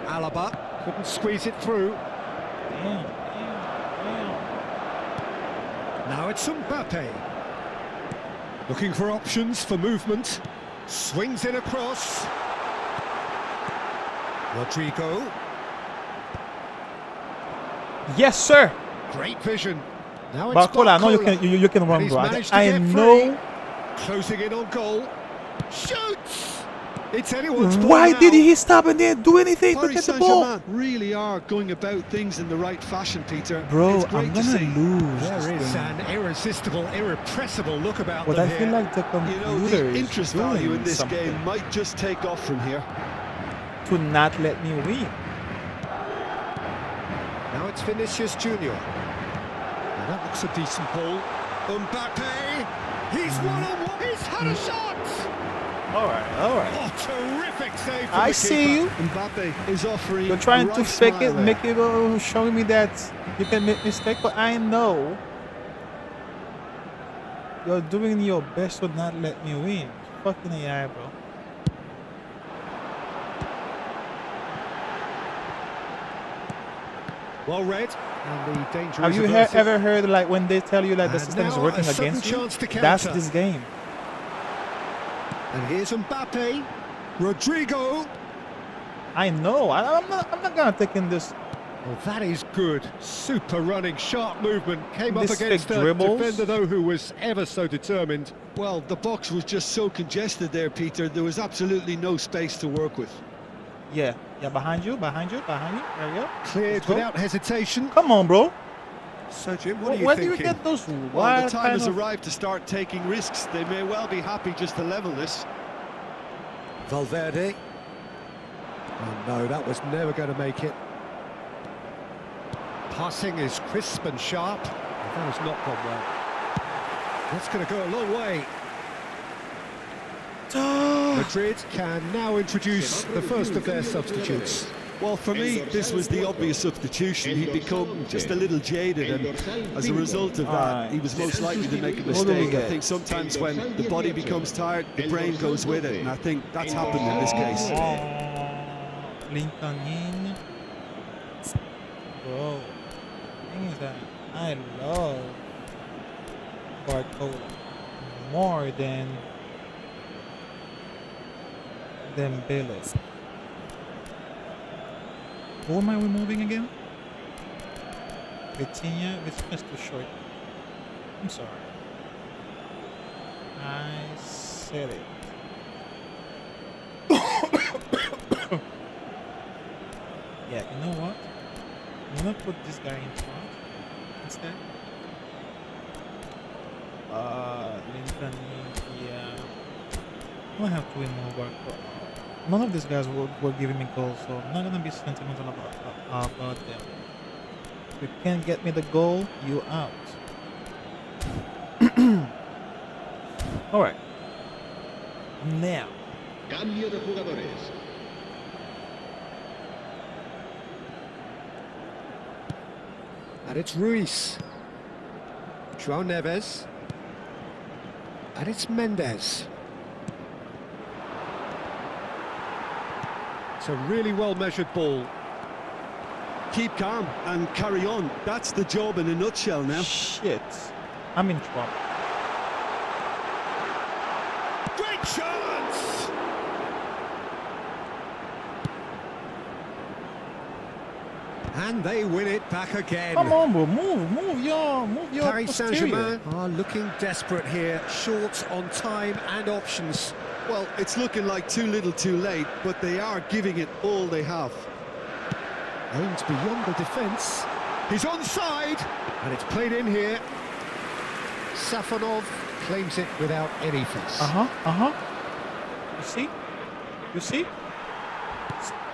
Alaba couldn't squeeze it through. Damn, damn. Now it's Mbappe. Looking for options for movement. Swings it across. Rodrigo. Yes, sir. Great vision. Now it's Barcola, no, you Barcola. can you can And run, he's bro. managed to I get know. free. Closing in on goal. Shoots! It's anyone's ball Why now. did he stop and didn't do anything to Paris get the ball? Saint-Germain really are going about things in the right fashion, Peter. Bro, it's great I'm to gonna see. lose. this There is game. an irresistible, irrepressible look about But them I feel here. like the You know, computer the is interest doing value in this something game might just take off from here. to not let me win. Now it's Vinicius Junior. Now that looks a decent ball. Mbappe, he's one-on-one. He's had a shot. All right, all right. Oh, terrific save from I the see keeper. you. Mbappe is offering You're trying a to right fake smile it, there. make it showing me that you can make mistake, but I know you're doing your best to not let me win. Fucking AI, bro. Well read. And the danger Have is you averted. ever heard like when they tell you like the And system is now working a sudden against you? chance to That's counter. this game. And here's Mbappe. Rodrigo. I know. I'm not gonna take in this. Well, that is good. Super running, sharp movement. Came up This against fake a dribbles. defender, though, who was ever so determined. Well, the box was just so congested there, Peter. There was absolutely no space to work with. Yeah, behind you, behind you, behind you. There you go. Cleared Let's go. without hesitation. Come on, bro. So, Jim, what are you Where do thinking? you get those Well, wild the time kind has of... arrived to start taking risks. They may well be happy just to level this. Valverde. Oh no, that was never going to make it. Passing is crisp and sharp. That has not gone well. That's going to go a long way. Madrid can now introduce the first of their substitutes. Well, for me, this was the obvious substitution. He'd become just a little jaded, and as a result of that, he was most likely to make a mistake. I think sometimes when the body becomes tired, the brain goes with it, and I think that's happened in this case. Lincoln in. Bro, the thing is that I love Barcola more than Billy. Who am I removing again? Vitinha, Vitinha's too short. I'm sorry. I said it. Yeah, you know what? I'm gonna put this guy in front instead. Lincoln, yeah. I'm gonna have to remove Barcola. None of these guys were giving me goals, so I'm not gonna be sentimental about them. If you can't get me the goal, you out. All right. Now, Cambio de jugadores. And it's Ruiz. João Neves. And it's Mendes. It's a really well-measured ball. Keep calm and carry on. That's the job in a nutshell now. shit, I'm in trouble. Great chance! And they win it back again. Come on, bro, move your Paris posterior. Saint-Germain are looking desperate here, short on time and options. Well, it's looking like too little too late, but they are giving it all they have. Aimed beyond the defence. He's onside, and it's played in here. Safonov claims it without any fuss. You see? You see?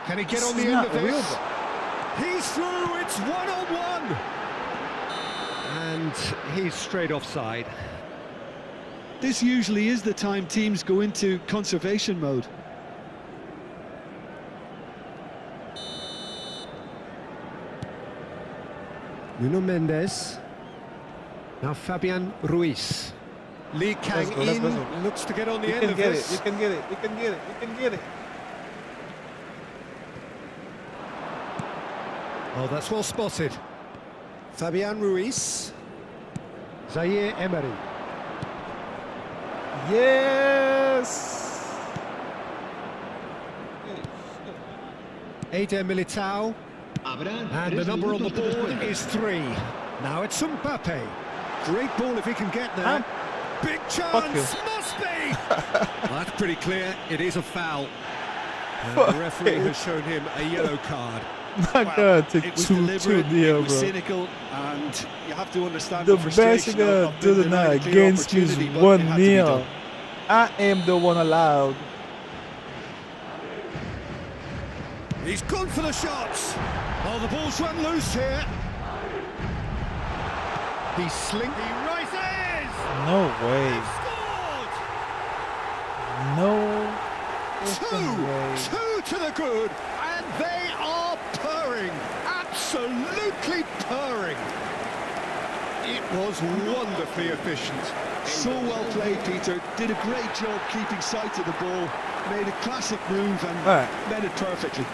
Can he get This on the is end not of real, this? bro. He's through, it's one-on-one! And he's straight offside. This usually is the time teams go into conservation mode. Nuno Mendes. Now Fabian Ruiz. Lee Kang let's in go. looks to get on the You end can of get this. it. You can get it. You can get it. You can get it. Oh, that's well spotted. Fabian Ruiz. Zaire Emery. Yes. Eder Militao. Habrá And the 3 number on the minutos de board descuento. is 3. Now it's Mbappe. Great ball if he can get there. Big chance, must be! Well, that's pretty clear, it is a foul. And the referee has shown him a yellow card. Not gonna take It was 2 deliberate, it deal, was bro. cynical, and you have to understand The the best frustration you're of gonna do being tonight denied a clear against you is opportunity, but it had to be 1-0. done. I am the one allowed. He's gone for the shots. Oh, the ball's run loose here. He rises! No way. Scored! No fucking way. Two to the good, and they are purring, absolutely purring. It was wonderfully efficient. So well played, Peter. Did a great job keeping sight of the ball. Made a classic move and Right. met it perfectly.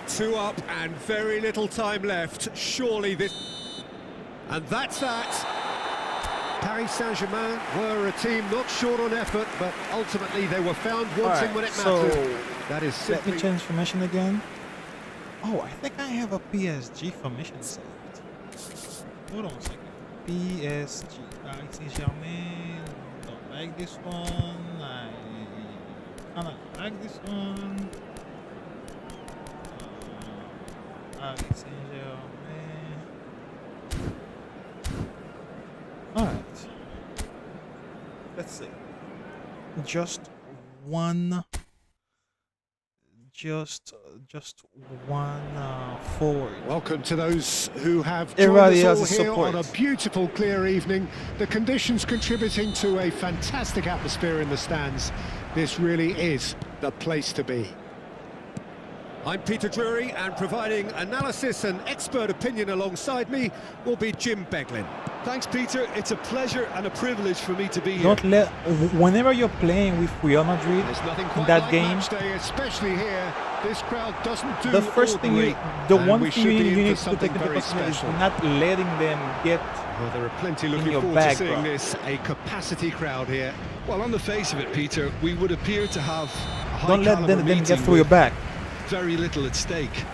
2 up and very little time left. Surely this... And that's that. Paris Saint-Germain were a team not short on effort, but ultimately they were found wanting Alright, when it so mattered. That is let me simply... change formation again. Oh, I think I have a PSG formation saved. Hold on a second. PSG. Paris Saint-Germain. Don't like this one. I kinda like this one. Paris Saint-Germain. let's see. Just one forward. Welcome to those who have joined Everybody us all else is here support. on a beautiful, clear evening. The conditions contributing to a fantastic atmosphere in the stands. This really is the place to be. I'm Peter Drury, and providing analysis and expert opinion alongside me will be Jim Beglin. Thanks, Peter. It's a pleasure and a privilege for me to be here. Don't let, whenever you're playing with Real Madrid There's nothing in quite that like game, match day, especially here. This crowd doesn't do the first thing ordinary, the and one we thing should be you in need for to something take into very consideration is special. not letting them get. Well, there are plenty looking your forward bag, to seeing bro. this. A capacity crowd here. Well, on the face of it, Peter, we would appear to have a high Don't let caliber them meeting get through your with back. very little at stake.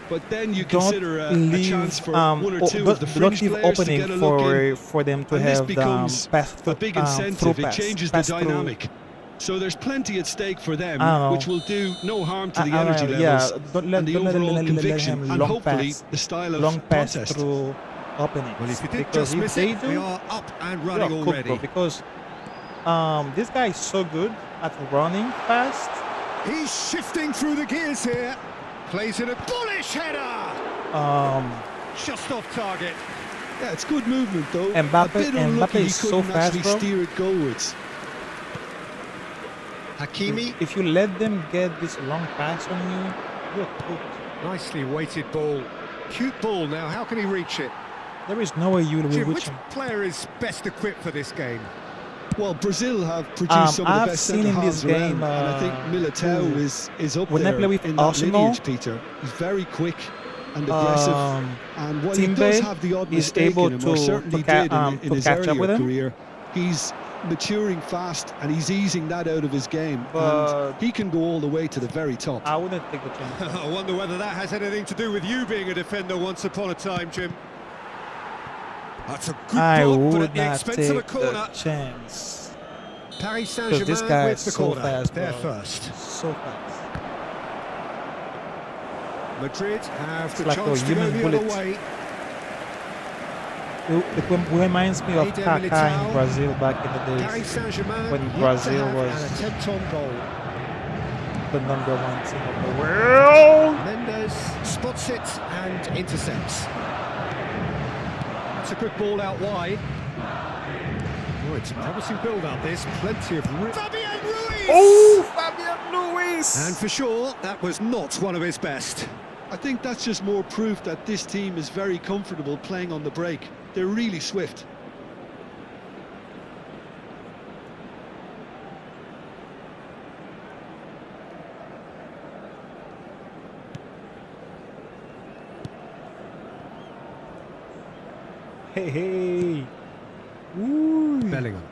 But then you Don't consider a leave chance for one or two of the don't fringe leave players to opening get a look in. for them to And this have the becomes pass through, a big through incentive. It pass, changes the pass through. dynamic. So there's plenty at stake for them, I don't know. which will do no harm to the I don't energy know, levels don't let, and the don't let, overall let conviction, him and long hopefully pass, the style of long pass contest. through openings. Well, if you did because just if miss they it, do, we are up and you're running cooked, already. bro, because this guy is so good at running fast. He's shifting through the gears here. Plays in a bullish header. Just off target. Yeah, it's good movement though. Mbappe- a bit unlucky Mbappe he is so couldn't fast, actually bro. steer it goalwards. Hakimi. If you let them get this long pass on you, you're cooked. Nicely weighted ball. Cute ball now. How can he reach it? There is no way you will Jim, reach which him. player is best equipped for this game? Well, Brazil have produced some of the I've best seen centre in halves this game, around, and I think Militao is up when they there play with in that Arsenal, lineage, Peter. He's very quick and aggressive, and while he Timbe does have the odd is mistake able in him, or to certainly ca- did in to his catch up with earlier him. career, he's maturing fast and he's easing that out of his game, But and he can go all the way to the very top. I wouldn't take the chance. I wonder whether that has anything to do with you being a defender once upon a time, Jim. That's a good I block, but would at the not expense of a take corner. the chance. Paris Because this Saint-Germain guy with is the so corner. fast, They're bro. first. So fast. Madrid have It's the like a chance to go human the other bullet. way. It reminds me of Eder Kaká in Militao. Brazil back in the days. Paris Saint-Germain when yet to Brazil have was- an attempt on goal. The #1 team of the world. Mendes spots it and intercepts. It's a good ball out wide. Oh, it's a promising build-up. This plenty of Fabian Ruiz. Oh, Fabian Luis! And for sure, that was not one of his best. I think that's just more proof that this team is very comfortable playing on the break. They're really swift. Hey, hey. Ooh. Bellingham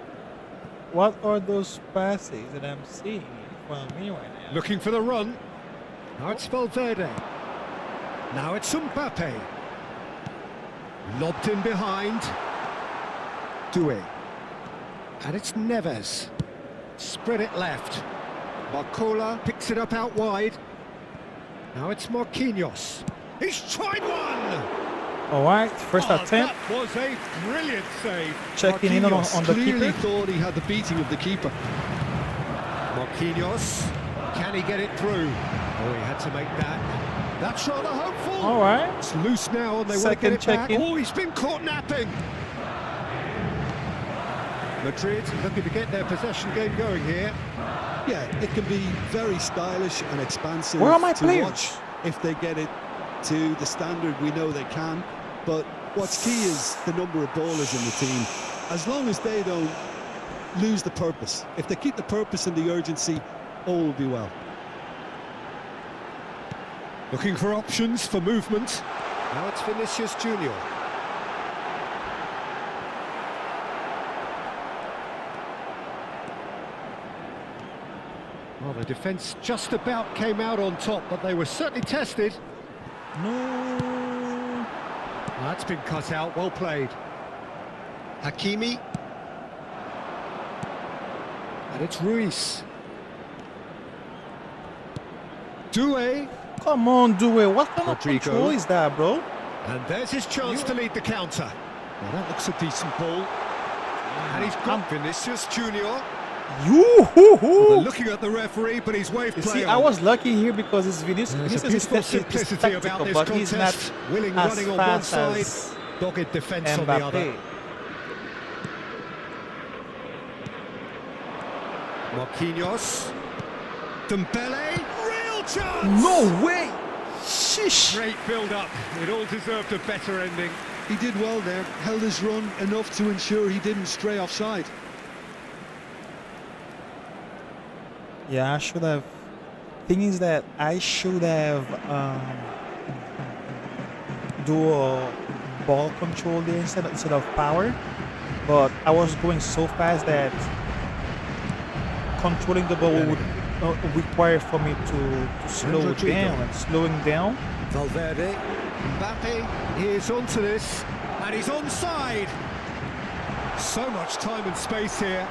What are those passes that I'm seeing in front of me right now? looking for the run. Now it's Valverde. Now it's Mbappe. Lobbed in behind. Doué. And it's Neves. Spread it left. Barcola picks it up out wide. Now it's Marquinhos. He's tried one! All right, first Oh, attempt. that was a brilliant save. Checking in on Marquinhos the clearly keeper. thought he had the beating of the keeper. Marquinhos. Can he get it through? Oh, he had to make that. That's rather hopeful. All right. It's loose now and they want to Second get it back. check-in. Oh, he's been caught napping. Madrid looking to get their possession game going here. Yeah, it can be very stylish and expansive Where are my to players? watch if they get it to the standard we know they can. But what's key is the number of ballers in the team. As long as they don't lose the purpose. If they keep the purpose and the urgency, all will be well. Looking for options for movement. Now it's Vinicius Junior. Well, the defence just about came out on top, but they were certainly tested. No. That's been cut out, well played. Hakimi. And it's Ruiz. Doué. Come on, Doué. What kind Rodrigo. of control is that, bro? And there's his chance to lead the counter. Well, that looks a decent ball. And he's got Vinicius Junior. Yoo-hoo-hoo! Looking at the referee, but he's waved You play see, on. I was lucky here because it's Vinicius. There's a Vinicius is beautiful simplicity about tactical, this but he's not contest. Willing as running on one fast side, as dogged defence on the other. Mbappe. Marquinhos. Dembele. Real chance! No way! Sheesh! Great build-up. It all deserved a better ending. He did well there, held his run enough to ensure he didn't stray offside. Yeah, I should have. Thing is that I should have do a ball control there instead of power, but I was going so fast that controlling the ball would require for me to slow it down, and slowing down. Valverde. Mbappe is onto this, and he's onside. So much time and space here.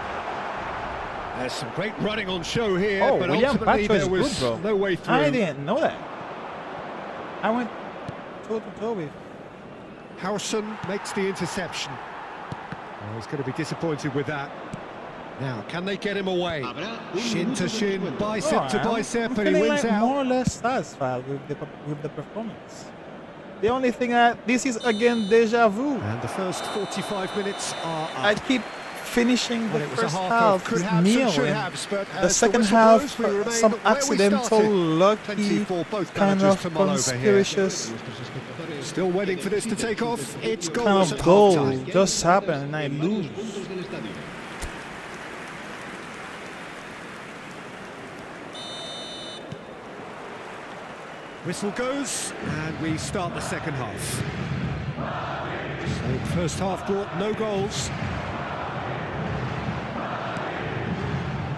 There's some great running on show here, Oh, but William ultimately Pacho is there was good, bro. no way through. I didn't know that. I went toe to toe with. Howson makes the interception. Oh, he's going to be disappointed with that. Now, can they get him away? Habrá Shin to shin, bicep to I'm bicep, and he feeling wins like out. more or less satisfied with the performance. The only thing this is again deja vu. And the first 45 minutes are up. I keep finishing the Well, it was a first half half of could have, meal, some should and have, but the as the second whistle half blows, we remain some where we accidental, started. lucky, Plenty for both kind managers of to mull over here. conspiracious Still waiting for this to take off. It's kind goals of at goal half-time. just happened and I lose. Whistle goes, and we start the second half. So first half brought no goals.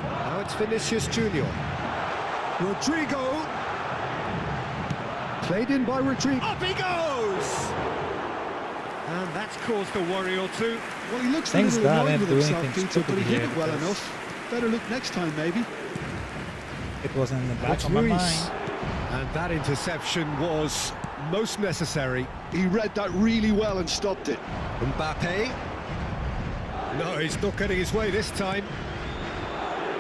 Now it's Vinicius Junior. Rodrigo. Played in by Rodrigo. Up he goes! And that's caused a worry or two. Well, he looks Thanks a little God I annoyed didn't with do himself, anything Peter, but he stupid hit here it well because- enough. Better look next time, maybe. It was in the back It's of my Ruiz. mind. And that interception was most necessary. He read that really well and stopped it. Mbappe. No, he's not getting his way this time.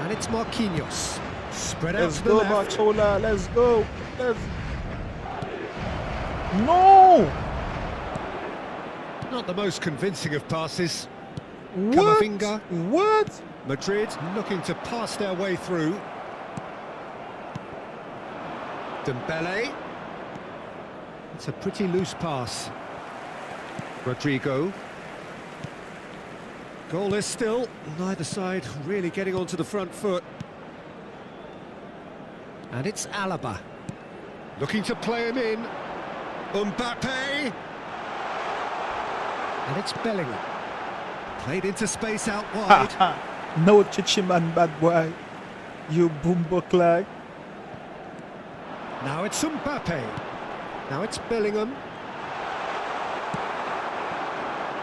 And it's Marquinhos. Spread out Let's to the go, left. Barcola. Let's go. No! Not the most convincing of passes. What? Camavinga. What? Madrid looking to pass their way through. Dembele. It's a pretty loose pass. Rodrigo. Goalless still. Neither side really getting onto the front foot. And it's Alaba. Looking to play him in. Mbappe. And it's Bellingham. Played into space out wide. No Chichiman, bad boy. You boombook. Now it's Mbappe. Now it's Bellingham.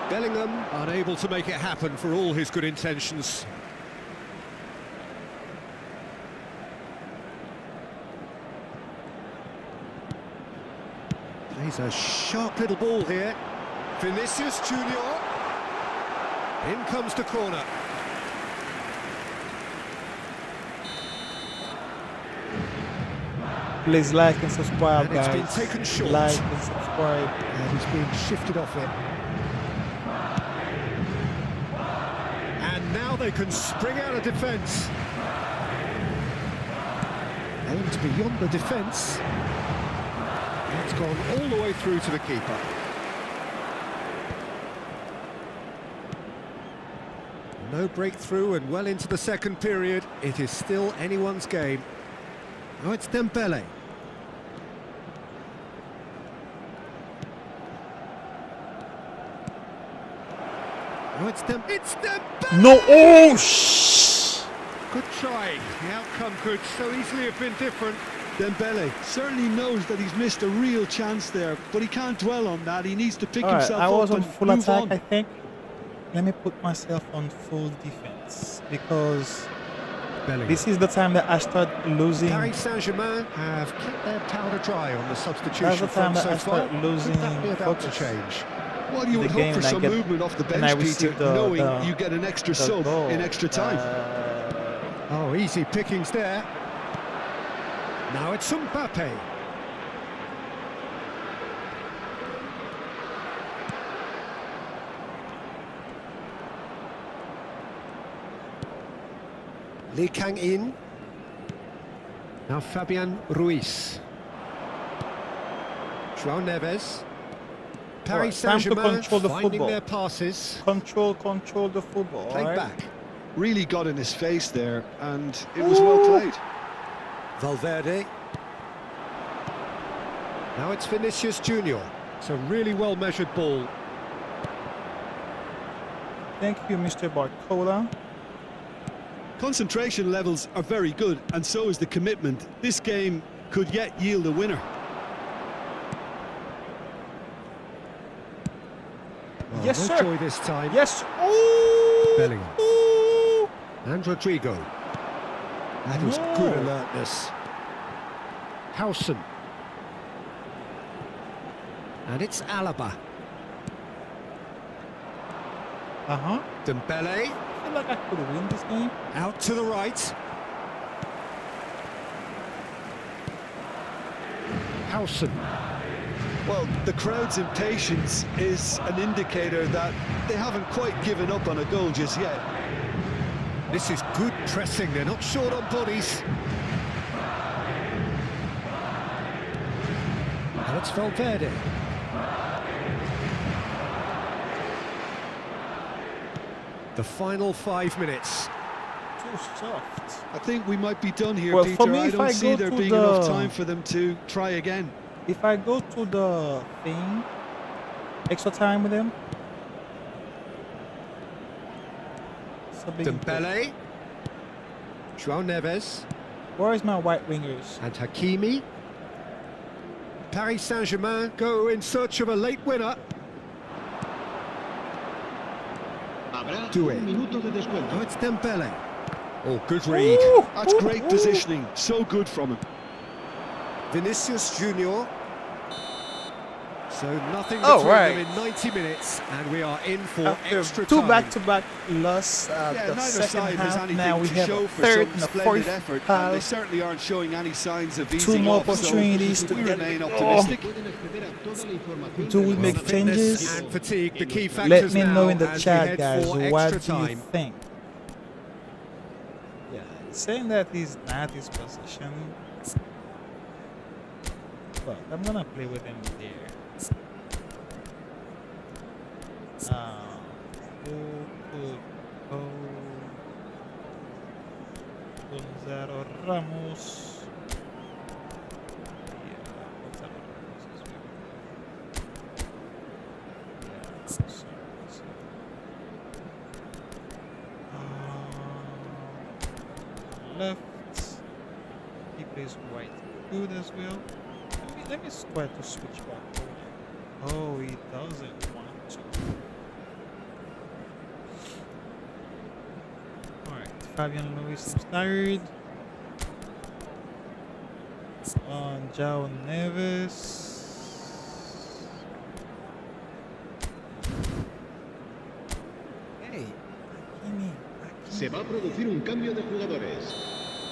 Bellingham unable to make it happen for all his good intentions. Plays a sharp little ball here. Vinicius Junior. In comes the corner. Please like and subscribe, And it's guys. been taken short. Like and subscribe. And he's being shifted off it. And now they can spring out of defence. Aimed beyond the defence. It's gone all the way through to the keeper. No breakthrough and well into the second period. It is still anyone's game. Oh, it's Dembele. Oh, it's Dembele! No, oh, shh! Good try. The outcome could so easily have been different. Dembele certainly knows that he's missed a real chance there, but he can't dwell on that. He needs to pick Alright, himself I was up on and full move attack, on. I think. Let me put myself on full defense because Bellingham. this is the time that I start losing. Paris Saint-Germain have kept their powder dry on the substitution That's the time front that so I far. start losing Could that be about to focus. change? Well, you the would hope game for and I some get movement off the and I bench, Peter, receive the knowing you get an extra sub goal. in extra time. Oh, easy pickings there. Now it's Mbappe. Lee Kang-in. Now Fabian Ruiz. João Neves. Paris Time to Saint-Germain control the finding football. their passes. Control the football. Played Alright. back. Really got in his face there, and it was well played. Valverde. Now it's Vinicius Junior. It's a really well-measured ball. Thank you, Mr. Barcola. Concentration levels are very good, and so is the commitment. This game could yet yield a winner. Oh, Yes, no sir. joy this time. Yes. Ooh. Bellingham. Ooh. And Rodrigo. That was good No. alertness. Howson. And it's Alaba. Dembele. I feel like I could win this game. Out to the right. Howson. Well, the crowd's impatience is an indicator that they haven't quite given up on a goal just yet. This is good pressing. They're not short on bodies. And it's Valverde. The final 5 minutes. Too soft. I think we might be done here, Well, Peter. for me, I if don't I see go there to being enough the- time for them to try again. If I go to the thing, extra time with him. It's a big improvement. Dembele. João Neves. Where is my white wingers? And Hakimi. Paris Saint-Germain go in search of a late winner. Habrá Do it. un minuto de descuento. Oh, it's Dembele. Oh, good read. Ooh, That's ooh, great ooh. positioning. So good from him. Vinicius Junior. So nothing Oh, between right. them in 90 minutes, and we are in for After extra two time. back-to-back loss, Yeah, the neither second side has half. anything Now we to have show a for third some and a splendid fourth effort, and they half. certainly aren't showing any signs of Two easing more off, so opportunities to we get remain the optimistic. Pueden acceder a toda la información Do we del make partido. changes? And fatigue, the key factors Let me now know in the as we chat, head guys. for What extra do you time. think? Yeah, saying that he's not his position, but I'm gonna play with him there. Who could go? Gonzalo Ramos. Yeah, Gonzalo Ramos is very good. Yeah, so, left. He plays white good as well. Let me try to switch back. Oh, he doesn't want to. Alright, Fabian Luis seems tired. João Neves. Hey, Hakimi. Se va a producir un cambio de jugadores.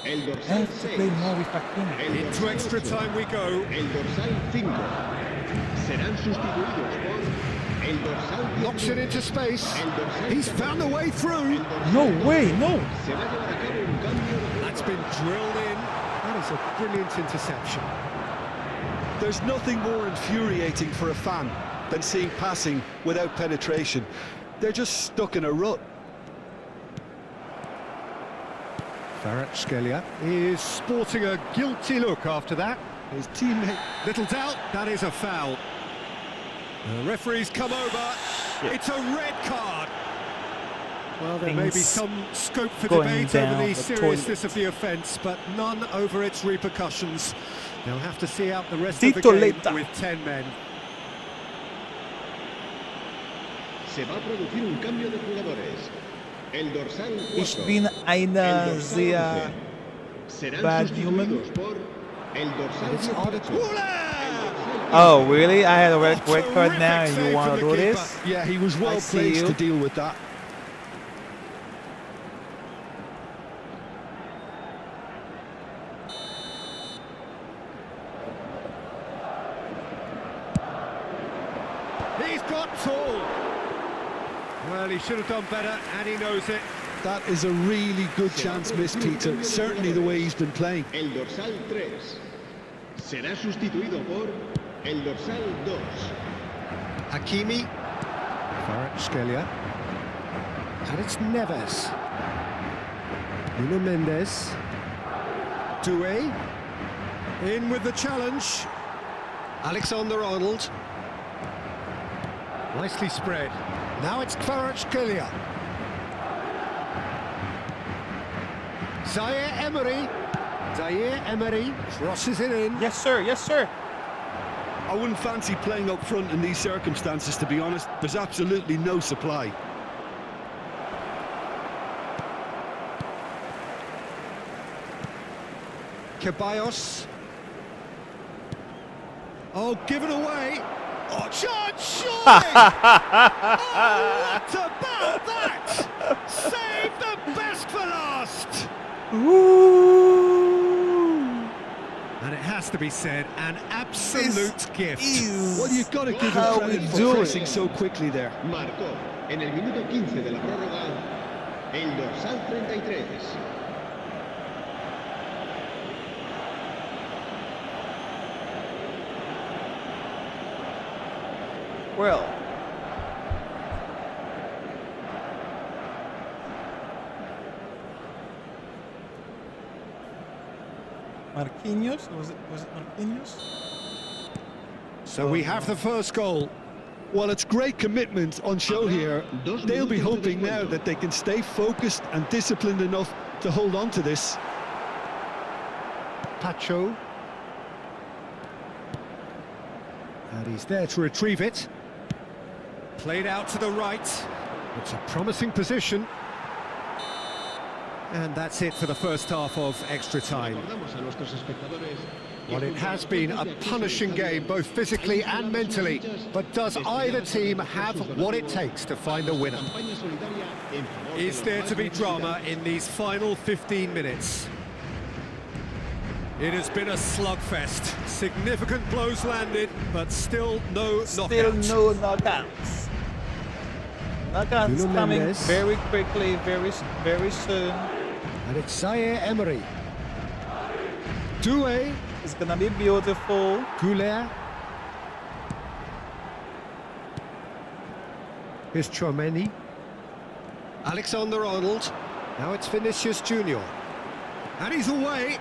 El I dorsal have to play 6. more with Hakimi. El Into dorsal extra 8. time we go. El dorsal 5. Serán sustituidos por el dorsal Knocks it 19. into space. El dorsal He's found a way through. El dorsal No way, no! Se va a llevar a cabo un cambio de That's been drilled in. That is a brilliant interception. There's nothing more infuriating for a fan than seeing passing without penetration. They're just stuck in a rut. Kvaratskhelia is sporting a guilty look after that. His teammate. Little doubt, that is a foul. The referee's come over. It's a red card. Well, there may be Things some scope for going debate down over the the seriousness toilet. of the offence, but none over its repercussions. They'll have to see out the rest Tito of the game Leta. with 10 men. Se va a producir un cambio de jugadores. El dorsal 4. Ich bin el einer dorsal sehr 11. Serán bad human. sustituidos por el dorsal It's 18. Arda Güler! El dorsal Oh, really? I had a red card Terrific now, and save you want from to the do keeper. this? Yeah, he was well see placed you. to deal with that. He's got tall. Well, he should have done better, and he knows it. That is a really good chance missed, Peter. Certainly the way he's been playing. El dorsal 3 será sustituido por el dorsal 2. Hakimi. Kvaratskhelia. And it's Neves. Nuno Mendes. Doué. In with the challenge. Alexander-Arnold. Nicely spread. Now it's Kvaratskhelia. Zaire Emery. Zaire Emery crosses it in. Yes, sir. Yes, sir. I wouldn't fancy playing up front in these circumstances, to be honest. There's absolutely no supply. Ceballos. Oh, given away. Oh, chance, surely! Oh, what about that? Save the best for last! Ooh. And it has to be said, an absolute gift. Well, you've got to give How him credit we for do it. pressing so quickly there. Marcó en el minuto 15 de la prórroga el dorsal 33. Well, Marquinhos? Was it Marquinhos? So we have the first goal. Well, it's great commitment on show here. They'll be hoping now that they can stay focused and disciplined enough to hold on to this. Pacho. And he's there to retrieve it. Played out to the right. It's a promising position. And that's it for the first half of extra time. Recordamos a nuestros espectadores que Well, it has been a fútbol es punishing game, both physically and mentally. But does either team have what it takes to find a winner? campaña solidaria en favor de Is los there más to be drama necesitados. in these final 15 minutes? It has been a slugfest. Significant blows landed, but still no Still knockout. no knockouts. Knockouts Nuno coming Mendes. very quickly, very soon. And it's Zaire Emery. Doué. It's gonna be beautiful. Goulet. Here's Chouameni. Alexander-Arnold. Now it's Vinicius Junior. And he's away.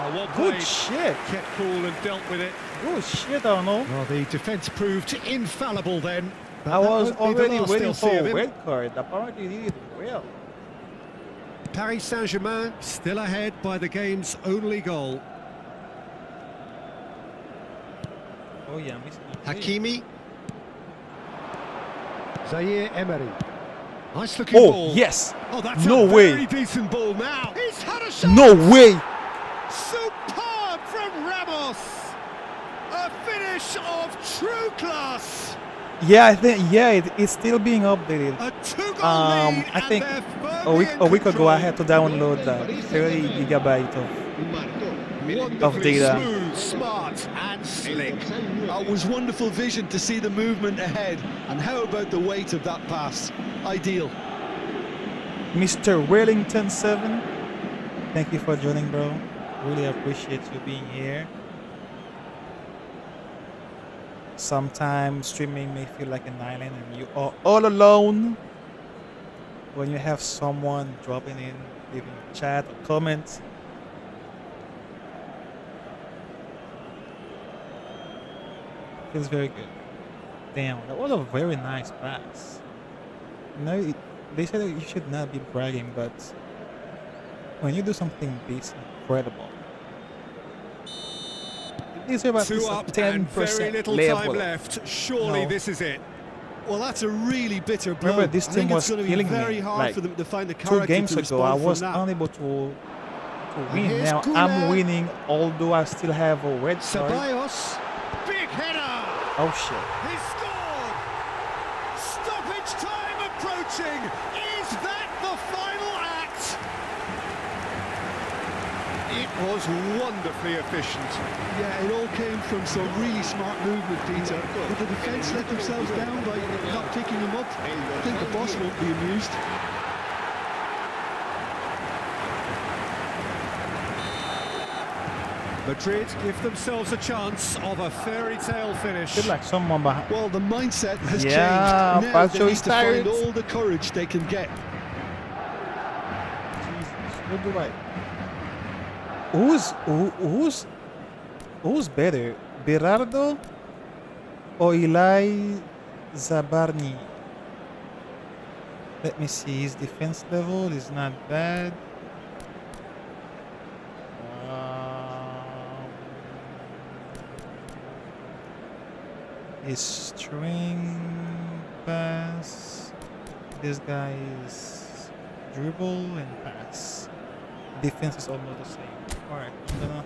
Oh, well Good played. shit. Kept cool and dealt with it. Good shit, Arnold. Well, the defence proved infallible then. But I that was won't be the already last waiting they'll for see of a him. red card. Apparently, he did it well. Paris Saint-Germain still ahead by the game's only goal. Oh yeah, missing a play. Hakimi. Zaire Emery. Nice looking Oh ball. yes. Oh, that's No a way. very decent ball now. He's had a shot. No way. Superb from Ramos. A finish of true class. Yeah, I think it's still being updated. A two-goal I lead, think and they're a week firmly in ago I control. had to download 30 gigabyte of Marcó Wonderfully data. smooth, smart, and el slick. dorsal 9. It was wonderful vision to see the movement ahead. And how about the weight of that pass? Ideal. Mr. Wellington 7. Thank you for joining, bro. Really appreciate you being here. Sometimes streaming may feel like an island and you are all alone. When you have someone dropping in, leaving chat or comments. Feels very good. Damn, that was a very nice pass. You know, they said that you should not be bragging, but when you do something this incredible, you deserve at Two least a up and very 10% little level. time left. Surely No. this is it. Well, that's a really bitter blow. Remember, this I think team it's was going to be killing me, very hard like, for them to find the 2 character games to ago, I respond was from that. unable to to And win. here's Now Goulet. I'm winning, although I still have a red card. Ceballos, big header. Oh shit! He scored. Stoppage time approaching. Is that the final act? It was wonderfully efficient. Yeah, it all came from some really smart movement, Peter. But the defence let themselves down by not picking him up. I think the boss won't be amused. Madrid give themselves a chance of a fairy tale finish. Feel like someone behind. Well, the mindset has Yeah, changed. Now Pacho they need is to find tired. all the courage they can get. Jesus, what do I? Who's better, Berardo or Eli Zabarni? Let me see. His defense level is not bad. His string pass. This guy is dribble and pass. Defense is almost the same. Alright, I'm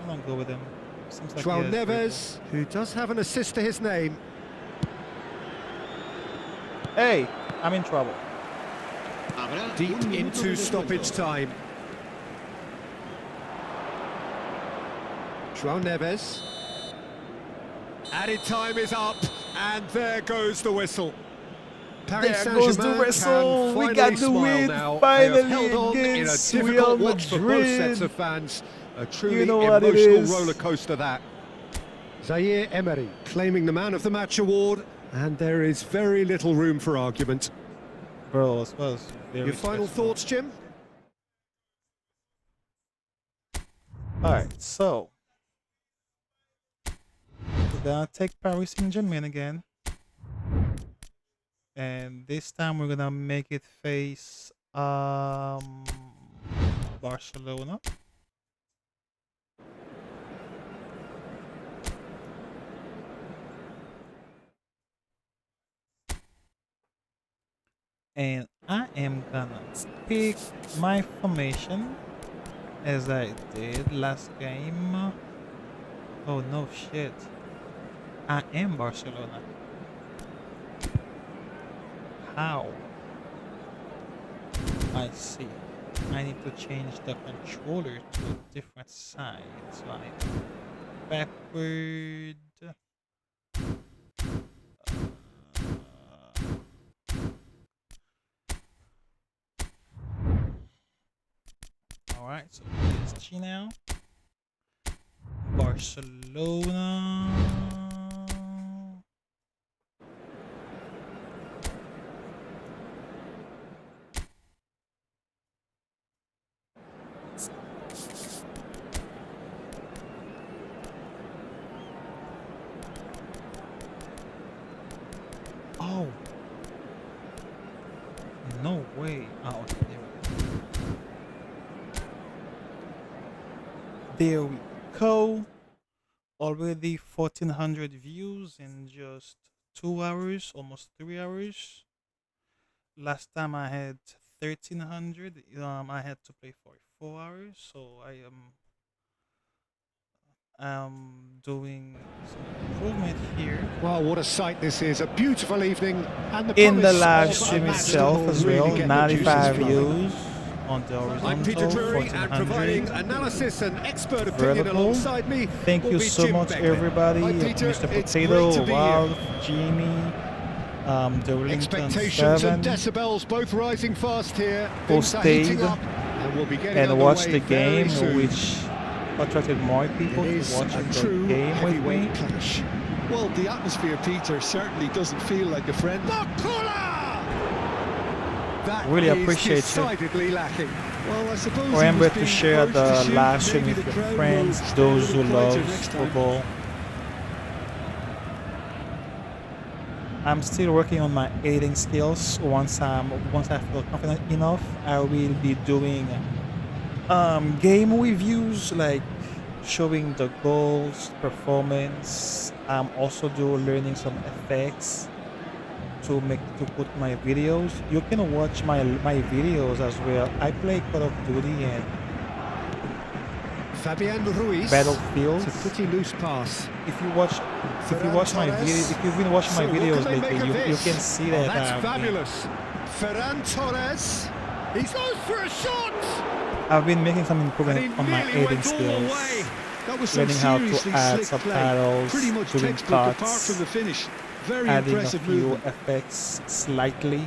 gonna go with him. Seems like he João has Neves, who does have an assist to his name. dribble. Hey, I'm in trouble. Habrá Deep un minuto into de stoppage descuento. time. João Neves. Added time is up, and there goes the whistle. Paris There goes the Saint-Germain whistle. can We got finally the smile win, now. finally, They have held on in a against difficult Real watch for both sets Madrid. of fans. A truly know what it emotional is. roller coaster that. Zaire Emery claiming the Man of the Match award, and there is very little room for argument. Bro, this was very Your final stressful. thoughts, Jim? Alright, so we're gonna take Paris Saint-Germain again. And this time we're gonna make it face Barcelona. And I am gonna pick my formation as I did last game. Oh no shit. I am Barcelona. How? I see. I need to change the controller to a different side. So I need to backward. Alright, so PSG now. Barcelona. Oh. No way. Oh, okay, there we go. Already 1,400 views in just 2 hours, almost 3 hours. Last time I had 1,300. I had to play for 4 hours, so I am doing some improvement here. Wow, what a sight this is. A beautiful evening. And the In the promise live of a stream match itself that will as really well, get the juices 95 flowing. views on the I'm Peter horizontal, Drury, and providing 1,400 analysis and expert opinion vertical. alongside me. Thank will you be so Jim much, Begley. everybody. Hi, Peter. Mr. It's Potato, great to be here. Ralph, Jimmy, Darlington Expectations 7, and decibels both rising fast here. who Things are heating stayed up, and we'll be getting and watched underway the very game, soon. which attracted more people It to is watch a the true game with me. heavyweight clash. Well, the atmosphere, Peter, certainly doesn't feel like a friend. That Really is appreciate you. decidedly lacking. Well, I suppose he Remember was to being share urged to the shoot. live stream Maybe with the your crowd friends, will stay a those who little love quieter next time. football. I'm still working on my editing skills. Once I feel confident enough, I will be doing game reviews, like showing the goals, performance. I'm also learning some effects to put my videos. You can watch my videos as well. I play Call of Duty and Fabian Ruiz. Battlefield. It's a pretty loose pass. If you watch my video, if you've been watching my So what videos can they lately, make of you this? can see Oh, that that's I've been, fabulous. Ferran Torres. He goes for a shot. I've been making some And improvement he on my nearly editing went all the skills. way. That was some Learning how to seriously add slick subtitles, play. Pretty much doing textbook apart cuts, from the finish. Very adding a impressive few movement. effects slightly.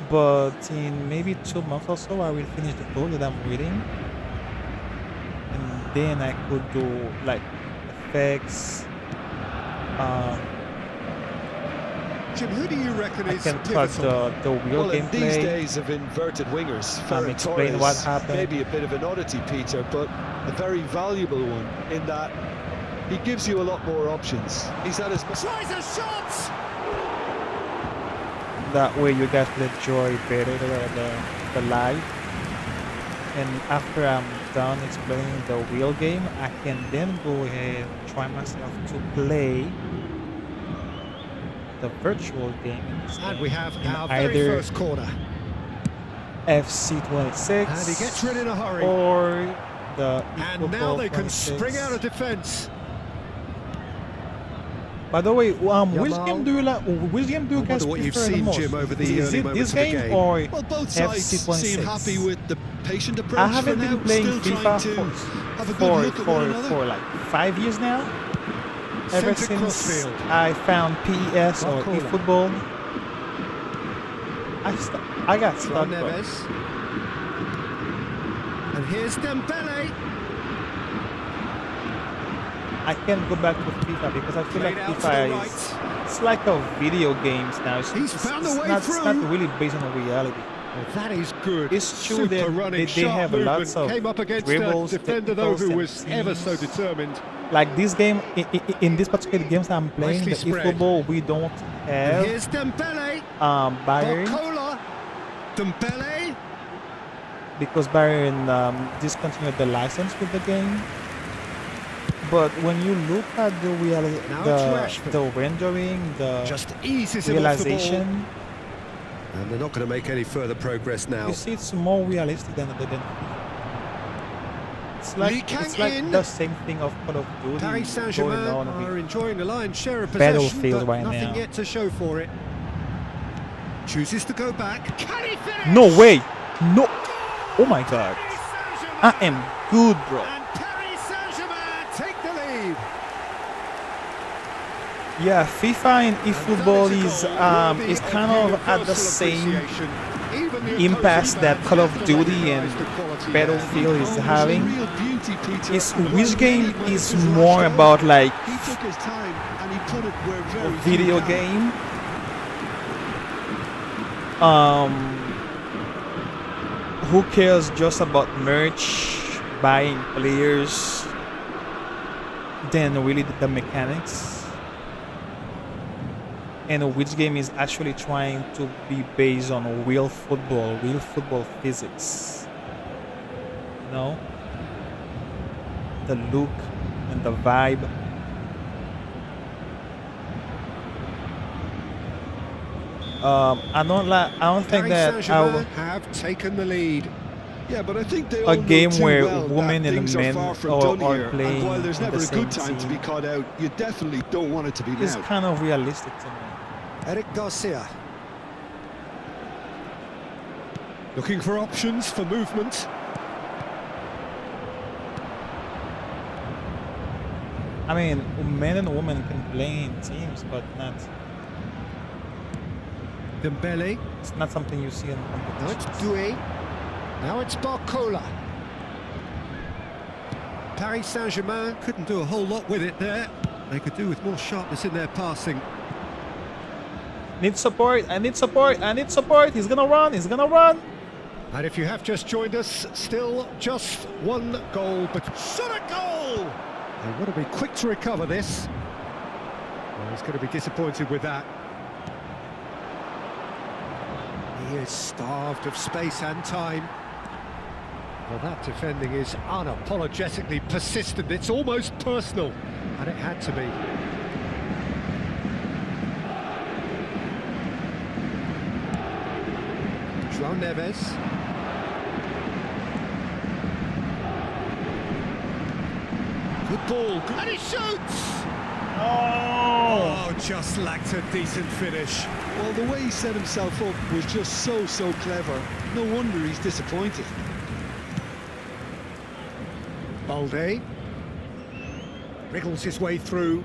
But in maybe 2 months or so, I will finish the book that I'm reading, and then I could do like effects. Jim, who do you reckon I is can cut pivotal? the real Well, in these gameplay. days of inverted wingers, Ferran explain Torres what happened. may be a bit of an oddity, Peter, but a very valuable one in that he gives you a lot more options. He's at his Tries a shot. That way you guys will enjoy better the live. And after I'm done explaining the real game, I can then go ahead and try myself to play the virtual game in this And game we have in our very either first corner. FC26 And he gets rid in a hurry. or the And now eFootball they can 26. spring out of defence. By the way, which Yamal. game do you like? Which game do you I guys wonder what you've prefer the seen, most? Jim, over the Is early it moments this of the game game. or Well, both sides FC26? seem happy with the patient approach I haven't for been now, playing still FIFA trying to have a good look at one another. for like 5 years now. Ever Centre since crossfield. I found PES or Barcola. eFootball, I got João stuck. bro. Neves. And here's Dembele. I can't go back to FIFA because I feel like Played out to FIFA the is right. it's like a video games now. He's found a way it's not through. really based on reality. Well, that is good. It's true Super that running, they sharp have movement. lots of Came up against dribbles, a defender though who technicals, was and ever so teams. determined. Like this game, in this particular games I'm playing, Nicely the spread. eFootball, we don't And have here's Dembele. Bayern Barcola. Dembele. because Bayern discontinued the license with the game. But when you look at the Now it's Rashford. the rendering, the Just eases him off the ball. realization, And they're not going to make any further progress now. you see it's more realistic than it's Lee like Kang it's like in. the same thing of Call of Duty Paris going Saint-Germain on are with enjoying the lion's share of possession, Battlefield but right nothing now. yet to show for it. Chooses to go back. Can he finish? No way! No! Oh my god! Paris Saint-Germain. I am good, bro. And Paris Saint-Germain take the lead. Yeah, FIFA and eFootball is kind of at the same impasse that Call of Duty and Battlefield is having. Real beauty, Peter. Is And which when game played well, is it was more rushed about on. like He took his time and he put it where a very few video can. game? Who cares just about merch, buying players, than really the mechanics? And which game is actually trying to be based on real football physics? You know? The look and the vibe. I don't think Paris that I Saint-Germain have taken the lead. Yeah, but I think they A all know game too where well that women and things men are far from are done here. playing And while there's in never the a good same time to team. be caught out, you definitely don't want it to be It's now. kind of realistic to me. Eric Garcia. Looking for options for movement. I mean, men and women can play in teams, but Dembele. it's not something you see in Now it's competitions. Doué. Now it's Barcola. Paris Saint-Germain couldn't do a whole lot with it there. They could do with more sharpness in their passing. Need support, I need support, I need support. He's gonna run, he's gonna run. And if you have just joined us, still just one goal, but shot a goal! They want to be quick to recover this. Well, he's going to be disappointed with that. He is starved of space and time. Well, that defending is unapologetically persistent. It's almost personal, and it had to be. João Neves. Good ball, and he shoots! Oh! Oh, just lacked a decent finish. Well, the way he set himself up was just so clever. No wonder he's disappointed. Balde wriggles his way through.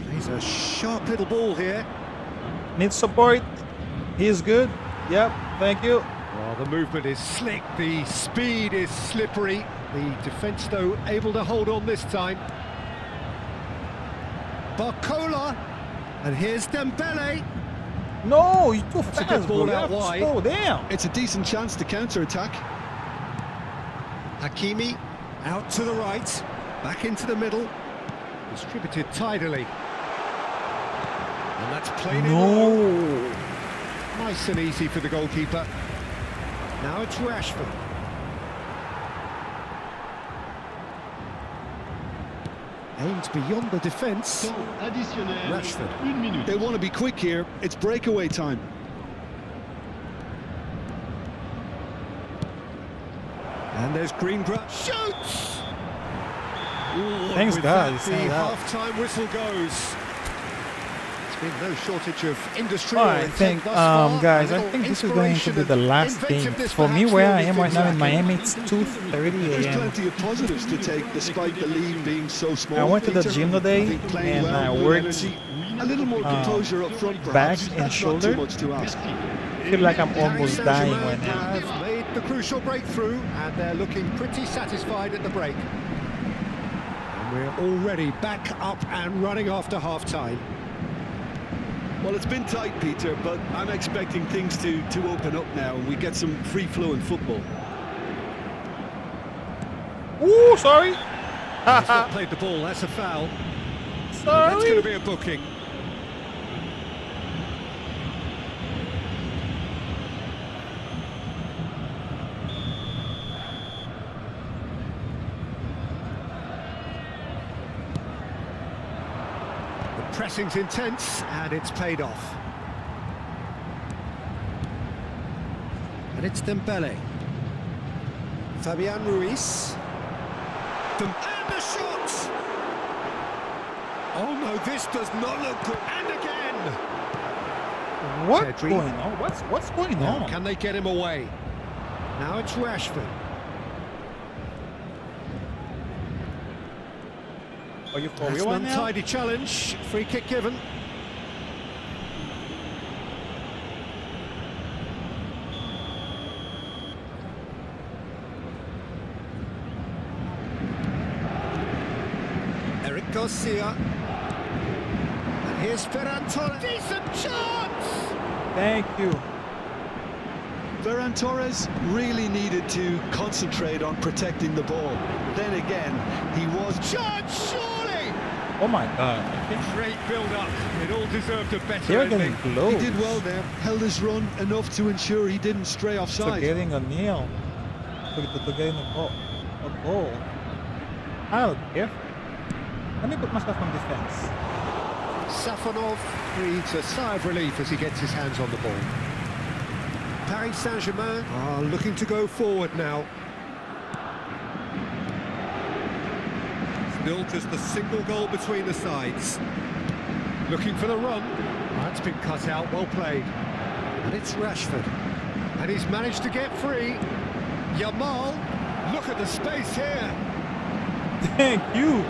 Plays a sharp little ball here. Needs support. He is good. Yep, thank you. Well, the movement is slick, the speed is slippery. The defence, though, able to hold on this time. Barcola, and here's Dembele. No, you too fast, ball bro. out wide. Slow down. It's a decent chance to counter-attack. Hakimi out to the right, back into the middle, distributed tidily. And that's played in low. No. Nice and easy for the goalkeeper. Now it's Rashford. Aimed beyond the defence. Temps additionnel. Rashford. 1 minute. They want to be quick here. It's breakaway time. And there's Greengrass. Shoots! Ooh, Thanks, with guys. that, the Thanks, guys. half-time whistle goes. There's been no shortage of industry. All or right, I intent think, thus far. guys, A I little think this is going to inspiration be the and last game. inventiveness For me, perhaps where will I be am right now in things Miami, lacking. it's 2:30 There's a.m. plenty of positives to take despite the lead being so small. I went to the Peter. gym today I think playing and well, I good worked energy, a little more composure up front, back perhaps. and That's shoulder. not too much to ask. I feel like I'm almost Paris dying Saint-Germain right now. have made the crucial breakthrough, and they're looking pretty satisfied at the break. And we're already back up and running after half-time. Well, it's been tight, Peter, but I'm expecting things to open up now and we get some free-flowing football. Ooh, sorry. He's not played the ball, that's a foul. That's going Sorry. to be a booking. The pressing's intense, and it's paid off. And it's Dembele. Fabian Ruiz. And the shot! Oh no, this does not look good. And again! What's Pedri. going on? What's going Now, on? can they get him away? Now it's Rashford. Are you for That's real an now? untidy challenge. Free kick given. Eric Garcia. And here's Ferran Torres. Decent chance! Thank you. Ferran Torres really needed to concentrate on protecting the ball. Then again, he was... Chance, surely! Oh my God. I think Great build-up. It all deserved a better they're ending. getting close. He did well there, held his run enough to ensure he didn't stray to offside. getting a kneel. To getting a goal. I don't care. Let me put myself on defense. Safonov breathes a sigh of relief as he gets his hands on the ball. Paris Saint-Germain are looking to go forward now. It's built as the single goal between the sides. Looking for the run. That's been cut out, well played. And it's Rashford. And he's managed to get free. Yamal, look at the space here. Thank you.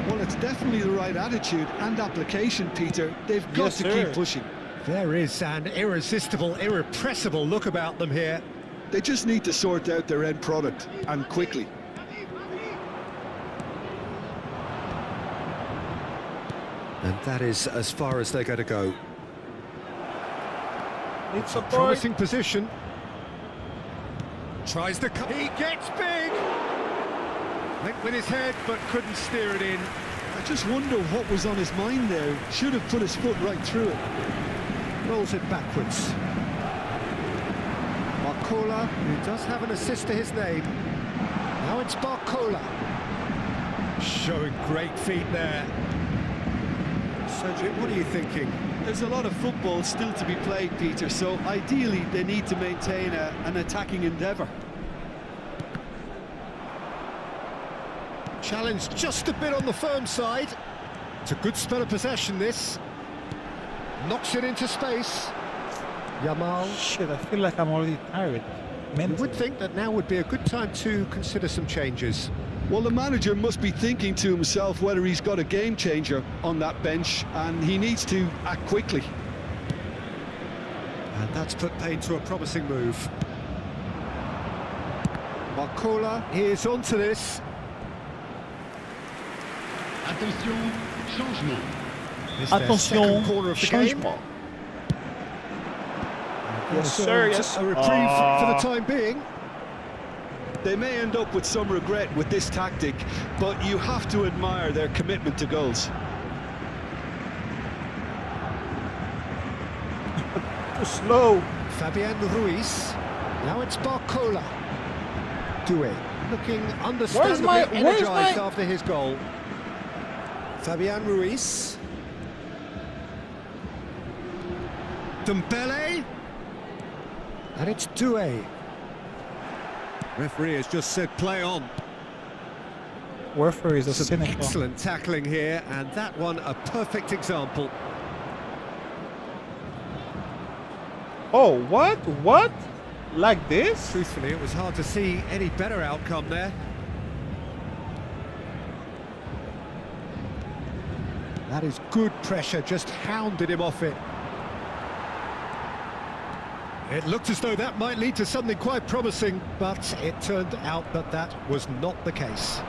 Well, it's definitely the right attitude and application, Peter. They've got Yes, to sir. keep pushing. There is an irresistible, irrepressible look about them here. They just need to sort out their end product, and quickly. And that is as far as they're going to go. Need support. Promising position. Tries the cut. He gets big! Went with his head, but couldn't steer it in. I just wonder what was on his mind there. Should have put his foot right through it. Rolls it backwards. Barcola, who does have an assist to his name. Now it's Barcola. Showing great feet there. Cedric, what are you thinking? There's a lot of football still to be played, Peter, so ideally they need to maintain an attacking endeavour. Challenged just a bit on the firm side. It's a good spell of possession, this. Knocks it into space. Yamal. Shit, I feel like I'm already tired. You Mentally. would think that now would be a good time to consider some changes. Well, the manager must be thinking to himself whether he's got a game changer on that bench, and he needs to act quickly. And that's put paid to a promising move. Marcola is onto this. Attention, changement. It's their second corner of the game. changement. Yes, sir, yes. A reprieve for the time being. They may end up with some regret with this tactic, but you have to admire their commitment to goals. Too slow. Fabian Ruiz. Now it's Barcola. Doué looking understandably energised after his goal. Fabian Ruiz. Dembele. And it's Doué. Referee has just said play on. Warfare is a Some cynical. excellent tackling here, and that one a perfect example. Oh, what? What? Like this? Truthfully, it was hard to see any better outcome there. That is good pressure, just hounded him off it. It looked as though that might lead to something quite promising, but it turned out that that was not the case.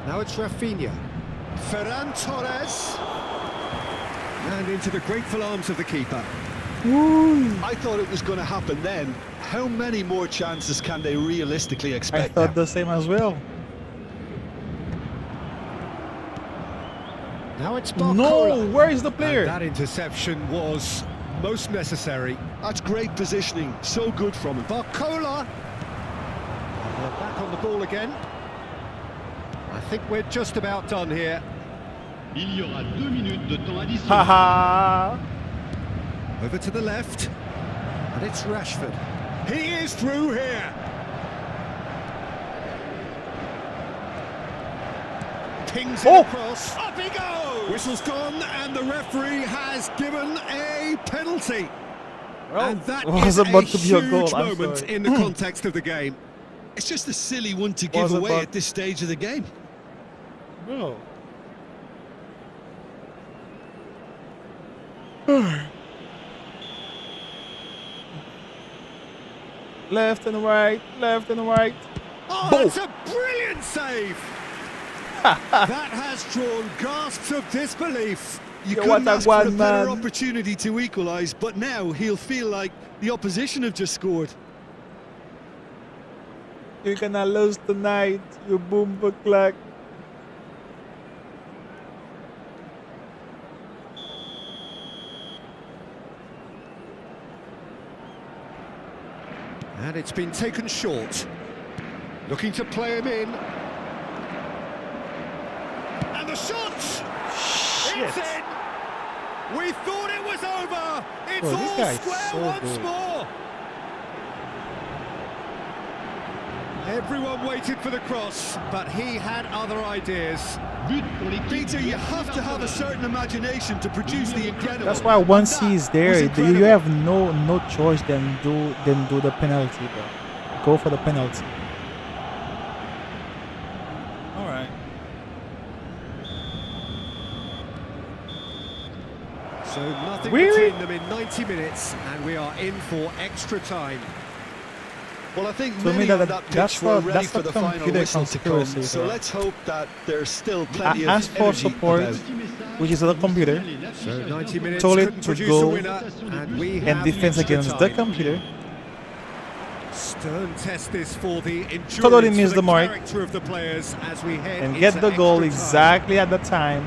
Now it's Rafinha. Ferran Torres. And into the grateful arms of the keeper. I thought it was going to happen then. How many more chances can they realistically I expect thought now? the same as well. Now it's Barcola. No, where is the And player? that interception was most necessary. That's great positioning, so good from him. Barcola. And they're back on the ball again. I think we're just about done here. Il y aura 2 minutes de temps additionnel. Haha. Over to the left. And it's Rashford. He is through here. Pings it across. Up he goes! Whistle's gone, and the referee has given a penalty. And that was is about a to be a huge goal, I'm moment sorry. in the context of the game. It's just a silly one to give Was away about- at this stage of the game. Bro. Left and right, left and right. Oh, Boom. that's a brilliant save! That has drawn gasps of disbelief. You Yeah, couldn't what a ask for a one better man. opportunity to equalise, but now he'll feel like the opposition have just scored. You're gonna lose tonight, you boom clock. And it's been taken short. Looking to play him in. And the shot! It's in! We thought it was over! It's Bro, this all guy is square so once good. more! Everyone waited for the cross, but he had other ideas. But pour l'équipe. Peter, you have to have a certain imagination to produce the incredible. That's why once he's there, was you incredible. have no choice than do the penalty, bro. Go for the penalty. All right. So nothing Really? between them in 90 minutes, and we are in for extra time. Well, I think To me, many that- on that that's pitch were the- ready that's for the the final computer whistle to come. conspiracy, So bro. let's hope that there's still plenty Ask of for energy support, about. which is the computer, So 90 minutes Told it couldn't to produce go a winner, and we and have defense extra against time. the computer. Stern test this for the endurance, Totally for missed the mark. character of the players as we head And into get the goal extra time. exactly at the time.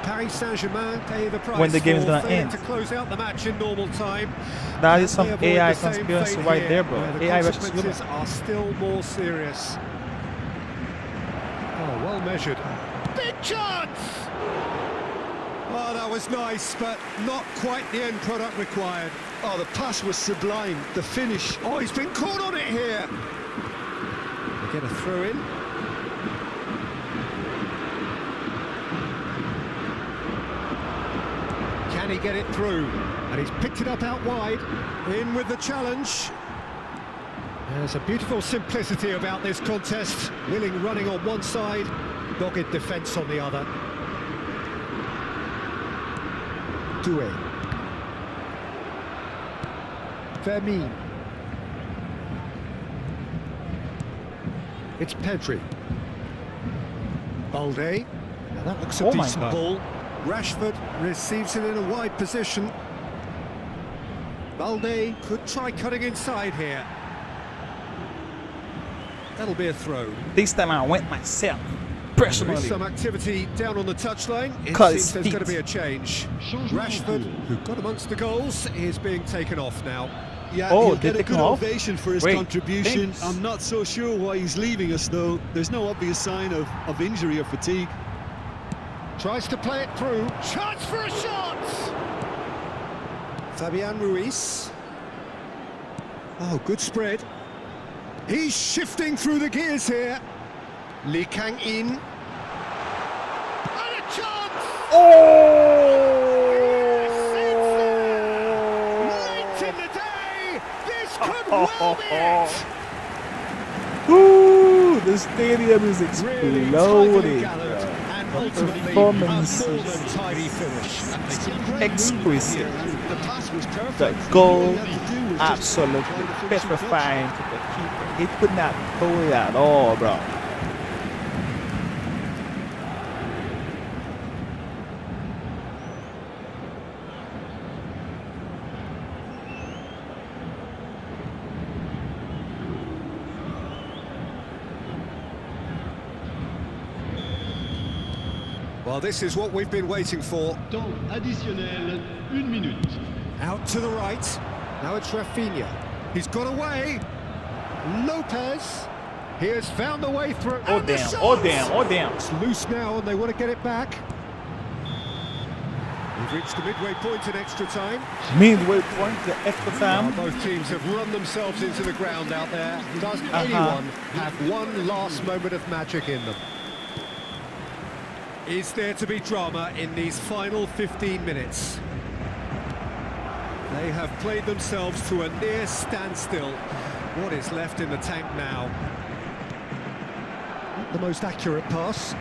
Paris Saint-Germain pay the price When the game is for gonna failing end. to close out the match in normal time. That is some They avoid AI the same conspiracy fate right here, there, bro. where the AI versus consequences human. are still more serious. Oh, well measured. Big chance! Oh, that was nice, but not quite the end product required. Oh, the pass was sublime. The finish. Oh, he's been caught on it here. They get a throw in. Can he get it through? And he's picked it up out wide. In with the challenge. There's a beautiful simplicity about this contest. Willing running on one side, dogged defence on the other. Doué. Fermin. It's Pedri. Balde. Now that looks a Oh my decent God. ball. Rashford receives it in a wide position. Balde could try cutting inside here. That'll be a throw. This time I went myself, There personally. is some activity down on the touchline. It Cut seems his there's going to feet. be a change. Rashford, who got amongst the goals, is being taken off now. Yeah, Oh, he'll they get a take good him off? ovation for his Wait, contribution. thanks. I'm not so sure why he's leaving us, though. There's no obvious sign of injury or fatigue. Tries to play it through. Chance for a shot! Fabian Ruiz. Oh, good spread. He's shifting through the gears here. Lee Kang-in. And a chance! Late in the day, this could well be it! Ooh, the stadium is Really tightly exploding. gathered and ultimately a performance full is and tidy finish. exquisite. The pass was perfect. The goal, All he had to do was just absolutely find the finishing petrifying to the keeper. He could not pull it at all, bro. Well, this is what we've been waiting for. Temps additionnel, 1 minute. Out to the right. Now it's Rafinha. He's got away. Lopez. He has found the way through. Oh And the damn, shot! oh damn, oh damn. It's loose now and they want to get it back. We've reached the midway point in extra time. Midway point, the extra Now time. both teams have run themselves into the ground out there. Does anyone have one last moment of magic in them? Is there to be drama in these final 15 minutes? They have played themselves to a near standstill. What is left in the tank now? Not the most accurate pass.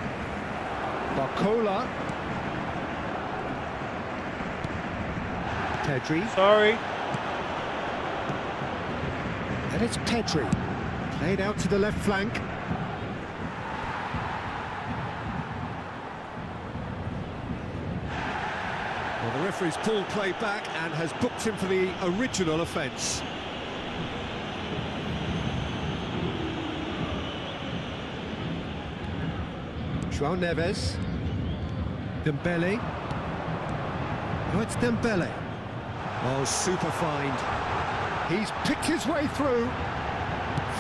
Barcola. Pedri. Sorry. And it's Pedri. Played out to the left flank. Well, the referee's pulled play back and has booked him for the original offence. João Neves. Dembele. Oh, it's Dembele. Oh, super find. He's picked his way through.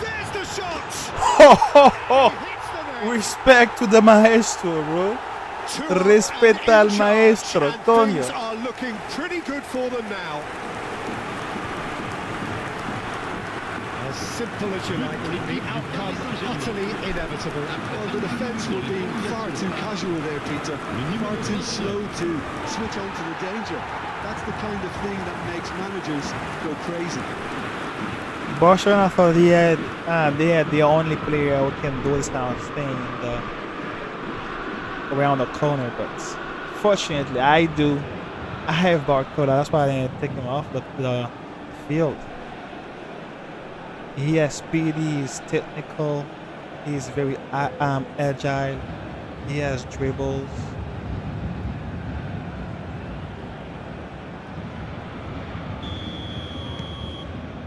There's the shot! Ho, ho, ho. He hits the net. Respect to the maestro, bro. 2-0 Respeta and al in charge, maestro, and Tonio. things are looking pretty good for them now. As simple as you like, the outcome utterly inevitable. Well, the defence were being far too casual there, Peter. Far too slow to switch on to the danger. That's the kind of thing that makes managers go crazy. Barcelona thought they had the only player who can do this kind of thing around the corner, but fortunately I have Barcola. That's why I didn't take him off the field. He has speed, he's technical, he's very agile, he has dribbles.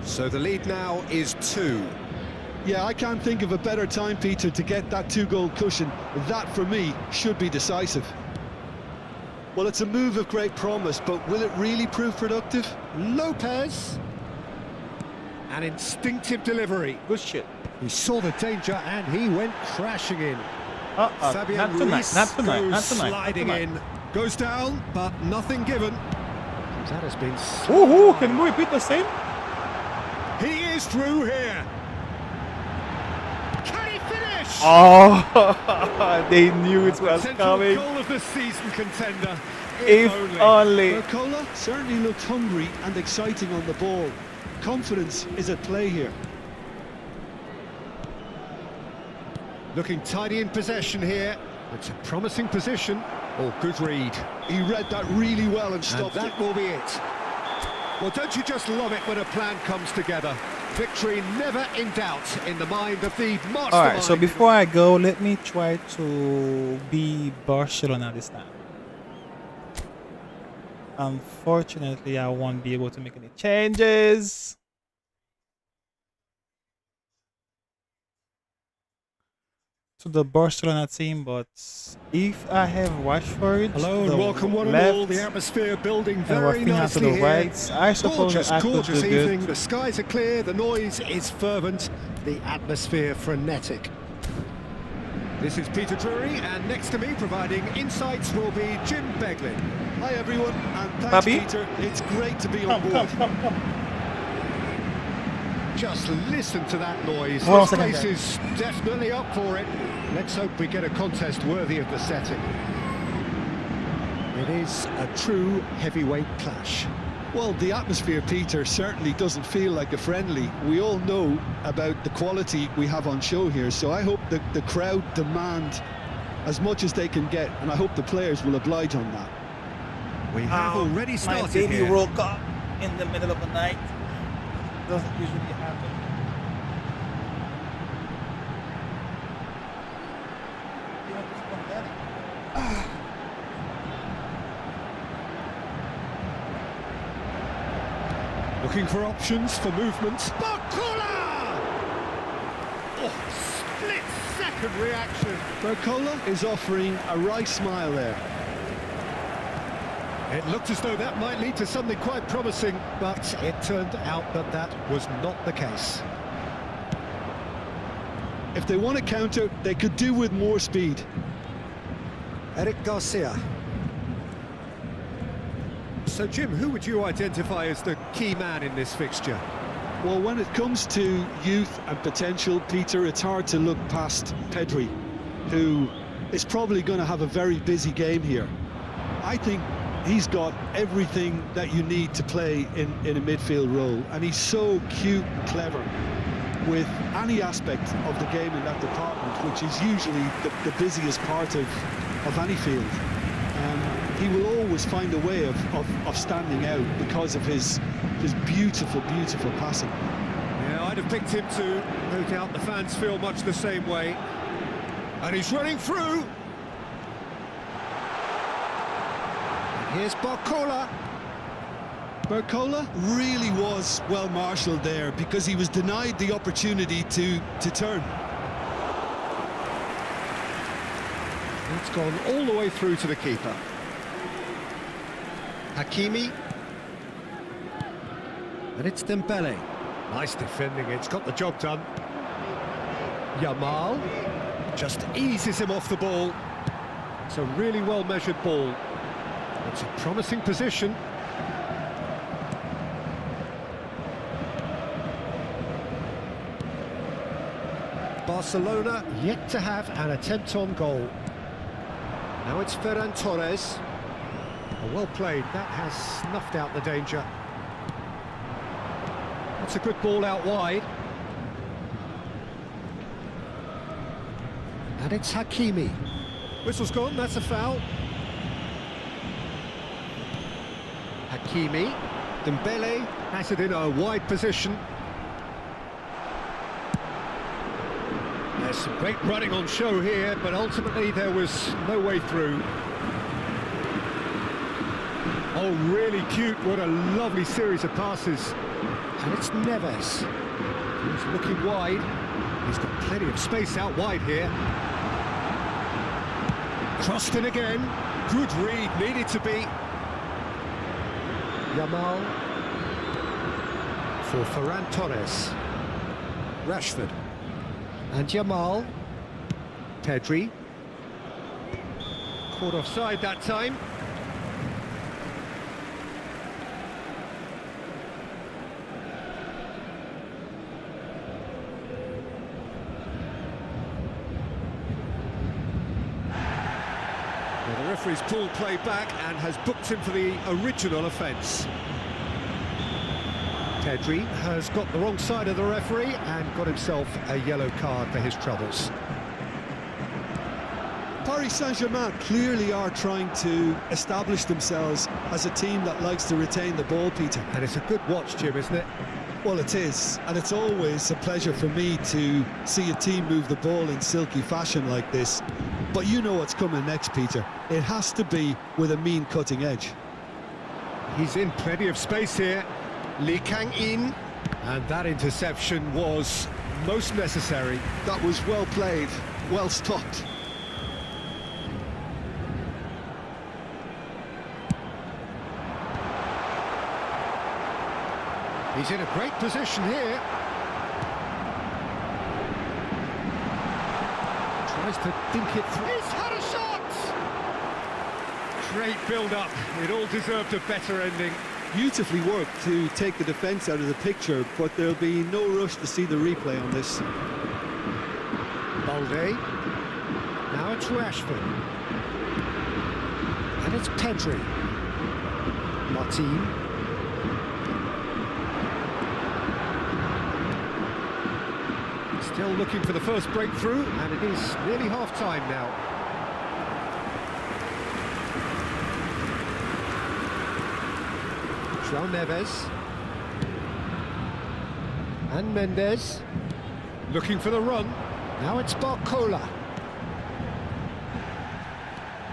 So the lead now is 2. Yeah, I can't think of a better time, Peter, to get that 2-goal cushion. That, for me, should be decisive. Well, it's a move of great promise, but will it really prove productive? Lopez. An instinctive delivery. Good shit. He saw the danger and he went crashing in. Fabian Not tonight, Ruiz not tonight, goes not tonight. sliding not in. Goes down, but nothing given. That has been... Ooh, can we repeat the same? He is through here. Can he finish? Oh, they knew it was Potential coming. goal of the season contender. If only. Barcola certainly looked hungry and exciting on the ball. Confidence is at play here. Looking tidy in possession here. It's a promising position. Oh, good read. He read that really well and And stopped it. that will be it. Well, don't you just love it when a plan comes together? Victory never in doubt in the mind of the mastermind. All right, so before I go, let me try to be Barcelona this time. Unfortunately, I won't be able to make any changes. To the Barcelona team, but if I have Rashford Hello to and the welcome one and left all. The atmosphere building and very Rafinha to nicely the here. right, I suppose Gorgeous, I could gorgeous do evening. good. The skies are clear, the noise is fervent, the atmosphere frenetic. This is Peter Drury, and next to me providing insights will be Jim Beglin. Hi everyone, and thanks Bobby? Peter. It's great to be on board. Just listen to that noise. Hold on This a second place there. is definitely up for it. Let's hope we get a contest worthy of the setting. It is a true heavyweight clash. Well, the atmosphere, Peter, certainly doesn't feel like a friendly. We all know about the quality we have on show here, so I hope that the crowd demand as much as they can get, and I hope the players will oblige on that. We have already started My baby here. woke up in the middle of the night. Doesn't usually happen. Looking for options for movement. Barcola! Oh, split-second reaction. Barcola is offering a wry smile there. It looked as though that might lead to something quite promising, but it turned out that that was not the case. If they want to counter, they could do with more speed. Eric Garcia. So, Jim, who would you identify as the key man in this fixture? Well, when it comes to youth and potential, Peter, it's hard to look past Pedri, who is probably going to have a very busy game here. I think he's got everything that you need to play in a midfield role, and he's so cute and clever with any aspect of the game in that department, which is usually the busiest part of any field. He will always find a way of standing out because of his beautiful, beautiful passing. Yeah, I'd have picked him too. No doubt the fans feel much the same way. And he's running through. And here's Barcola. Barcola really was well marshalled there because he was denied the opportunity to turn. It's gone all the way through to the keeper. Hakimi. And it's Dembele. Nice defending, it's got the job done. Yamal just eases him off the ball. It's a really well-measured ball. It's a promising position. Barcelona yet to have an attempt on goal. Now it's Ferran Torres. Well played, that has snuffed out the danger. That's a good ball out wide. And it's Hakimi. Whistle's gone, that's a foul. Hakimi. Dembele has it in a wide position. There's some great running on show here, but ultimately there was no way through. Oh, really cute, what a lovely series of passes. And it's Neves. He's looking wide. He's got plenty of space out wide here. Crossed in again. Good read, needed to be. Yamal. For Ferran Torres. Rashford. And Yamal. Pedri. Caught offside that time. Well, the referee's pulled play back and has booked him for the original offence. Pedri has got the wrong side of the referee and got himself a yellow card for his troubles. Paris Saint-Germain clearly are trying to establish themselves as a team that likes to retain the ball, Peter. And it's a good watch, Jim, isn't it? Well, it is, and it's always a pleasure for me to see a team move the ball in silky fashion like this. But you know what's coming next, Peter. It has to be with a mean cutting edge. He's in plenty of space here. Lee Kang-in. And that interception was most necessary. That was well played, well stopped. He's in a great position here. Tries to think it through. He's had a shot! Great build-up. It all deserved a better ending. Beautifully worked to take the defence out of the picture, but there'll be no rush to see the replay on this. Balde. Now it's Rashford. And it's Pedri. Martin. Still looking for the first breakthrough, and it is nearly half-time now. João Neves. And Mendes. Looking for the run. Now it's Barcola.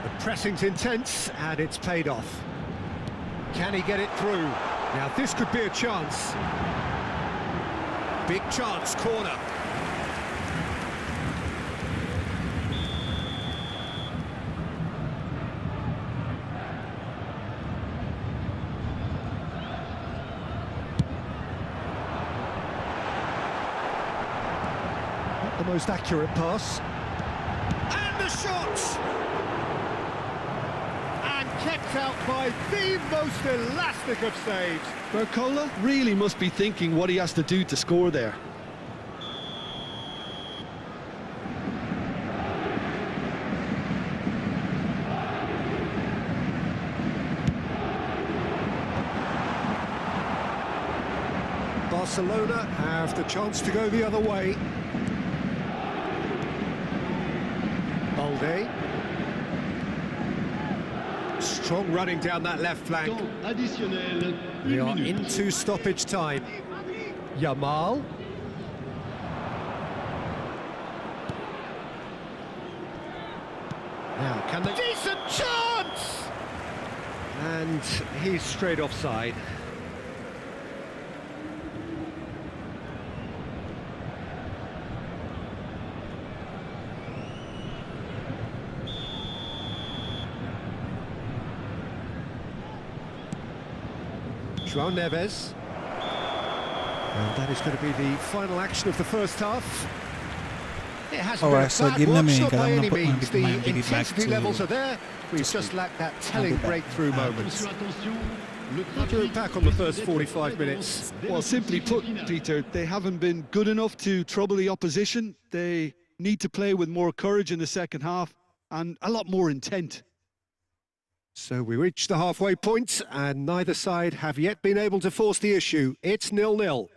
The pressing's intense, and it's paid off. Can he get it through? Now this could be a chance. Big chance, corner. The most accurate pass. And the shot! And kept out by the most elastic of saves. Barcola really must be thinking what he has to do to score there. Barcelona have the chance to go the other way. Balde. Strong running down that left flank. We are into stoppage time. Yamal. Now, can they... Decent chance! And he's straight offside. João Neves. And that is going to be the final action of the first half. It hasn't been a bad workshop by any means. The intensity levels are there. We've just lacked that telling breakthrough moment. How do you look back on the first 45 minutes? Well, simply put, Peter, they haven't been good enough to trouble the opposition. They need to play with more courage in the second half and a lot more intent. So we reach the halfway point, and neither side have yet been able to force the issue. It's 0-0.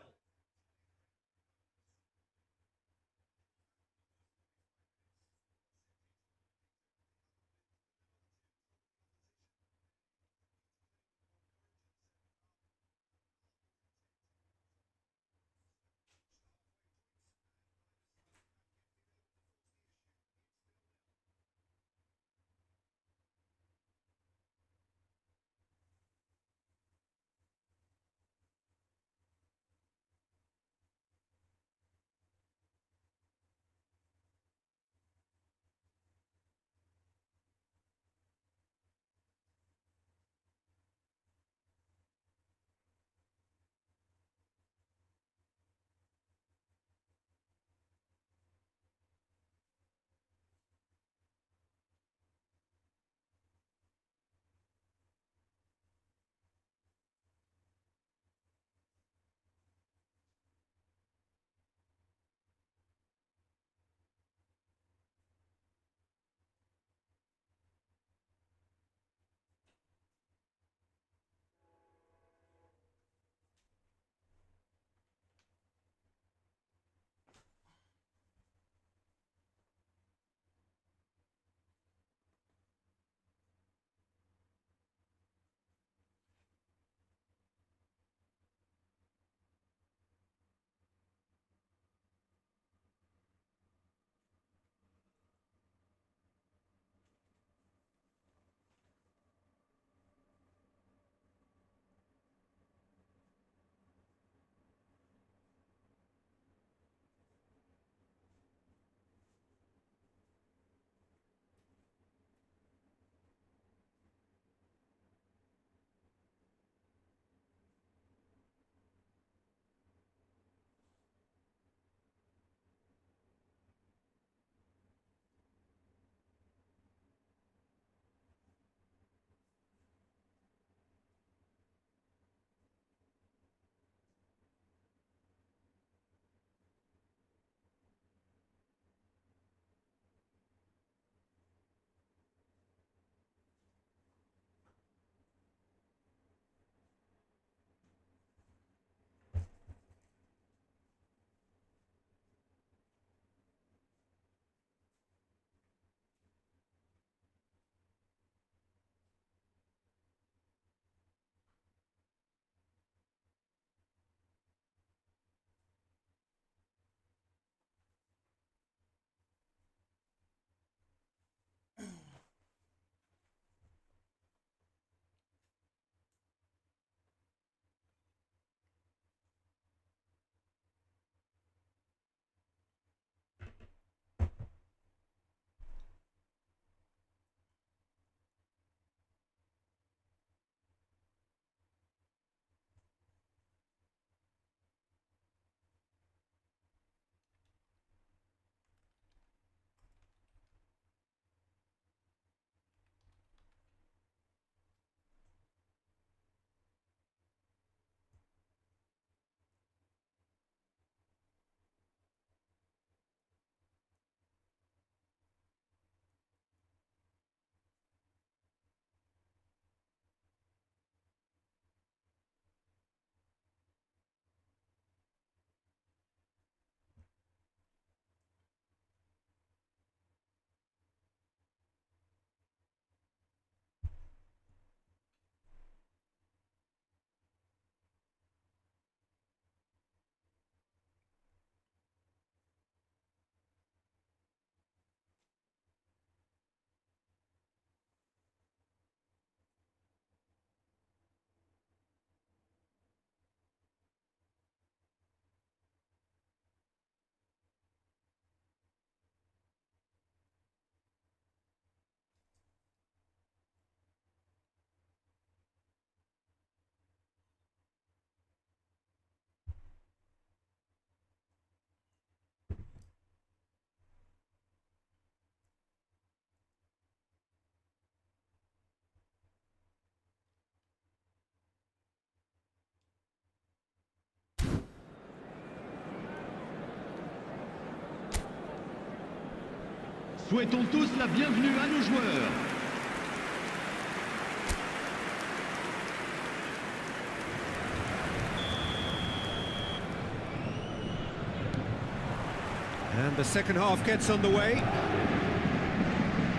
Souhaitons tous la bienvenue à nos joueurs. And the second half gets underway.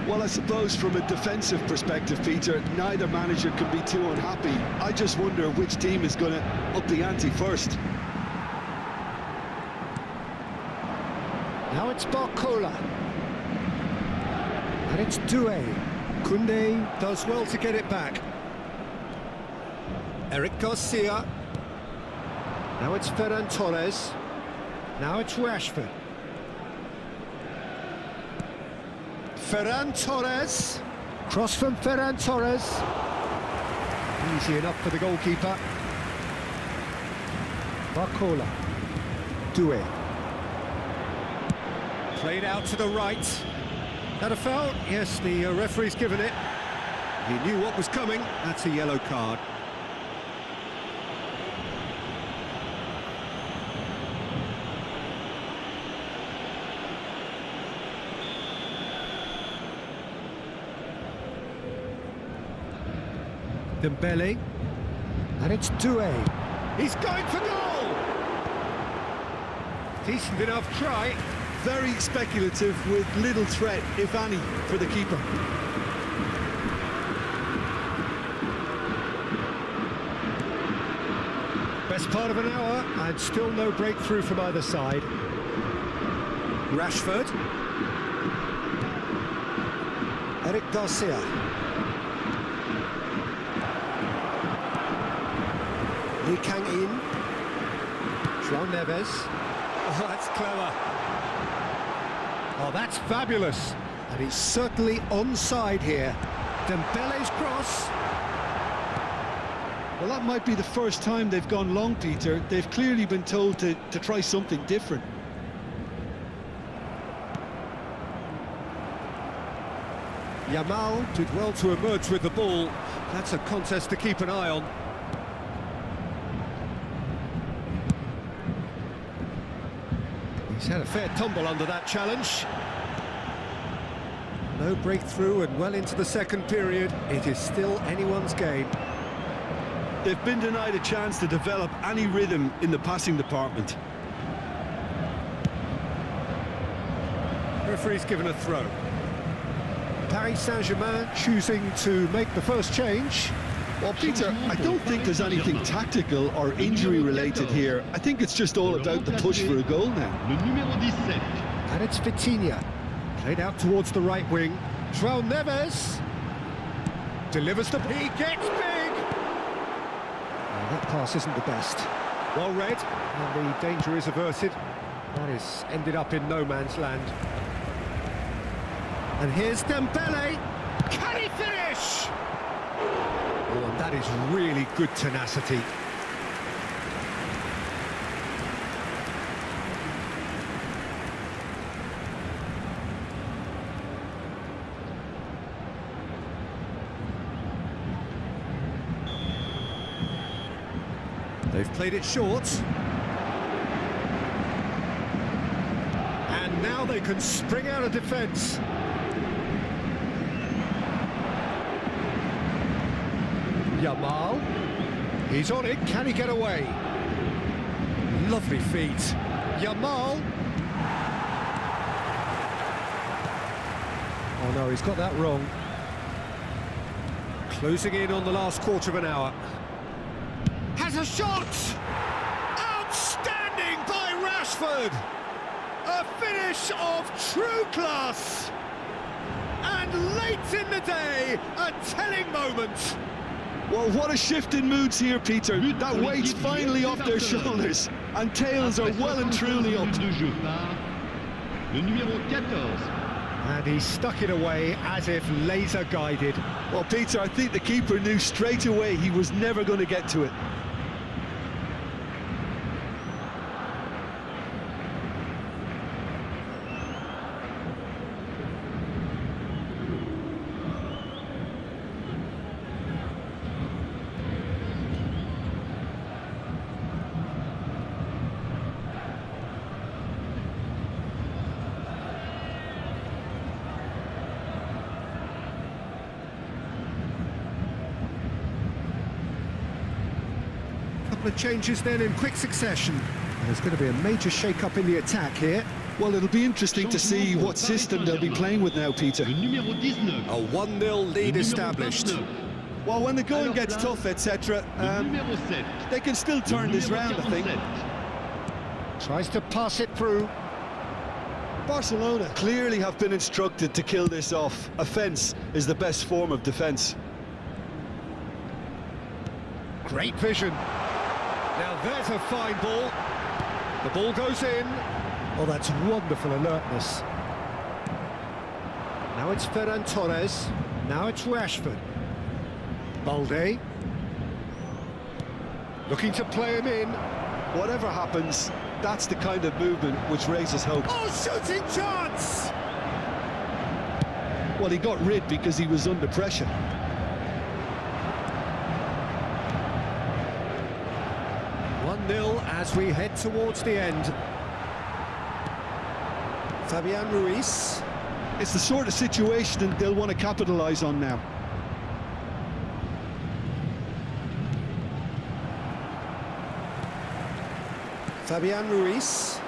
Well, I suppose from a defensive perspective, Peter, neither manager can be too unhappy. I just wonder which team is going to up the ante first. Now it's Barcola. And it's Doué. Koundé does well to get it back. Eric Garcia. Now it's Ferran Torres. Now it's Rashford. Ferran Torres. Cross from Ferran Torres. Easy enough for the goalkeeper. Barcola. Doué. Played out to the right. That a foul? Yes, the referee's given it. He knew what was coming. That's a yellow card. Dembele. And it's Doué. He's going for goal! Decent enough try. Very speculative with little threat, if any, for the keeper. Best part of an hour, and still no breakthrough from either side. Rashford. Eric Garcia. Lee Kang-in. João Neves. Oh, that's clever. Oh, that's fabulous. And he's certainly onside here. Dembele's cross. Well, that might be the first time they've gone long, Peter. They've clearly been told to try something different. Yamal did well to emerge with the ball. That's a contest to keep an eye on. He's had a fair tumble under that challenge. No breakthrough and well into the second period. It is still anyone's game. They've been denied a chance to develop any rhythm in the passing department. Referee's given a throw. Paris Saint-Germain choosing to make the first change. Well, Peter, I don't think there's anything tactical or injury-related here. I think it's just all about the push for a goal now. Le numéro 17. And it's Vitinha. Played out towards the right wing. João Neves. Delivers the... He gets big! That pass isn't the best. Well read, and the danger is averted. That is ended up in no man's land. And here's Dembele. Can he finish? Oh, and that is really good tenacity. They've played it short. And now they can spring out of defence. Yamal. He's on it. Can he get away? Lovely feet. Yamal. Oh no, he's got that wrong. Closing in on the last quarter of an hour. Has a shot! Outstanding by Rashford! A finish of true class! And late in the day, a telling moment. Well, what a shift in moods here, Peter. That weight's finally off their shoulders, and tails are well and truly up. Le numéro 14. And he stuck it away as if laser guided. Well, Peter, I think the keeper knew straight away he was never going to get to it. couple of changes then in quick succession. There's going to be a major shake-up in the attack here. Well, it'll be interesting to see what system they'll be playing with now, Peter. A 1-0 lead established. Well, when the going gets tough, etc., they can still turn this round, I think. Tries to pass it through. Barcelona clearly have been instructed to kill this off. Offence is the best form of defence. Great vision. Now there's a fine ball. The ball goes in. Oh, that's wonderful alertness. Now it's Ferran Torres. Now it's Rashford. Balde. Looking to play him in. Whatever happens, that's the kind of movement which raises hope. Oh, shooting chance! Well, he got rid because he was under pressure. As we head towards the end. Fabian Ruiz. It's the sort of situation they'll want to capitalise on now. Fabian Ruiz.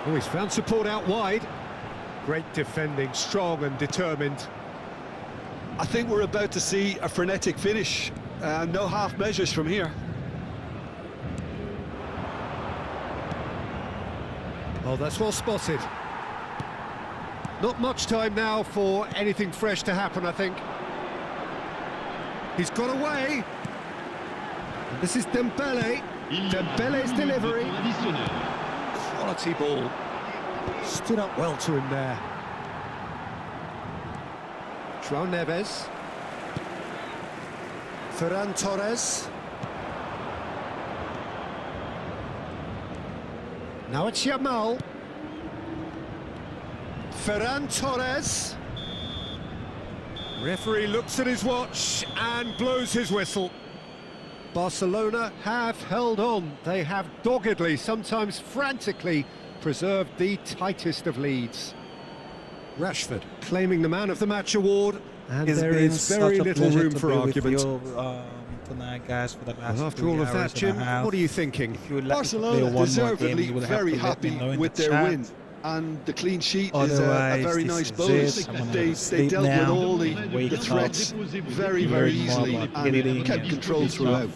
Oh, he's found support out wide. Great defending, strong and determined. I think we're about to see a frenetic finish. No half measures from here. Oh, that's well spotted. Not much time now for anything fresh to happen, I think. He's got away. And this is Dembele. Dembele's delivery. Quality ball. Stood up well to him there. João Neves. Ferran Torres. Now it's Yamal. Ferran Torres. Referee looks at his watch and blows his whistle. Barcelona have held on. They have doggedly, sometimes frantically, preserved the tightest of leads. Rashford claiming the Man of the Match award, and there is very little room for argument. Tonight, guys, for the last Well, after all of that, Jim, what are you thinking? Barcelona deservedly very happy with their win, and the clean sheet is a very nice bonus. They dealt with all the threats very, very easily and kept control throughout.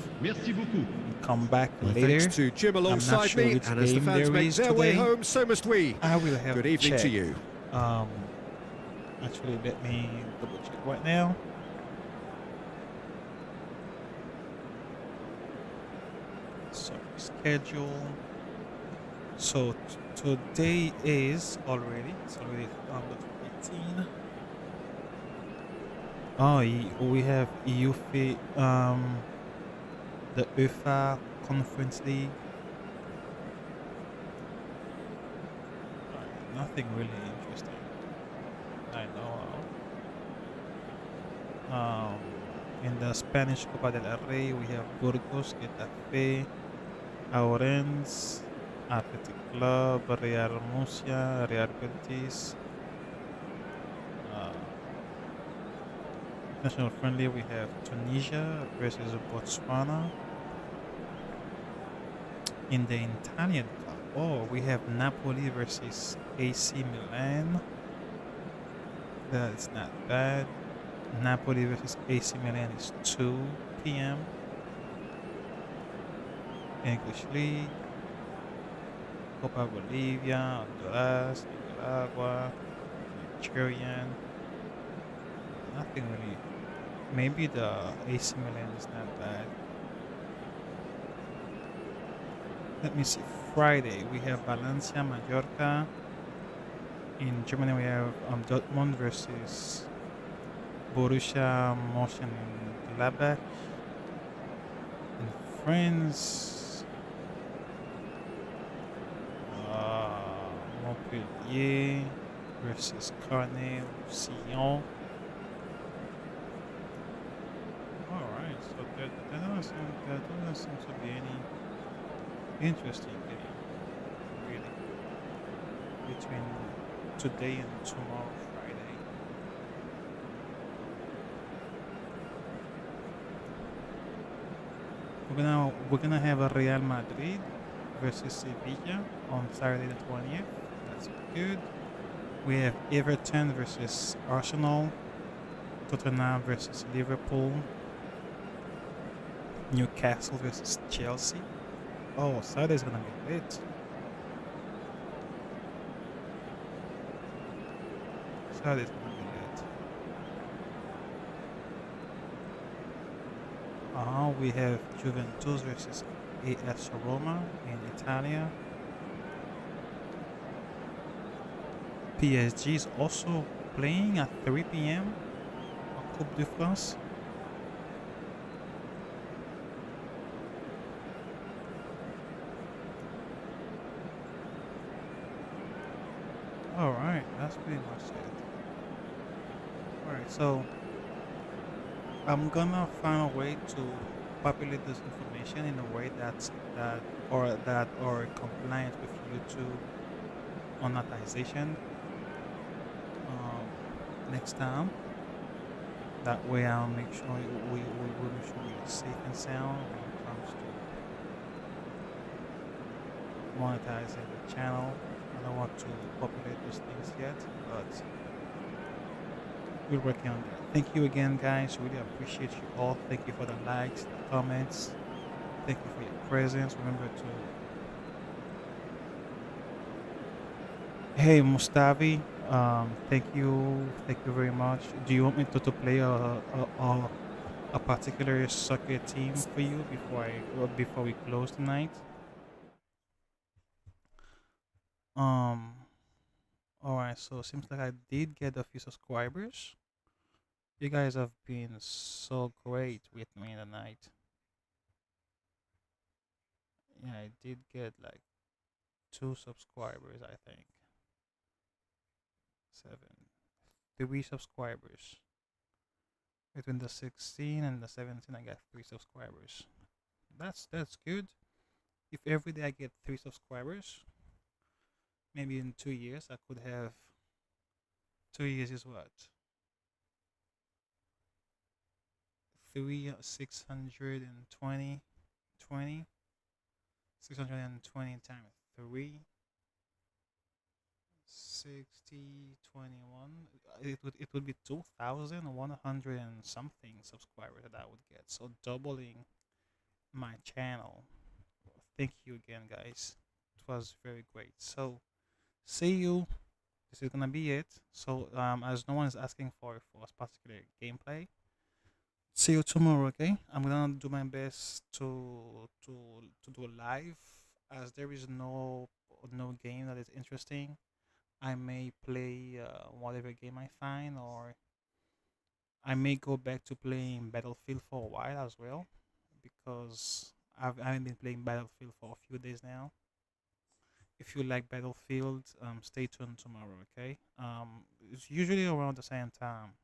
Come back Well, later. thanks to Jim alongside sure me, which and as the game fans there make is their way today. home, so must we. I will have Good evening to you. Actually, let me double check right now. So schedule. So today is already. It's already the 18. Oh, we have UEFA, the UEFA Conference League. Nothing really interesting. I know. In the Spanish Copa del Rey, we have Burgos, Getafe, Orense, Athletic Club, Real Murcia, Real Betis. National friendly, we have Tunisia versus Botswana. In the Italian Cup, oh, we have Napoli versus AC Milan. That's not bad. Napoli versus AC Milan is 2 p.m. English League. Copa Bolivia, Honduras, Nicaragua, Nigerian. Nothing really. Maybe the AC Milan is not bad. Let me see. Friday we have Valencia, Mallorca. In Germany we have Dortmund versus Borussia Mönchengladbach. In France, Montpellier versus Carnet Sillon. Alright, so there doesn't seem to be any interesting game, really, between today and tomorrow, Friday. We're gonna have a Real Madrid versus Sevilla on Saturday the 20th. That's good. We have Everton versus Arsenal, Tottenham versus Liverpool, Newcastle versus Chelsea. Oh, Saturday's gonna be lit. Saturday's gonna be lit. We have Juventus versus AS Roma in Italia. PSG is also playing at 3 p.m. a Coupe de France. Alright, that's pretty much it. Alright, so I'm gonna find a way to populate this information in a way that are compliant with YouTube monetization next time. That way I'll make sure we make sure we're safe and sound when it comes to monetizing the channel. I don't want to populate those things yet, but we're working on that. Thank you again, guys. Really appreciate you all. Thank you for the likes, the comments. Thank you for your presence. Remember to Hey Mustavi, thank you very much. Do you want me to play a particular soccer team for you before we close tonight? Um, all right. So seems like I did get a few subscribers. You guys have been so great with me tonight. Yeah, I did get like 2 subscribers, I think. 7, 3 subscribers. Between the 16 and the 17, I got 3 subscribers. That's good. If every day I get 3 subscribers, maybe in 2 years I could have 2 years is what? 620 620 times 3 60 21. It would be 2,100 and something subscribers that I would get, so doubling my channel. Thank you again, guys. It was very great. So see you. This is gonna be it. So as no one is asking for a particular gameplay, see you tomorrow. Okay, I'm gonna do my best to do a live, as there is no game that is interesting. I may play whatever game I find, or I may go back to playing Battlefield for a while as well, because I haven't been playing Battlefield for a few days now. If you like Battlefield, stay tuned tomorrow. Okay, it's usually around the same time.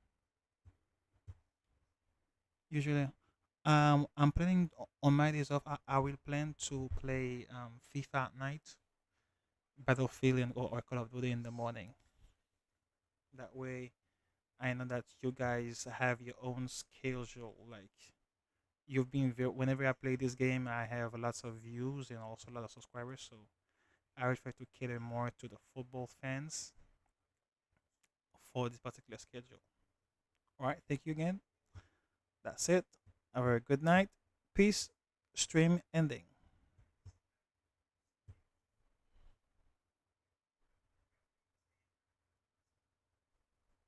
Usually, I'm planning on my days off. I will plan to play FIFA at night, Battlefield, or Call of Duty in the morning. That way, I know that you guys have your own schedule. Like, whenever I play this game, I have lots of views and also a lot of subscribers. So I will try to cater more to the football fans for this particular schedule. All right, thank you again. That's it. Have a good night. Peace. Stream ending.